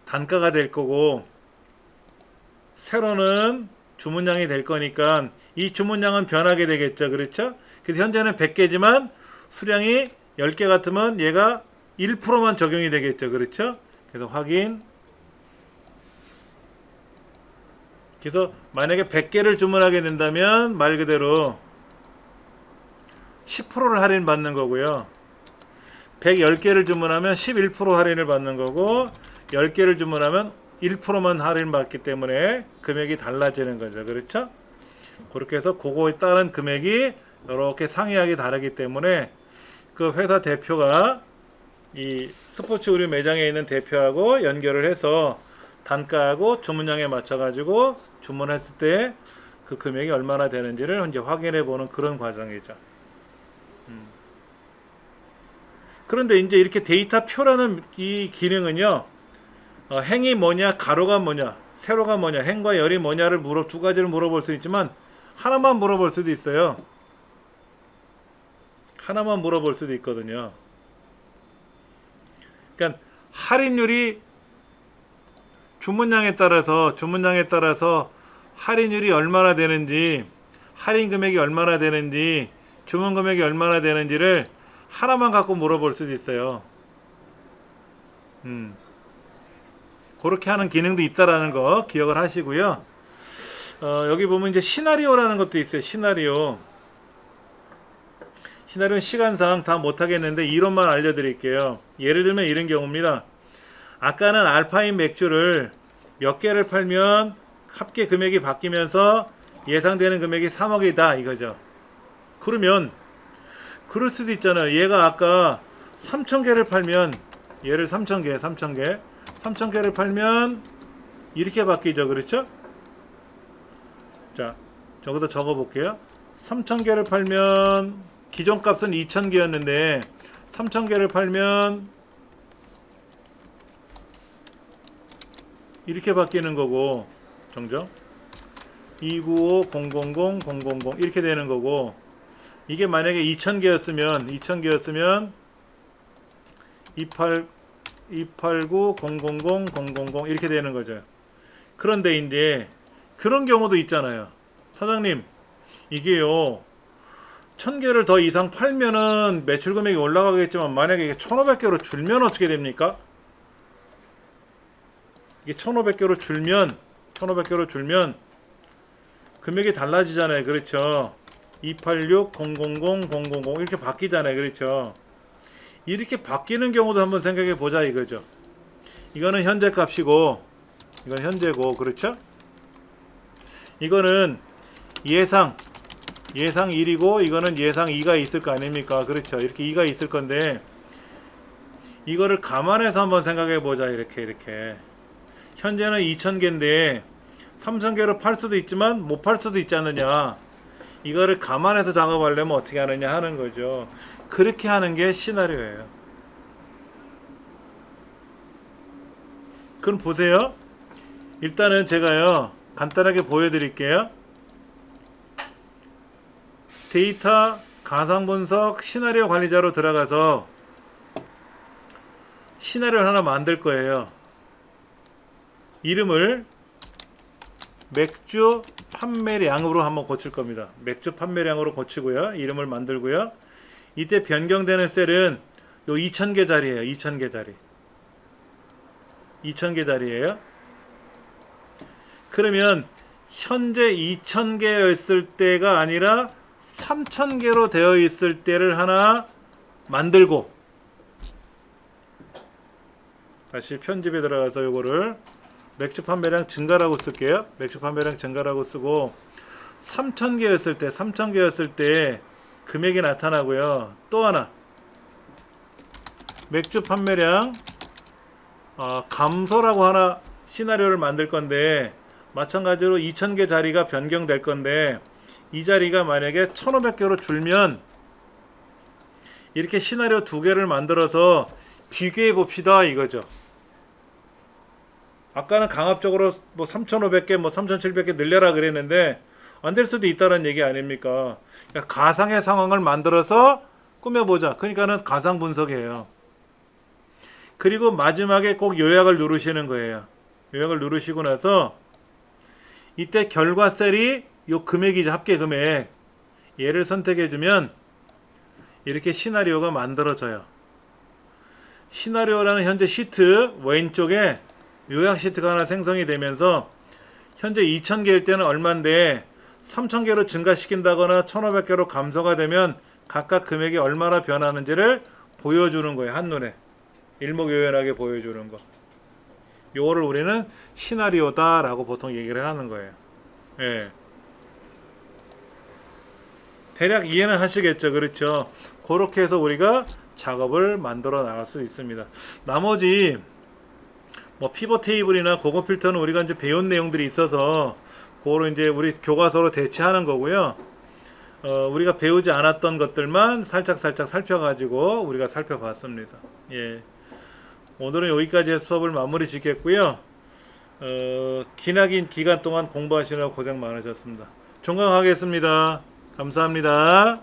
Speaker 1: 단가가 될 거고 세로는 주문량이 될 거니까 이 주문량은 변하게 되겠죠. 그렇죠? 그래서 현재는 100개지만 수량이 10개 같으면 얘가 1%만 적용이 되겠죠. 그렇죠? 그래서 확인. 그래서 만약에 100개를 주문하게 된다면 말 그대로 10%를 할인 받는 거고요. 110개를 주문하면 11% 할인을 받는 거고 10개를 주문하면 1%만 할인 받기 때문에 금액이 달라지는 거죠. 그렇죠? 그렇게 해서 그거에 따른 금액이 이렇게 상이하게 다르기 때문에 그 회사 대표가 이 스포츠 의류 매장에 있는 대표하고 연결을 해서 단가하고 주문량에 맞춰 가지고 주문했을 때 그 금액이 얼마나 되는지를 이제 확인해 보는 그런 과정이죠. 그런데 이제 이렇게 데이터 표라는 이 기능은요, 행이 뭐냐, 가로가 뭐냐, 세로가 뭐냐, 행과 열이 뭐냐를 두 가지를 물어볼 수 있지만 하나만 물어볼 수도 있어요. 하나만 물어볼 수도 있거든요. 그러니까 할인율이 주문량에 따라서 할인율이 얼마나 되는지, 할인 금액이 얼마나 되는지, 주문 금액이 얼마나 되는지를 하나만 갖고 물어볼 수도 있어요. 그렇게 하는 기능도 있다라는 거 기억을 하시고요. 여기 보면 이제 시나리오라는 것도 있어요. 시나리오는 시간상 다 못하겠는데 이론만 알려드릴게요. 예를 들면 이런 경우입니다. 아까는 알파인 맥주를 몇 개를 팔면 합계 금액이 바뀌면서 예상되는 금액이 3억이다 이거죠. 그러면 그럴 수도 있잖아요. 얘가 아까 3,000개를 팔면 얘를 3,000개를 팔면 이렇게 바뀌죠. 그렇죠? 자, 저기다 적어 볼게요. 3,000개를 팔면 기존 값은 2,000개였는데 3,000개를 팔면 이렇게 바뀌는 거고, 정정 295,000,000 이렇게 되는 거고, 이게 만약에 2,000개였으면 289,000,000 이렇게 되는 거죠. 그런데 이제 그런 경우도 있잖아요. 사장님, 이게요 1,000개를 더 이상 팔면은 매출 금액이 올라가겠지만 만약에 이게 1,500개로 줄면 어떻게 됩니까? 이게 1,500개로 줄면 금액이 달라지잖아요. 그렇죠? 286,000,000 이렇게 바뀌잖아요. 그렇죠? 이렇게 바뀌는 경우도 한번 생각해 보자 이거죠. 이거는 현재 값이고 이건 현재고, 그렇죠? 이거는 예상 1이고 이거는 예상 2가 있을 거 아닙니까? 그렇죠? 이렇게 2가 있을 건데 이거를 감안해서 한번 생각해 보자. 이렇게 현재는 2,000개인데 3,000개로 팔 수도 있지만 못 팔 수도 있지 않느냐. 이거를 감안해서 작업하려면 어떻게 하느냐 하는 거죠. 그렇게 하는 게 시나리오예요. 그럼 보세요. 일단은 제가요 간단하게 보여드릴게요. 데이터 가상분석 시나리오 관리자로 들어가서 시나리오를 하나 만들 거예요. 이름을 맥주 판매량으로 한번 고칠 겁니다. 맥주 판매량으로 고치고요. 이름을 만들고요. 이때 변경되는 셀은 요 2,000개짜리예요. 2,000개짜리예요. 그러면 현재 2,000개였을 때가 아니라 3,000개로 되어 있을 때를 하나 만들고, 다시 편집에 들어가서 요거를 맥주 판매량 증가라고 쓸게요. 맥주 판매량 증가라고 쓰고 3,000개였을 때 금액이 나타나고요. 또 하나 맥주 판매량 감소라고 하나 시나리오를 만들 건데 마찬가지로 2,000개 자리가 변경될 건데 이 자리가 만약에 1,500개로 줄면 이렇게 시나리오 두 개를 만들어서 비교해 봅시다 이거죠. 아까는 강압적으로 뭐 3,500개, 뭐 3,700개 늘려라 그랬는데 안 될 수도 있다는 얘기 아닙니까? 그러니까 가상의 상황을 만들어서 꾸며보자. 그러니까는 가상 분석이에요. 그리고 마지막에 꼭 요약을 누르시는 거예요. 요약을 누르시고 나서 이때 결과 셀이 요 금액이죠. 합계 금액. 얘를 선택해주면 이렇게 시나리오가 만들어져요. 시나리오라는 현재 시트 왼쪽에 요약 시트가 하나 생성이 되면서 현재 2,000개일 때는 얼마인데 3,000개로 증가시킨다거나 1,500개로 감소가 되면 각각 금액이 얼마나 변하는지를 보여주는 거예요. 한눈에 일목요연하게 보여주는 거. 요거를 우리는 시나리오다 라고 보통 얘기를 하는 거예요. 예. 대략 이해는 하시겠죠. 그렇죠. 그렇게 해서 우리가 작업을 만들어 나갈 수 있습니다. 나머지 뭐 피벗 테이블이나 고급 필터는 우리가 이제 배운 내용들이 있어서 그거를 이제 우리 교과서로 대체하는 거고요. 우리가 배우지 않았던 것들만 살짝 살펴가지고 우리가 살펴봤습니다. 예. 오늘은 여기까지 해서 수업을 마무리 짓겠고요. 기나긴 기간 동안 공부하시느라 고생 많으셨습니다. 종강하겠습니다. 감사합니다.